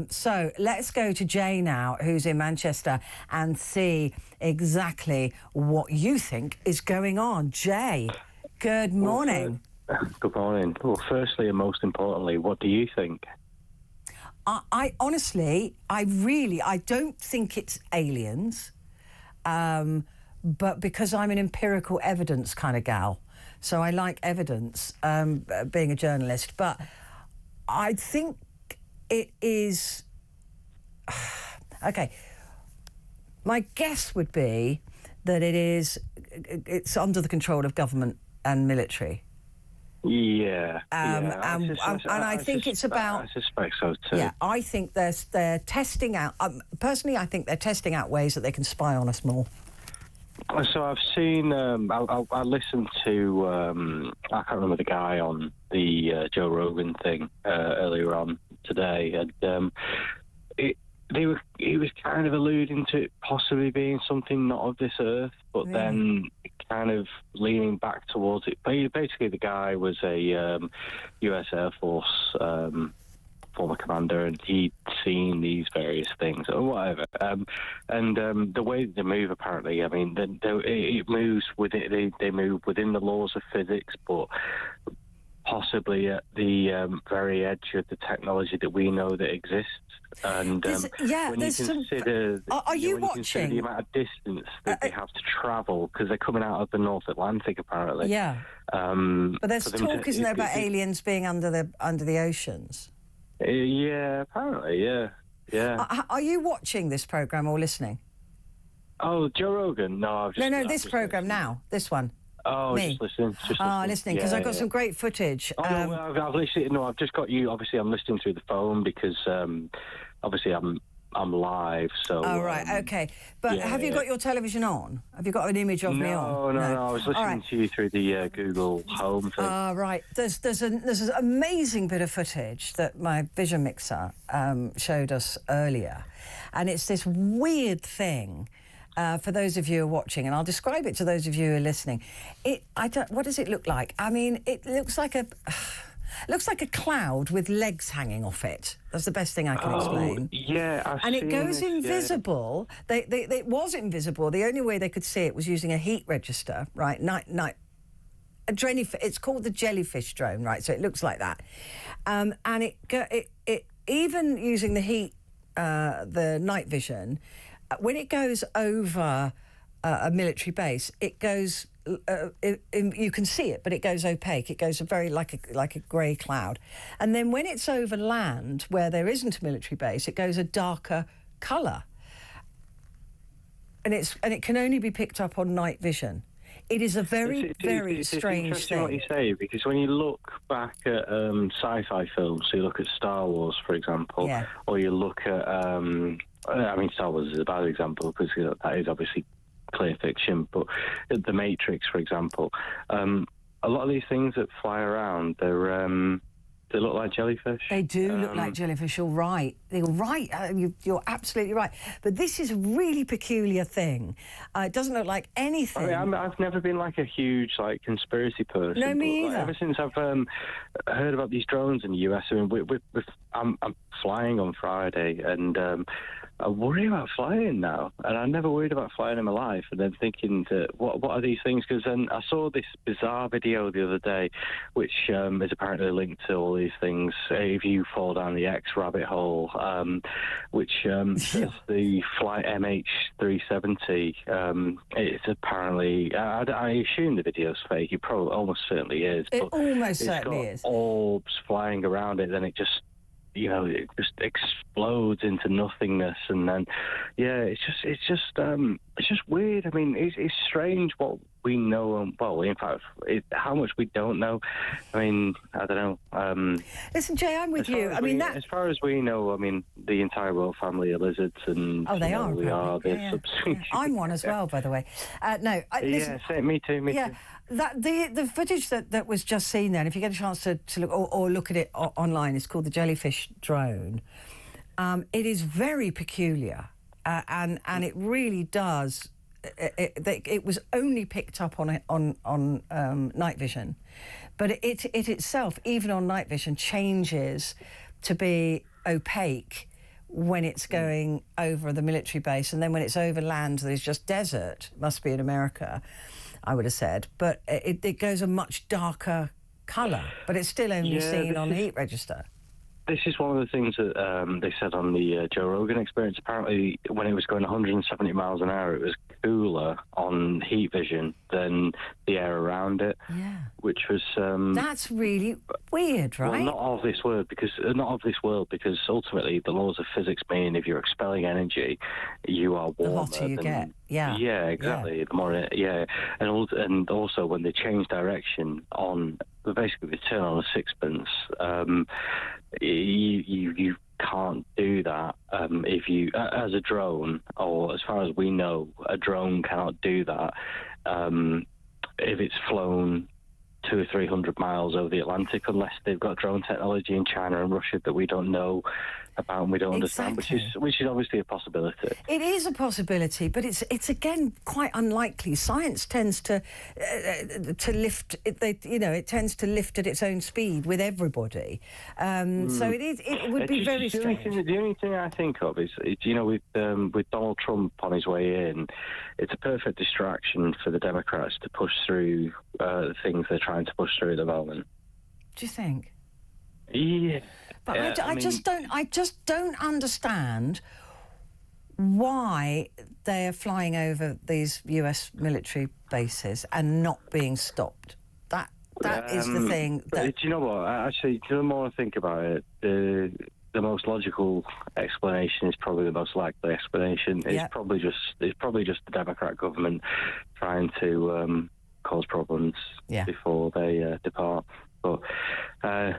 So let's go to Jay now, who's in Manchester, and see exactly what you think is going on. Jay, good morning. Good morning. Well, firstly and most importantly, what do you think? I honestly, I don't think it's aliens, but because I'm an empirical evidence kind of gal, so I like evidence, being a journalist, but I think it is... OK, my guess would be that it's under the control of government and military. Yeah. And I think it's about... I suspect so too. Yeah, I think they're testing out... personally, I think they're testing out ways that they can spy on us more. So I've seen... I listened to... I can't remember the guy on the Joe Rogan thing earlier on today, and he was kind of alluding to it possibly being something not of this earth, but then kind of leaning back towards it. Basically, the guy was a U.S. Air Force former commander, and he'd seen these various things or whatever. And the way they move, apparently, I mean, it moves within. They move within the laws of physics, but possibly at the very edge of the technology that we know that exists. And when you consider, are you watching? You consider the amount of distance that they have to travel, because they're coming out of the North Atlantic, apparently. Yeah. But there's talk, isn't there, about aliens being under the oceans? Yeah, apparently, yeah. Are you watching this program or listening? Oh, Joe Rogan? No, this program now. This one. Oh, Me. just listening, because I've got some great footage. Oh, I've listened. No, I've just got you. Obviously, I'm listening through the phone because obviously I'm live. So. Oh right, okay. But have you got your television on? Have you got an image of me on? No. I was listening to you through the Google Home thing. Right. There's an amazing bit of footage that my vision mixer showed us earlier, and it's this weird thing. For those of you who are watching, and I'll describe it to those of you who are listening. What does it look like? I mean, it looks like a cloud with legs hanging off it. That's the best thing I can explain. Yeah, and it goes invisible. Yeah. It was invisible. The only way they could see it was using a heat register, right? It's called the jellyfish drone, right? So it looks like that, and it even using the heat, the night vision. When it goes over a military base, it goes. You can see it, but it goes opaque. It goes very like a grey cloud, and then when it's over land where there isn't a military base, it goes a darker colour. And it can only be picked up on night vision. It is a very strange interesting thing. What you say, because when you look back at sci-fi films, so you look at Star Wars, for example, or you look at Star Wars is a bad example because that is obviously clear fiction, but The Matrix, for example, a lot of these things that fly around, they look like jellyfish. They do look like jellyfish. You're right. You're right. You're absolutely right. But this is a really peculiar thing. It doesn't look like anything. I mean, I've never been like a huge conspiracy person. No, me either. Ever since I've heard about these drones in the US, I mean, I'm flying on Friday, and I worry about flying now, and I never worried about flying in my life. And then thinking, what are these things? Because then I saw this bizarre video the other day, which is apparently linked to all these things. If you fall down the X rabbit hole, which is the flight MH370. It's apparently, I assume the video's fake. It probably almost certainly is. It almost certainly is. Orbs flying around it, then it just. It just explodes into nothingness, and then, it's just weird. I mean, it's strange what we know. Well, in fact, how much we don't know. I mean, I don't know. Listen, Jay, I'm with you. As far as we know, I mean, the entire royal family are lizards, and they are. We are this subspecies. I'm one as well, by the way. Listen, me too. Me too. The footage that was just seen there, and if you get a chance to look or look at it online, it's called the jellyfish drone. It is very peculiar, and it really does. It was only picked up on night vision, but it itself, even on night vision, changes to be opaque when it's going over the military base, and then when it's over land, there's just desert. Must be in America, I would have said, but it goes a much darker colour, but it's still only seen on the heat register. This is one of the things that they said on the Joe Rogan Experience. Apparently, when it was going 170 miles an hour, it was cooler on heat vision than the air around it. Yeah. Which was... That's really weird, right? Well, not of this world, because ultimately the laws of physics mean if you're expelling energy, you are warmer. The hotter you get. Yeah. Yeah, exactly. Yeah. The more... And also when they change direction on... Basically, they turn on a sixpence. You can't do that if you, as a drone, or as far as we know, a drone cannot do that if it's flown 200 or 300 miles over the Atlantic, unless they've got drone technology in China and Russia that we don't know about and we don't understand, which is obviously a possibility. It is a possibility, but it's again quite unlikely. Science tends to lift. It tends to lift at its own speed with everybody. So it would be very strange. The only thing I think of is with Donald Trump on his way in, it's a perfect distraction for the Democrats to push through the things they're trying to push through at the moment. Do you think? Yeah. But I just don't understand why they are flying over these US military bases and not being stopped. That is the thing. Do you know what? Actually, the more I think about it, the most logical explanation is probably the most likely explanation. It's probably just the Democrat government trying to cause problems before they depart. But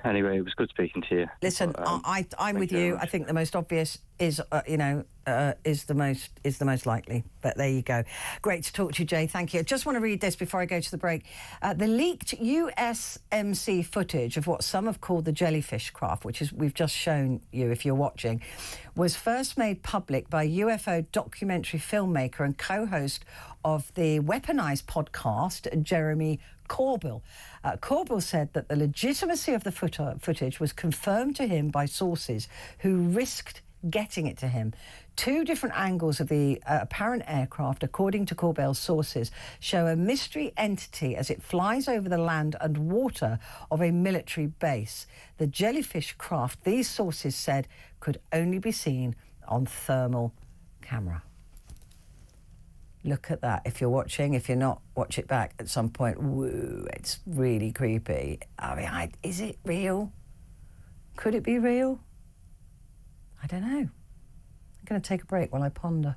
anyway, it was good speaking to you. Listen, I'm with you. I think the most obvious is the most likely. But there you go. Great to talk to you, Jay. Thank you. I just want to read this before I go to the break. The leaked USMC footage of what some have called the jellyfish craft, which is we've just shown you if you're watching, was first made public by UFO documentary filmmaker and co-host of the Weaponized podcast, Jeremy Corbell. Corbell said that the legitimacy of the footage was confirmed to him by sources who risked getting it to him. Two different angles of the apparent aircraft, according to Corbell's sources, show a mystery entity as it flies over the land and water of a military base. The jellyfish craft, these sources said, could only be seen on thermal camera. Look at that. If you're watching, if you're not, watch it back at some point. Woo, it's really creepy. I mean, is it real? Could it be real? I don't know. I'm going to take a break while I ponder.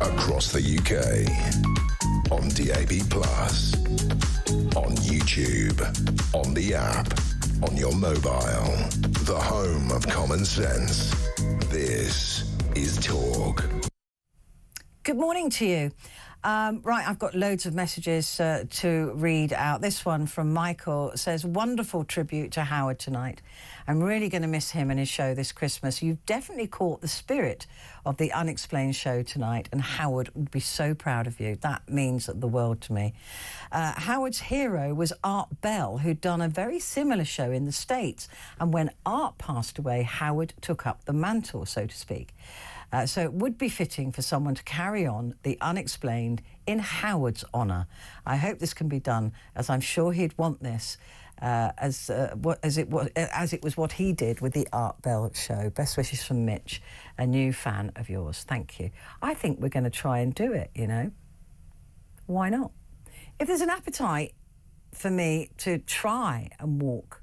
Across the UK, on DAB+, on YouTube, on the app, on your mobile, the home of common sense. This is Talk. Good morning to you. Right, I've got loads of messages to read out. This one from Michael says, wonderful tribute to Howard tonight. I'm really going to miss him and his show this Christmas. You've definitely caught the spirit of the Unexplained show tonight, and Howard would be so proud of you. That means the world to me. Howard's hero was Art Bell, who'd done a very similar show in the States. And when Art passed away, Howard took up the mantle, so to speak. So it would be fitting for someone to carry on the unexplained in Howard's honour. I hope this can be done, as I'm sure he'd want this, as it was what he did with the Art Bell show. Best wishes from Mitch, a new fan of yours. Thank you. I think we're going to try and do it, you know. Why not? If there's an appetite for me to try and walk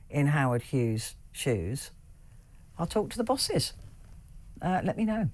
in Howard Hughes' shoes, I'll talk to the bosses. Let me know.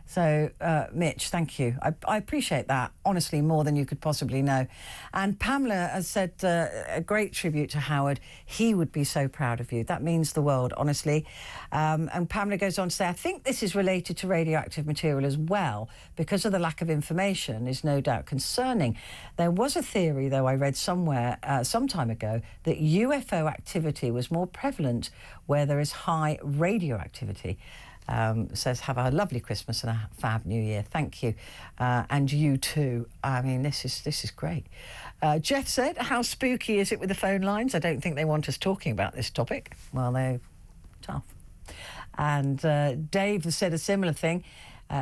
So, Mitch, thank you. I appreciate that, honestly, more than you could possibly know. And Pamela has said a great tribute to Howard. He would be so proud of you. That means the world, honestly. And Pamela goes on to say, I think this is related to radioactive material as well, because of the lack of information is no doubt concerning. There was a theory, though, I read somewhere some time ago, that UFO activity was more prevalent where there is high radioactivity. Says, have a lovely Christmas and a fab New Year. Thank you. And you too. I mean, this is great. Jeff said, how spooky is it with the phone lines? I don't think they want us talking about this topic. Well, they're tough. And Dave has said a similar thing.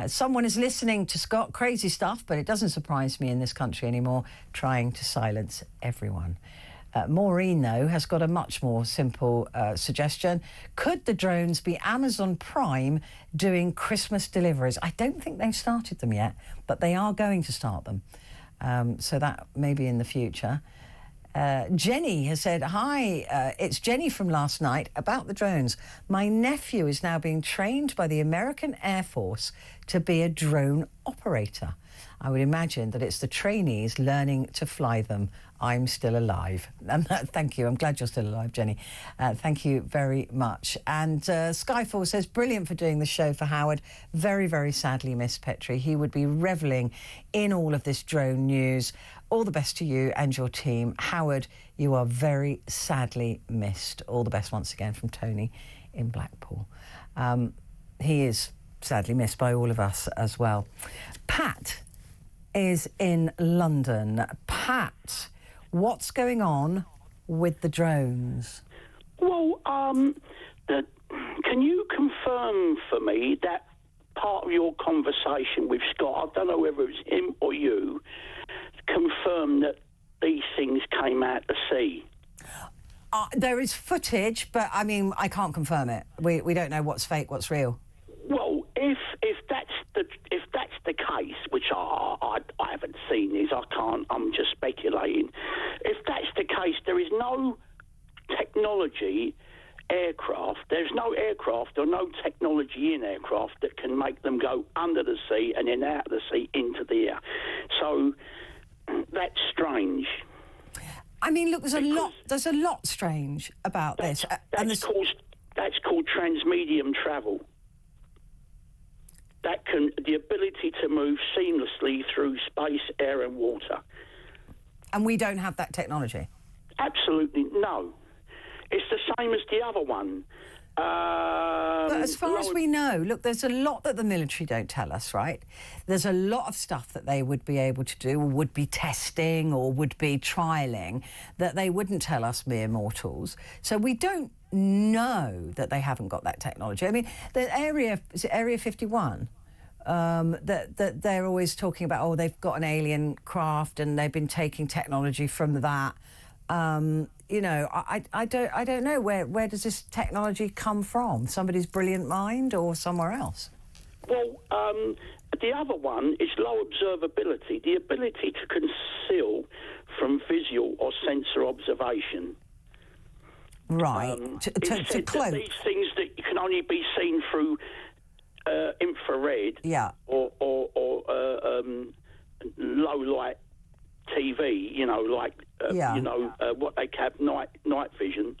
Someone is listening to Scott, crazy stuff, but it doesn't surprise me in this country anymore, trying to silence everyone. Maureen, though, has got a much more simple suggestion. Could the drones be Amazon Prime doing Christmas deliveries? I don't think they've started them yet, but they are going to start them. So that may be in the future. Jenny has said, hi, it's Jenny from last night about the drones. My nephew is now being trained by the American Air Force to be a drone operator. I would imagine that it's the trainees learning to fly them. I'm still alive. And thank you. I'm glad you're still alive, Jenny. Thank you very much. And Skyfall says, brilliant for doing the show for Howard. Very, very sadly missed Petrie. He would be revelling in all of this drone news. All the best to you and your team. Howard, you are very sadly missed. All the best once again from Tony in Blackpool. He is sadly missed by all of us as well. Pat is in London. Pat, what's going on with the drones? Well, can you confirm for me that part of your conversation with Scott, I don't know whether it was him or you, confirmed that these things came out to sea? There is footage, but I mean, I can't confirm it. We don't know what's fake, what's real. Well, if that's the case, which I haven't seen this, I can't. I'm just speculating. If that's the case, there is no technology aircraft. There's no aircraft or no technology in aircraft that can make them go under the sea and then out of the sea into the air. So that's strange. I mean, look, there's a lot strange about this. That's called transmedium travel. The ability to move seamlessly through space, air and water. And we don't have that technology? Absolutely no. It's the same as the other one. But as far as we know, look, there's a lot that the military don't tell us, right? There's a lot of stuff that they would be able to do, or would be testing, or would be trialling, that they wouldn't tell us mere mortals. So we don't know that they haven't got that technology. I mean, the Area 51? That they're always talking about, oh, they've got an alien craft and they've been taking technology from that. You know, I don't know where does this technology come from? Somebody's brilliant mind or somewhere else? Well, the other one is low observability, the ability to conceal from visual or sensor observation. Right, to cloak. These things that can only be seen through infrared, yeah, or low light TV, you know, like what they have night vision.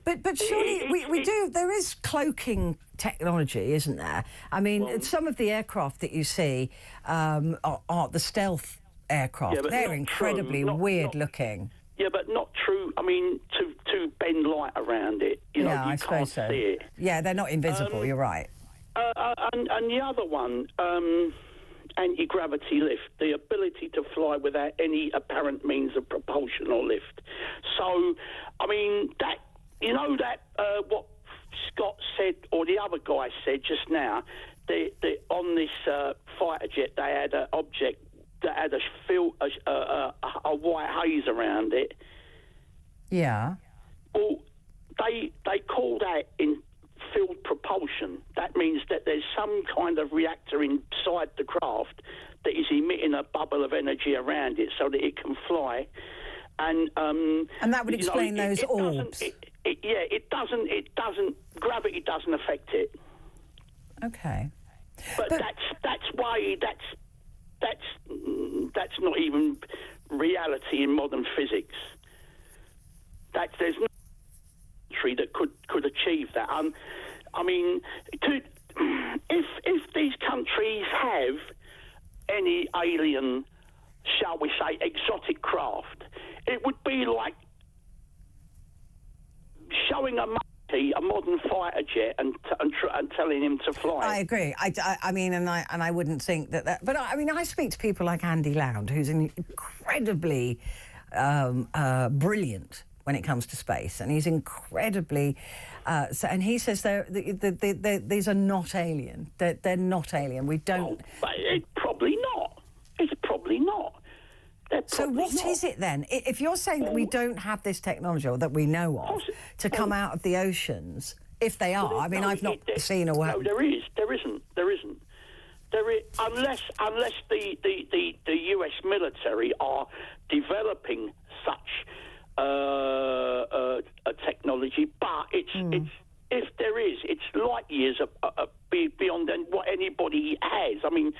But surely we do. There is cloaking technology, isn't there? I mean, some of the aircraft that you see are the stealth aircraft. Yeah, they're incredibly weird looking. Yeah, but not true. I mean, to bend light around it, you know, you can't see it. Yeah, they're not invisible. You're right. And the other one, anti-gravity lift, the ability to fly without any apparent means of propulsion or lift. So, I mean, that you know that what Scott said, or the other guy said just now, on this fighter jet they had an object that had a white haze around it. Yeah. Well, they call that in field propulsion. That means that there's some kind of reactor inside the craft that is emitting a bubble of energy around it so that it can fly. And that would explain those orbs. It doesn't. Gravity doesn't affect it. Okay. But that's why that's not even reality in modern physics. There's no country that could achieve that. I mean, if these countries have any alien, shall we say, exotic craft, it would be like showing a monkey a modern fighter jet and telling him to fly. I agree. I mean, and I wouldn't think that. But I mean, I speak to people like Andy Lound, who's incredibly brilliant when it comes to space, and he's incredibly. And he says these are not alien. They're not alien. We don't. Well, it's probably not. It's probably not. So what is it then? If you're saying that we don't have this technology, or that we know of, to come out of the oceans, if they are, I mean, I've not seen or... No, there isn't. Unless the US military are developing such a technology, but it's if there is, it's light years beyond what anybody has. I mean,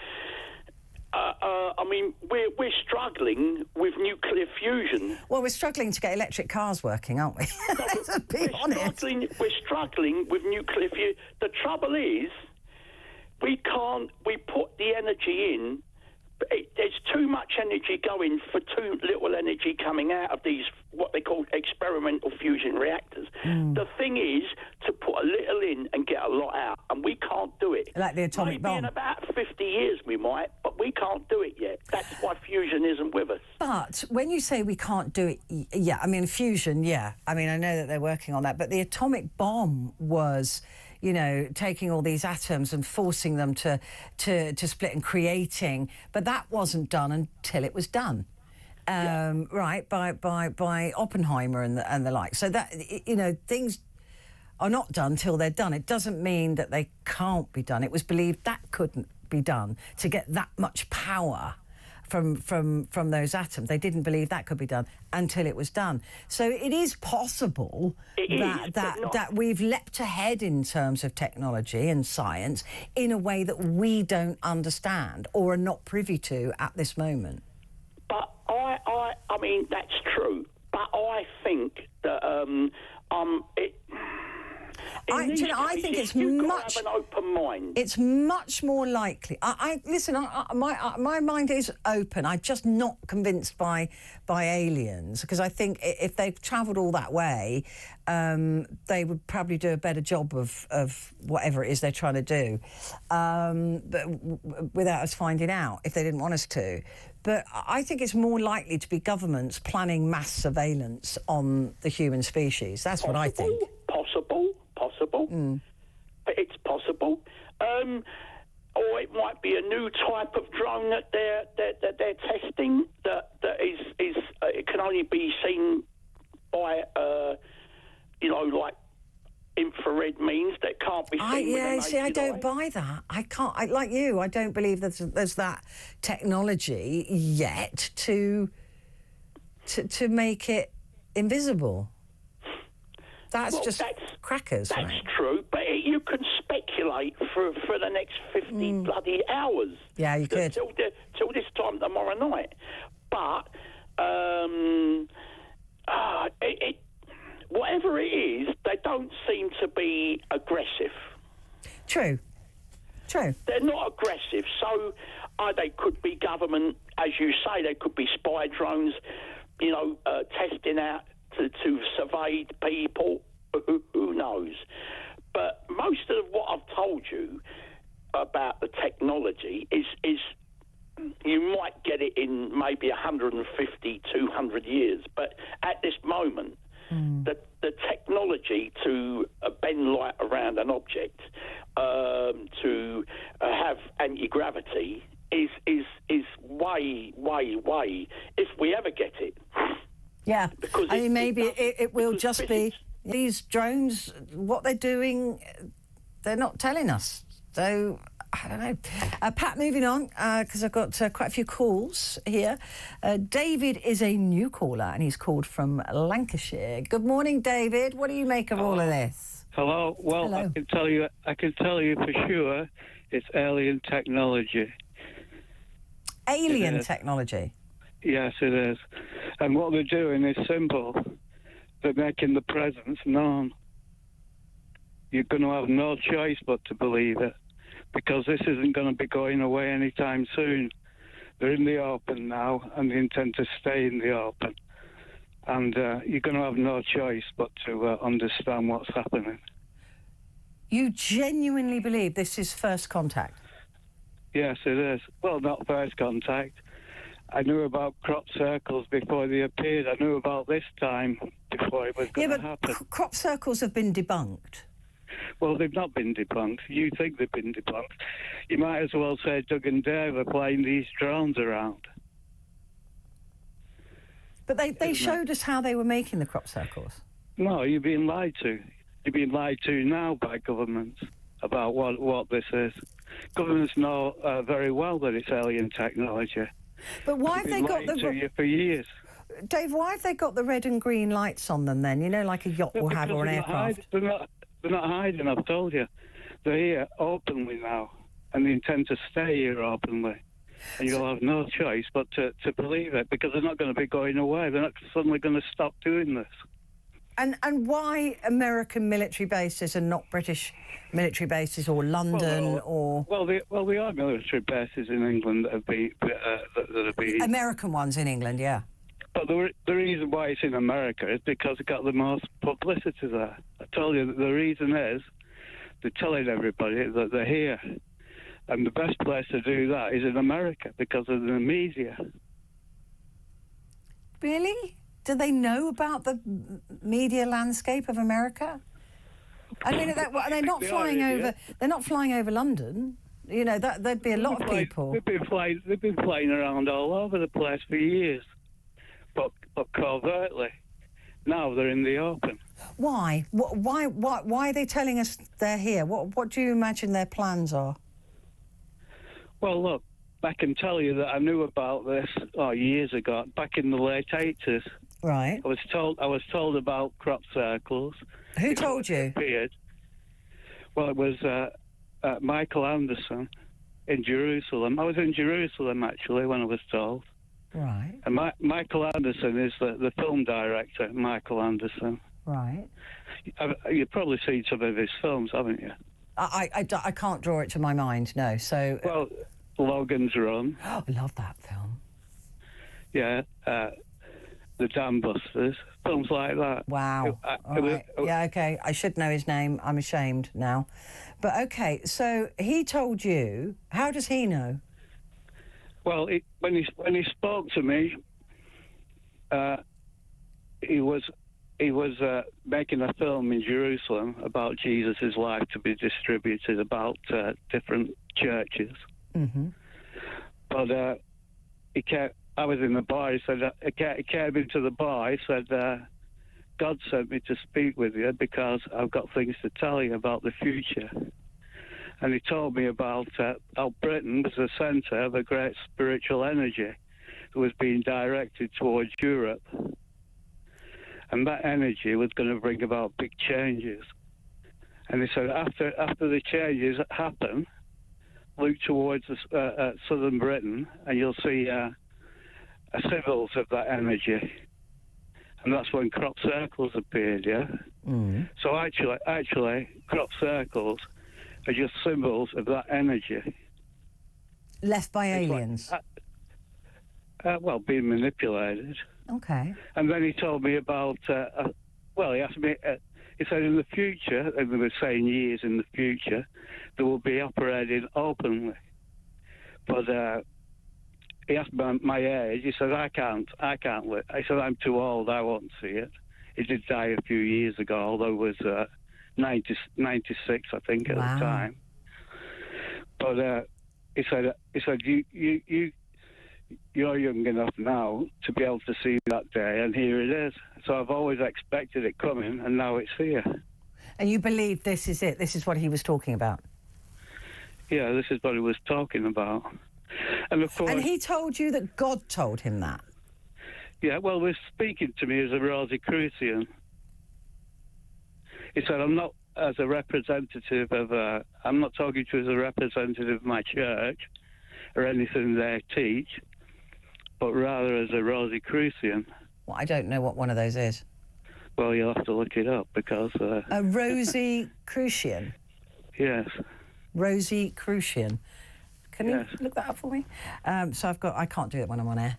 we're struggling with nuclear fusion. Well, we're struggling to get electric cars working, aren't we? Let's be honest. We're struggling with nuclear fusion. The trouble is, we put the energy in. There's too much energy going for too little energy coming out of these, what they call experimental fusion reactors. The thing is to put a little in and get a lot out, and we can't do it. Like the atomic bomb. Maybe in about 50 years we might, but we can't do it yet. That's why fusion isn't with us. But when you say we can't do it, yeah, I mean, fusion, yeah. I mean, I know that they're working on that, but the atomic bomb was... you know, taking all these atoms and forcing them to split and creating, but that wasn't done until it was done, right? By Oppenheimer and the like. So that, you know, things are not done till they're done. It doesn't mean that they can't be done. It was believed that couldn't be done to get that much power from those atoms. They didn't believe that could be done until it was done. So it is possible that we've leapt ahead in terms of technology and science in a way that we don't understand or are not privy to at this moment. But I mean, that's true. But I think that I think it's much. Have an open mind. It's much more likely. Listen. My mind is open. I'm just not convinced by aliens, because I think if they've travelled all that way, they would probably do a better job of whatever it is they're trying to do, but without us finding out, if they didn't want us to. But I think it's more likely to be governments planning mass surveillance on the human species. That's what I think. Possible. But it's possible. Or it might be a new type of drone that they're testing that is it can only be seen by like infrared means that can't be seen. I don't buy that. I can't. Like you, I don't believe there's that technology yet to make it invisible. That's crackers. That's right? true, but you can speculate for the next 50 bloody hours. Yeah, you could. Till this time tomorrow night. But whatever it is, they don't seem to be aggressive. True. They're not aggressive, so they could be government, as you say, they could be spy drones, testing out to survey people. Who knows? But most of what I've told you about the technology is you might get it in maybe 150, 200 years. But at this moment, the technology to bend light around an object, to have anti-gravity is way, if we ever get it. Yeah, Because I mean, maybe it will just physics. be these drones, what they're doing, they're not telling us. So, I don't know. Pat, moving on, because I've got quite a few calls here. David is a new caller, and he's called from Lancashire. Good morning, David. What do you make of all of this? Hello. Well, Hello. I can tell you for sure it's alien technology. Alien technology? Yes, it is. And what they're doing is simple. They're making the presence known. You're going to have no choice but to believe it, because this isn't going to be going away anytime soon. They're in the open now, and they intend to stay in the open. And you're going to have no choice but to understand what's happening. You genuinely believe this is first contact? Yes, it is. Well, not first contact. I knew about crop circles before they appeared. I knew about this time before it was going to happen. Crop circles have been debunked. Well, they've not been debunked. You think they've been debunked. You might as well say Doug and Dave are flying these drones around. But they showed us how they were making the crop circles. No, you're being lied to. You're being lied to now by governments about what this is. Governments know very well that it's alien technology. But why have they got to you for years? Dave, why have they got the red and green lights on them then? You know, like a yacht will have or an aircraft. They're not hiding, I've told you. They're here openly now, and they intend to stay here openly. And you'll have no choice but to believe it, because they're not going to be going away. They're not suddenly going to stop doing this. And why American military bases and not British military bases or London or... Well, they are military bases in England that have been... American ones in England, yeah. But the reason why it's in America is because it got the most publicity there. I told you that the reason is they're telling everybody that they're here. And the best place to do that is in America because of the media. Really? Do they know about the media landscape of America? I mean, are they not flying over? They're not flying over London. You know, there'd be a lot of people. They've been flying around all over the place for years, but covertly. Now they're in the open. Why? Why are they telling us they're here? What do you imagine their plans are? Well, look, I can tell you that I knew about this years ago, back in the late 80s. Right. I was told about crop circles. Who told you? Appeared. Well, it was Michael Anderson in Jerusalem. I was in Jerusalem, actually, when I was told. Right. And Michael Anderson is the film director, Michael Anderson. Right. You've probably seen some of his films, haven't you? I can't draw it to my mind, no. So. Well, Logan's Run. I love that film. Yeah. The Dam Busters, films like that. Wow. Yeah, okay. I should know his name. I'm ashamed now. But okay, so he told you. How does he know? Well, when he spoke to me, he was making a film in Jerusalem about Jesus' life to be distributed about different churches. Mm-hmm. But I was in the bar. He said, he came into the bar. He said, God sent me to speak with you because I've got things to tell you about the future. And he told me about how Britain was the centre of a great spiritual energy that was being directed towards Europe. And that energy was going to bring about big changes. And he said, after the changes happen, look towards southern Britain, and you'll see symbols of that energy. And that's when crop circles appeared, yeah? Mm. So actually, crop circles are just symbols of that energy. Left by aliens? Well, being manipulated. Okay. And then he told me about, he asked me, he said in the future, and they were saying years in the future, they will be operating openly. But he asked my age. He said, I can't. I said, I'm too old. I won't see it. he did die a few years ago, although he was 96, I think, at the time. But he said, you're young enough now to be able to see that day, and here it is. So I've always expected it coming, and now it's here. And you believe this is it? This is what he was talking about? Yeah, this is what he was talking about. And of course... And he told you that God told him that? Yeah, well, he's speaking to me as a Rosicrucian. He said, I'm not as a representative of... I'm not talking to you as a representative of my church or anything they teach, but rather as a Rosicrucian. Well, I don't know what one of those is. Well, you'll have to look it up because... A Rosicrucian? Yes. Rosicrucian. Can you look that up for me? So I can't do it when I'm on air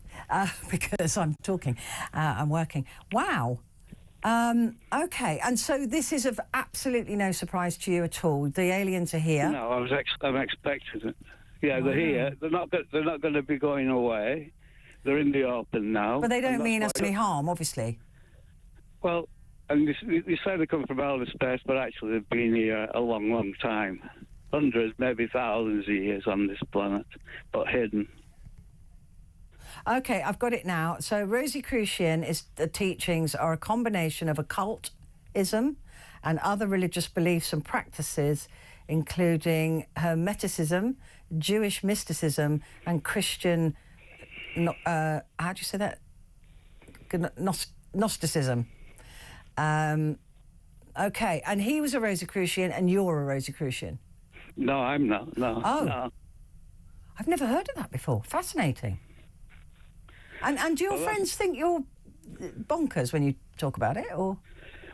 because I'm talking, I'm working. Wow. Okay, and so this is of absolutely no surprise to you at all. The aliens are here. No, I'm expecting it. Yeah, they're here. They're not going to be going away. They're in the open now. But they don't mean us any harm, obviously. Well, and you say they come from outer space, but actually they've been here a long, long time. Hundreds, maybe thousands of years on this planet, but hidden. OK, I've got it now. So Rosicrucian the teachings are a combination of occultism and other religious beliefs and practices, including Hermeticism, Jewish mysticism and Christian... how do you say that? Gnosticism. OK, and he was a Rosicrucian and you're a Rosicrucian? No, I'm not, no. Oh. No. I've never heard of that before. Fascinating. And do your friends think you're bonkers when you talk about it, or...?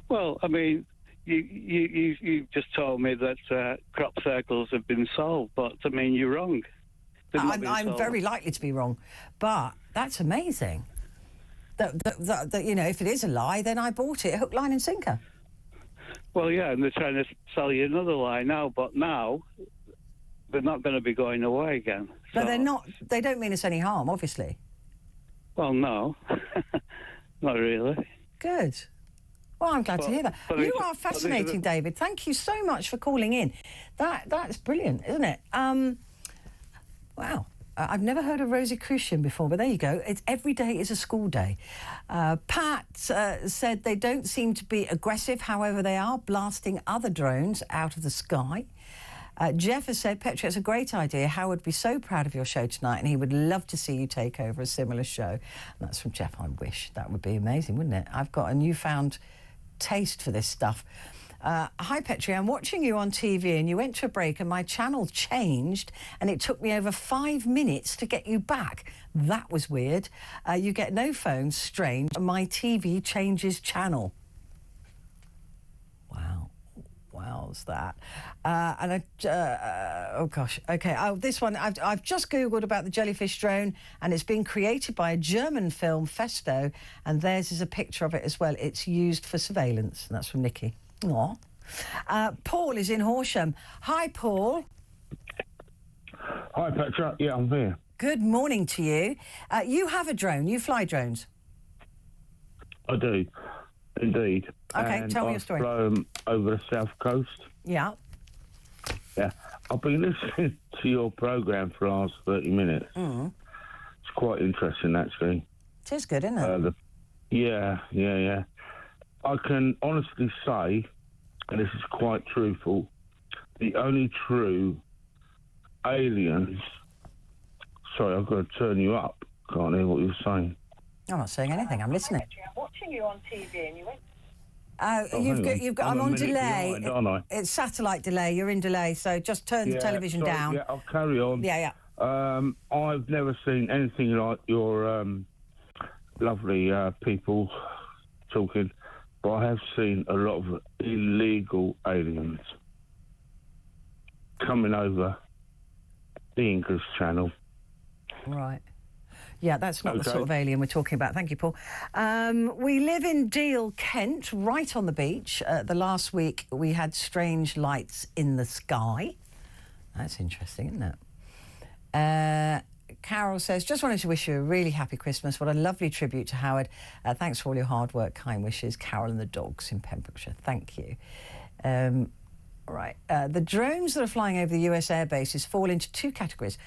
Well, I mean, you just told me that crop circles have been solved, but, I mean, you're wrong. I'm very likely to be wrong, but that's amazing. That you know, if it is a lie, then I bought it, hook, line and sinker. Well, yeah, and they're trying to sell you another lie now, but now they're not going to be going away again. But they're not. They don't mean us any harm, obviously. Well, no, not really. Good. Well, I'm glad to hear that. You are fascinating, David. Thank you so much for calling in. That's brilliant, isn't it? Wow. I've never heard of Rosicrucian before, but there you go. Every day is a school day. Pat said they don't seem to be aggressive, however, they are blasting other drones out of the sky. Jeff has said, Petrie, it's a great idea. Howard would be so proud of your show tonight and he would love to see you take over a similar show. And that's from Jeff. I wish. That would be amazing, wouldn't it? I've got a newfound taste for this stuff. Hi, Petrie, I'm watching you on TV and you went to a break and my channel changed and it took me over 5 minutes to get you back. That was weird. You get no phone, strange. My TV changes channel. Wow. Wow's that. Oh, gosh. OK, this one, I've just Googled about the jellyfish drone and it's been created by a German film, Festive, and theirs is a picture of it as well. It's used for surveillance. And that's from Nikki. Aw. Paul is in Horsham. Hi, Paul. Hi, Petra. Yeah, I'm here. Good morning to you. You have a drone. You fly drones. I do, indeed. OK, tell me your story. I've flown over the south coast. Yeah. Yeah. I've been listening to your programme for the last 30 minutes. Mm. It's quite interesting, actually. It is good, isn't it? Yeah. I can honestly say, and this is quite truthful, the only true aliens... Sorry, I've got to turn you up. Can't hear what you're saying. I'm not saying anything. I'm listening. I'm watching you on TV and you went... You've got. I'm on delay. Behind, aren't I? It's satellite delay. You're in delay, so just turn the television down. Yeah, I'll carry on. Yeah. I've never seen anything like your lovely people talking, but I have seen a lot of illegal aliens coming over the English Channel. Right. Yeah, that's not the sort of alien we're talking about. Thank you, Paul. We live in Deal, Kent, right on the beach. The last week we had strange lights in the sky. That's interesting, isn't it? Carol says, just wanted to wish you a really happy Christmas. What a lovely tribute to Howard. Thanks for all your hard work, kind wishes. Carol and the dogs in Pembrokeshire. Thank you. Right. The drones that are flying over the US air bases fall into two categories.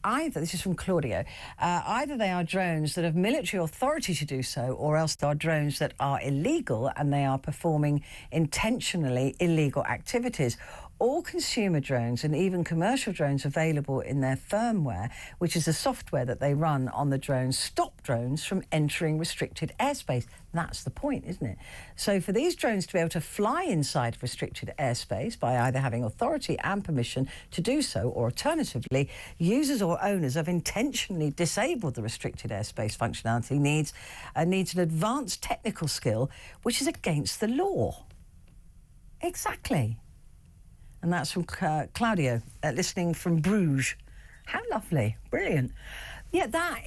Either, this is from Claudio, either they are drones that have military authority to do so, or else they are drones that are illegal and they are performing intentionally illegal activities. All consumer drones and even commercial drones available in their firmware, which is the software that they run on the drones, stop drones from entering restricted airspace. That's the point, isn't it? So for these drones to be able to fly inside restricted airspace by either having authority and permission to do so, or alternatively, users or owners have intentionally disabled the restricted airspace functionality needs an advanced technical skill, which is against the law. Exactly. And that's from Claudio, listening from Bruges. How lovely. Brilliant. Yeah, that